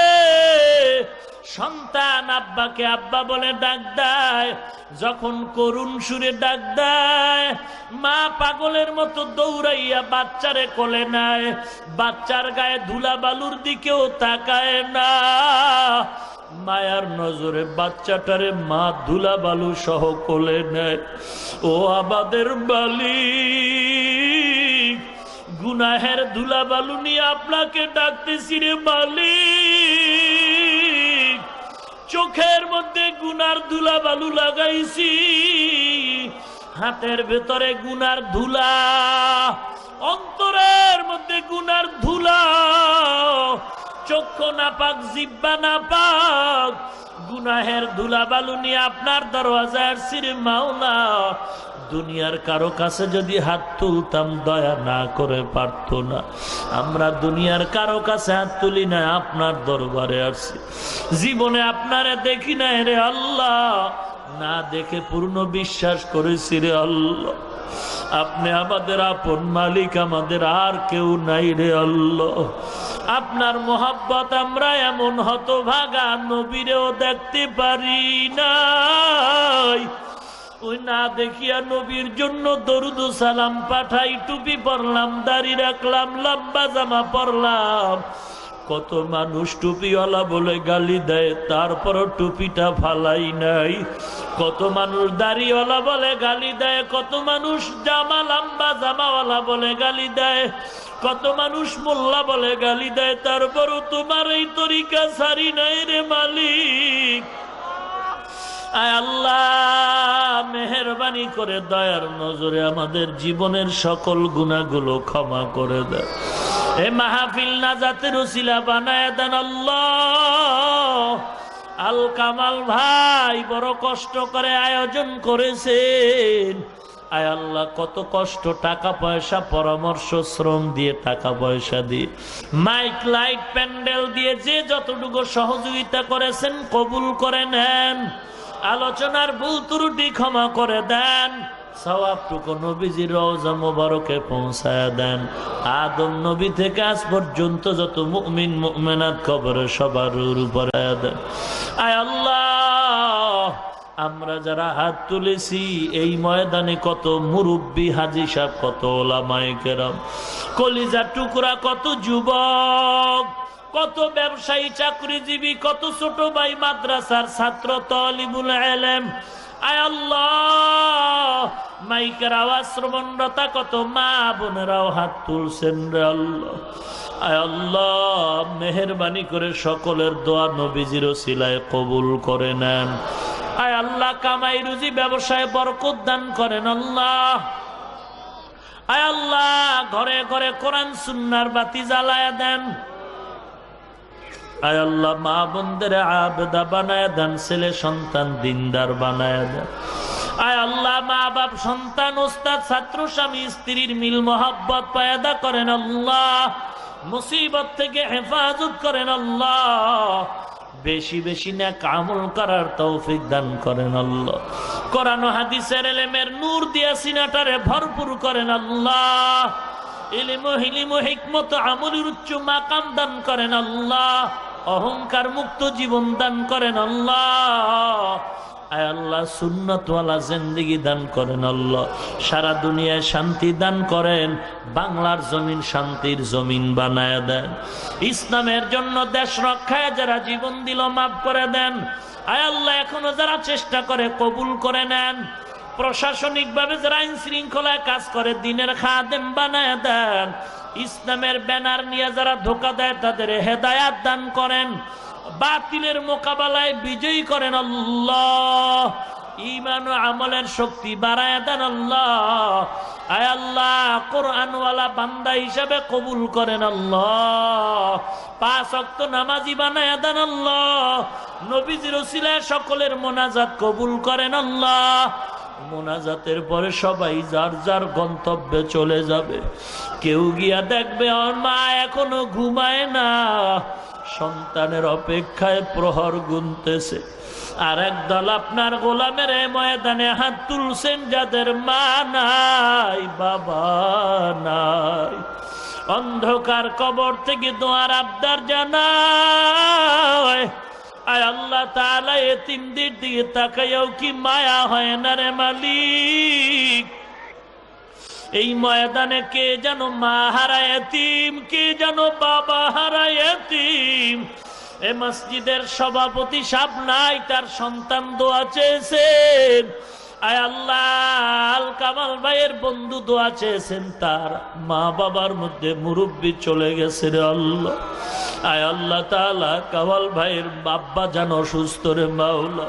সন্তান আব্বাকে আব্বা বলে ডাক দেয়, যখন করুণ সুরে ডাক দেয়, মা পাগলের মতো দৌড়াইয়া বাচ্চারে কোলে নেয়, বাচ্চার গায়ে ধুলা বালুর দিকেও তাকায় না, মায়ার নজরে বাচ্চাটারে মা ধুলা বালু সহ কোলে নেয়। ও আমাদের মালিক, গুনাহের ধুলা বালু নিয়ে আপনাকে ডাকতেছি রে মালিক। চোখের মধ্যে গুনার ধুলা বালু লাগাইছি, হাতের ভেতরে গুনার ধুলা, অন্তরের মধ্যে গুনার ধুলা, চক্ষু নাপাক, জিহ্বা নাপাক, গুনাহের ধুলা বালু নিয়ে আপনার দরওয়াজায় আসছি রে মাওলা। দুনিয়ার কারো কাছে যদি হাত তুলতাম দয়া না করে পারতো না। আমরা দুনিয়ার কারো কাছে হাত তুলি না, আপনার দরবারে আসছি। জীবনে আপনারে দেখি না রে আল্লাহ, না দেখে পূর্ণ বিশ্বাস করেছি রে আল্লাহ, আপনি আমাদের আপন মালিক, আমাদের আর কেউ নাই রে আল্লাহ। আপনার মোহাব্বত আমরা এমন হতভাগা, নবীরেও দেখতে পারি নাই, ওই না দেখিয়া নবীর জন্য দরুদ সালাম পাঠাই, টুপি পরলাম, দাড়ি রাখলাম, লম্বা জামা পরলাম। কত মানুষ টুপিওয়ালা বলে গালি দেয়, তারপরও টুপিটা ফালাই নাই। কত মানুষ দাড়িওয়ালা বলে গালি দেয়, কত মানুষ জামা লম্বা জামাওয়ালা বলে গালি দেয়, কত মানুষ মোল্লা বলে গালি দেয়, তারপরও তোমার এই তরিকা ছাড়ি নাই রে মালিক। আয় আল্লাহ, মেহেরবানি করে দয়ার নজরে আমাদের জীবনের সকল গুনাহগুলো ক্ষমা করে দেয়। এ মাহফিল নাজাতের উসিলা বানায় দেন আল্লাহ। আল কামাল ভাই বড় কষ্ট করে আয়োজন করেছেন। আয় আল্লাহ, কত কষ্ট, টাকা পয়সা, পরামর্শ, শ্রম দিয়ে, টাকা পয়সা দিয়ে, মাইক লাইট প্যান্ডেল দিয়ে যে যতটুকু সহযোগিতা করেছেন কবুল করে নেন। আলোচনার ভুল ত্রুটি ক্ষমা করে দেন। সওয়াবটুকু নবীজির রওজা মোবারকে পৌঁছায়া দেন। আদম নবী থেকে আজ পর্যন্ত যত মুমিন মুমিনাত কবরে সবার উপরে দেন। আয় আল্লাহ, আমরা যারা হাত তুলেছি এই ময়দানে কত মুরব্বী হাজী সাহেব, কত ওলামায়ে কেরাম, কলিজার টুকরা কত যুবক, কত ব্যবসায়ী, চাকরিজীবী, কত ছোট ভাই, মাদ্রাসার ছাত্র, তালিবুল ইলম। আয় আল্লাহ, মাইকের আওয়াজ শ্রবণরতা কত মা বোনেরাও হাত তুলছেন রে আল্লাহ। আয় আল্লাহ, মেহেরবানি করে সকলের দোয়া নবীজির ওসিলায় কবুল করে নেন। আয় আল্লাহ, কামাই রুজি ব্যবসায় বরকত দান করেন আল্লাহ। আয় আল্লাহ, ঘরে ঘরে কোরআন সুন্নাহর বাতি জ্বালায়া দেন। আয় আল্লাহ, মা বোনদের আবেদা বানায় দেন, ছেলে সন্তান দিনদার বানায় দেন। আয় আল্লাহ, মা বাপ, সন্তান, ওস্তাদ, ছাত্র, স্বামী স্ত্রীর মিল মোহাব্বত পয়দা করেন আল্লাহ। মুসিবত থেকে হেফাজত করেন আল্লাহ। বেশি বেশি নেক আমল করার তৌফিক দান করেন আল্লাহ। কোরআন ও হাদিসের ইলমের নূর দিয়া সিনাটারে ভরপুর করেন আল্লাহ। ইলম ও হিলিম ও হিকমত আমলের উচ্চ মাকাম দান করেন আল্লাহ। অহংকার মুক্ত জীবন দান করেন আল্লাহ। আয় আল্লাহ, সুন্নতওয়ালা জিন্দেগি দান করেন আল্লাহ। সারা দুনিয়ায় শান্তি দান করেন, বাংলার জমিন শান্তির জমিন বানায় দেন। ইসলামের জন্য দেশ রক্ষায় যারা জীবন দিল মাফ করে দেন। আয় আল্লাহ, এখনো যারা চেষ্টা করে কবুল করে নেন। প্রশাসনিকভাবে যারা আইন শৃঙ্খলায় কাজ করে দ্বীনের খাদেম বানায় দেন। ইসলামের ব্যানার নিয়ে যারা ধোঁকা দেয় তাদের হেদায়াত দান করেন। বাতিলের মোকাবেলায় বিজয়ী করেন আল্লাহ। ঈমান ও আমলের শক্তি বাড়ায় দেন আল্লাহ। আয় আল্লাহ, কোরআনওয়ালা বান্দা হিসাবে কবুল করেন আল্লাহ। 5 ওয়াক্ত নামাজি বানায় দেন আল্লাহ। নবীজির ওসিলায় সকলের মোনাজাত কবুল করেন আল্লাহ। মোনাজাতের পরে সবাই যার যার গন্তব্যে চলে যাবে। কেউ গিয়া দেখবে আমার মা এখনো ঘুমায় না, সন্তানের অপেক্ষায় প্রহর গুনতেছে। আর একদল আপনার গোলামের ময়দানে হাত তুলছেন যাদের মা নাই, বাবা নাই। অন্ধকার কবর থেকে দোয়ার আবদার জানায়। আয় আল্লাহ তাআলা, এতিমদের দিকে তাকাইও কি মায়া হয় না রে মালিক। এই ময়দানে কে যেন মা হারা এতিম, কে যেন বাবা হারা এতিম। এ মসজিদের সভাপতি সাহেব নাই, তার সন্তান দোয়া চেয়েছেন। আয় আল্লাহ, আল কামাল ভাইয়ের বন্ধু দোয়া চেয়েছেন, তার মা বাবার মধ্যে মুরব্বী চলে গেছে রে আল্লাহ। আয় আল্লাহ তাআলা কাওয়াল ভাইয়ের বাব্বা যেন অসুস্থ রে মাওলা।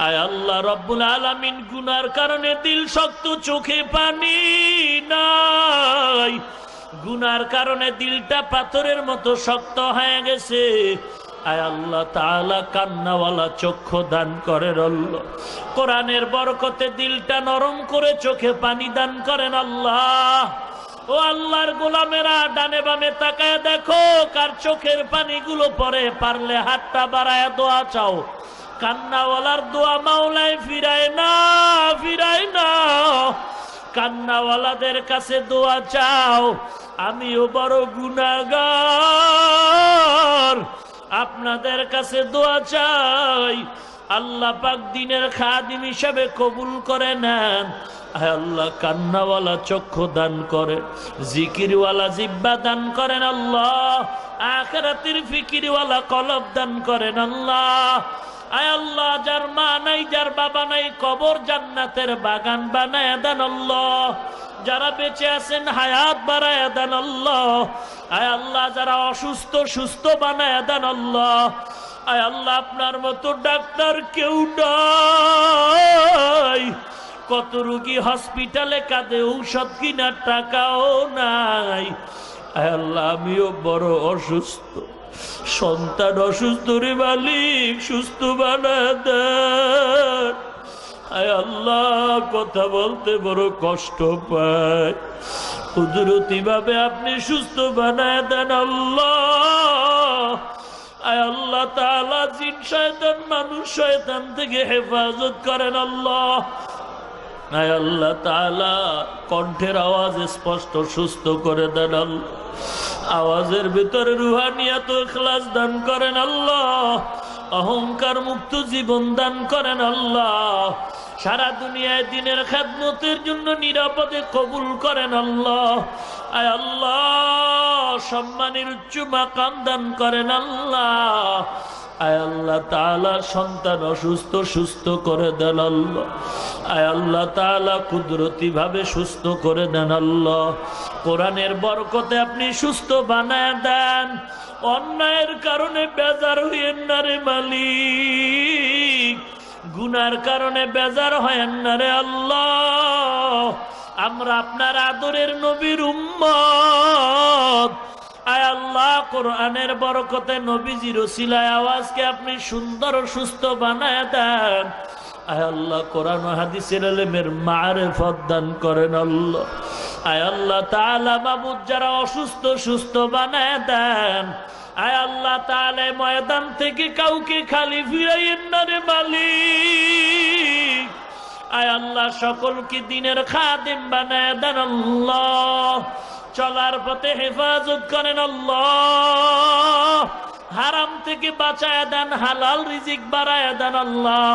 আয় আল্লাহ রব্বুল আলামিন গুনার কারণে দিল শক্ত, চোখে পানি নাই, গুনার কারণে দিলটা পাথরের মতো শক্ত হয়ে গেছে। আয় আল্লাহ তাআলা কান্নাওয়ালা চক্ষু দান করেন আল্লাহ, কোরআনের বরকতে দিলটা নরম করে চোখে পানি দান করেন আল্লাহ। ও আল্লাহর গোলামেরা, ডানে বামে তাকায় দেখো কার চোখের পানিগুলো পড়ে, পারলে হাতটা বাড়ায় দোয়া চাও। কান্নাওয়ালার দোয়া মাওলায় ফিরায় না, ফিরায় না। কান্নাওয়ালাদের কাছে দোয়া চাও। আমিও বড় গুনাহগার, আপনাদের কাছে দোয়া চাই। আল্লাহ পাক দিনের খাদিম হিসাবে কবুল করে নেন। আয় আল্লাহ কান্নাওয়ালা চক্ষু দান করে, জিকিরওয়ালা জিব্বা দান করেন আল্লাহ, আখিরাতের ফিকিরওয়ালা কলব দান করেন আল্লাহ। আয় আল্লাহ যার মা নাই, যার বাবা নাই, কবর জান্নাতের বাগান বানায় দেন আল্লাহ। যারা বেঁচে আছেন হায়াত বাড়ায় দেন আল্লাহ। আয় আল্লাহ যারা অসুস্থ সুস্থ বানায় দেন আল্লাহ। আয় আল্লাহ আপনার মতো ডাক্তার কেউ নাই, কত রোগী হসপিটালে কাঁদে, ঔষধ কিনার টাকাও নাই। আয় আল্লাহ আমিও বড় অসুস্থ, সন্তান অসুস্থ রে মালিক, সুস্থ বানায় দেন। আয় আল্লাহ কথা বলতে বড় কষ্ট পায়, কুদরতি ভাবে আপনি সুস্থ বানায় দেন আল্লাহ। আয় আল্লাহ তাআলা জিন শয়তান মানুষ শয়তান থেকে হেফাজত করেন আল্লাহ। আয় আল্লাহ তাআলা কণ্ঠের আওয়াজ স্পষ্ট সুস্থ করে দেন আল্লাহ, আওয়াজের ভিতরে রুহানিয়াত ও ইখলাস দান করেন আল্লাহ, অহংকার মুক্ত জীবন দান করেন আল্লাহ। সারা দুনিয়ায় দিনের খেদমতের জন্য নিরাপদে কবুল করেন আল্লাহ। আয় আল্লাহ সম্মানের উচ্চ মাকাম দান করেন আল্লাহ। আয় আল্লাহ তাআলা সন্তান অসুস্থ সুস্থ করে দেন আল্লাহ। আয় আল্লাহ তাআলা কুদরতি ভাবে সুস্থ করে দেন আল্লাহ। কোরআনের বরকতে আপনি সুস্থ বানায় দেন। অন্যায়ের কারণে বেজার হইয়েন না রে মালিক, গুনার কারণে বেজার হয়েন না রে আল্লাহ। আমরা আপনার আদরের নবীর উম্মত। আয় আল্লাহ কোরআনের বরকতে নবীজির ওসিলায় আওয়াজকে আপনি সুন্দর ও সুস্থ বানায় দেন। আয় আল্লাহ কোরআন ও হাদিসের ইলমের মারিফত দান করেন আল্লাহ। আয় আল্লাহ তাআলা মাবুদ যারা অসুস্থ সুস্থ বানায় দেন। আয় আল্লাহ তাআলা ময়দান থেকে কাউকে খালি ফিরাইয়েন না রে মালিক। আয় আল্লাহ সকলকে দিনের খাদিম বানায় দেন আল্লাহ। চলার পথে হেফাজত করেন আল্লাহ, হারাম থেকে বাঁচায় দেন, হালাল রিজিক বাড়ায় দেন আল্লাহ।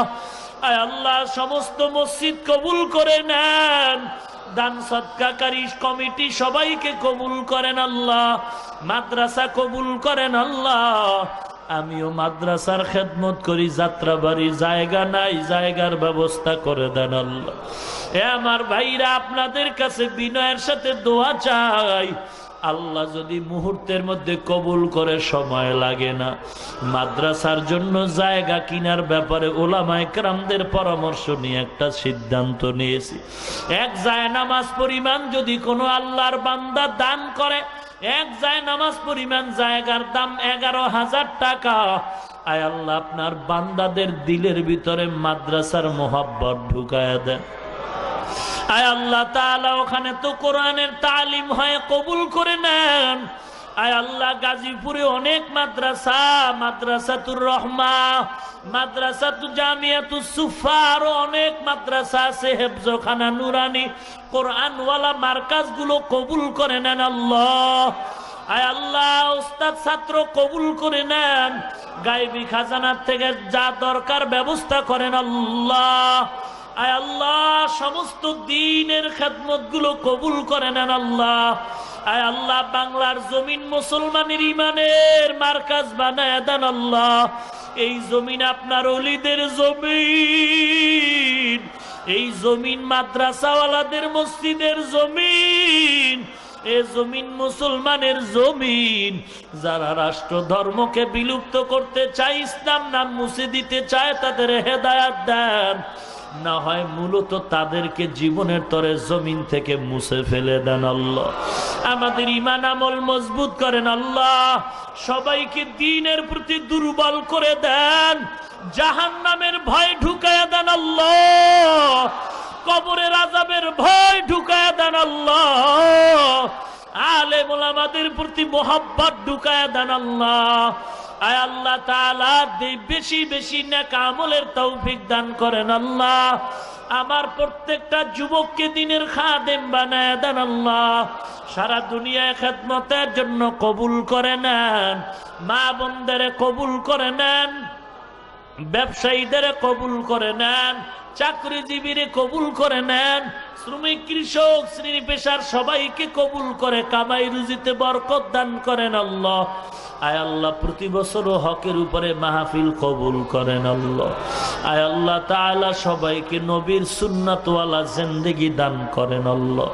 আয় আল্লাহ সমস্ত মসজিদ কবুল করে নেন, দান সদকাকারী কমিটি সবাইকে কবুল করেন আল্লাহ, মাদ্রাসা কবুল করেন আল্লাহ। আমিও মাদ্রাসার খেদমত করি, যাত্রাবাড়ি জায়গা নাই, জায়গার ব্যবস্থা করে দেন আল্লাহ। এ আমার ভাইরা আপনাদের কাছে বিনয়ের সাথে দোয়া চাই, আল্লাহ যদি মুহূর্তের মধ্যে কবুল করে, সময় লাগে না, মাদ্রাসার জন্য জায়গা কিনার ব্যাপারে ওলামায়ে কেরামদের পরামর্শ নিয়ে একটা সিদ্ধান্ত নিয়েছি। এক জায়নামাজ পরিমাণ যদি কোনো আল্লাহর বান্দা দান করে, এক জায়নামাজ পরিমাণ জায়গার দাম 11,000 টাকা। আয় আল্লাহ আপনার বান্দাদের দিলের ভিতরে মাদ্রাসার মোহাব্বত ঢুকায়া দেন। আয় আল্লাহ তাআলা ওখানে তো কোরআনের তালিম হয়, কবুল করে নেন। আয় আল্লাহ গাজীপুরে অনেক মাদ্রাসা, মাদ্রাসাতুর রহমা, মাদ্রাসাতু জামিয়াতুস সুফা, আরো অনেক মাদ্রাসা আছে, হেফজখানা নুরানি, কোরআনওয়ালা মার্কাজগুলো কবুল করে নেন আল্লাহ। আয় আল্লাহ ওস্তাদ ছাত্র কবুল করে নেন, গায়বী খাজানার থেকে যা দরকার ব্যবস্থা করেন আল্লাহ। আয় আল্লাহ সমস্ত দ্বীনের খেদমত গুলো কবুল করে নেন আল্লাহ। আয় আল্লাহ বাংলার জমিন মুসলমানের ইমানের মার্কাজ বানায় দেন আল্লাহ। এই জমিন আপনার ওলিদের জমিন, এই জমিন মাদ্রাসাওয়ালাদের মসজিদের জমিন, এ জমিন মুসলমানের জমিন। যারা রাষ্ট্র ধর্মকে বিলুপ্ত করতে চায়, ইসলাম নাম মুছে দিতে চায়, তাদের হেদায়াত দেন, না হয় মূলত তাদেরকে জীবনের তরে জমিন থেকে মুছে ফেলে দেন আল্লাহ। আমাদের ঈমান আমল মজবুত করেন আল্লাহ। সবাইকে দ্বীনের প্রতি দুর্বল করে দেন। জাহান্নামের ভয় ঢুকায়া দেন আল্লাহ। কবরের আযাবের ভয় ঢুকায়া দেন আল্লাহ। আলেম ওলামাদের প্রতি মোহাব্বত ঢুকায়া দেন আল্লাহ। আয় আল্লাহ তাআলা বেশি বেশি নেক আমলের তৌফিক দান করেন আল্লাহ। আমার প্রত্যেকটা যুবককে দ্বীনের খাদেম বানায় দেন আল্লাহ। সারা দুনিয়ায় খেদমতের জন্য কবুল করে নেন। মা বোনদের কবুল করে নেন, ব্যবসায়ীদের কবুল করে নেন, চাকরিজীবীর কবুল করে নেন, শ্রমিক কৃষক শ্রেণী পেশার সবাইকে কবুল করে কামাই রুজিতে বরকত দান করেন আল্লাহ। আয় আল্লাহ প্রতি বছর হকের উপরে মাহফিল কবুল করেন আল্লাহ। আয় আল্লাহ তাআলা সবাইকে নবীর সুন্নাতওয়ালা জিন্দেগি দান করেন আল্লাহ।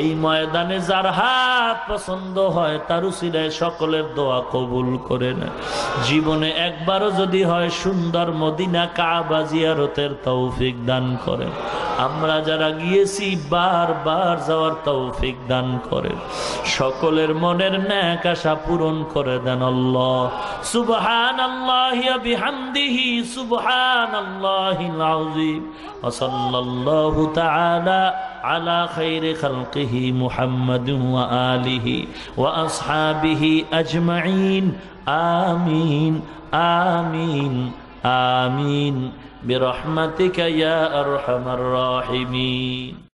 এই ময়দানে যার হাত পছন্দ হয় তার উসিলায় সকলের দোয়া কবুল করেন। জীবনে একবারও যদি হয় সুন্দর মদিনা কাবা জিয়ারতের তৌফিক দান করেন। আমরা যারা গিয়েছি বারবার যাওয়ার তৌফিক দান করেন। সকলের মনের নেক আশা পূরণ করে দেন আল্লাহ। সুবহানাল্লাহি ওয়া বিহামদিহি সুবহানাল্লাহিল আযীম। ওয়া সাল্লাল্লাহু তাআলা আলা খায়রি খালকিহি মুহাম্মাদিন ওয়া আলিহি ওয়া আসহাবিহি আজমাইন। আমিন আমিন আমিন বিরহমাতিকা ইয়া আরহামার রাহিমিন।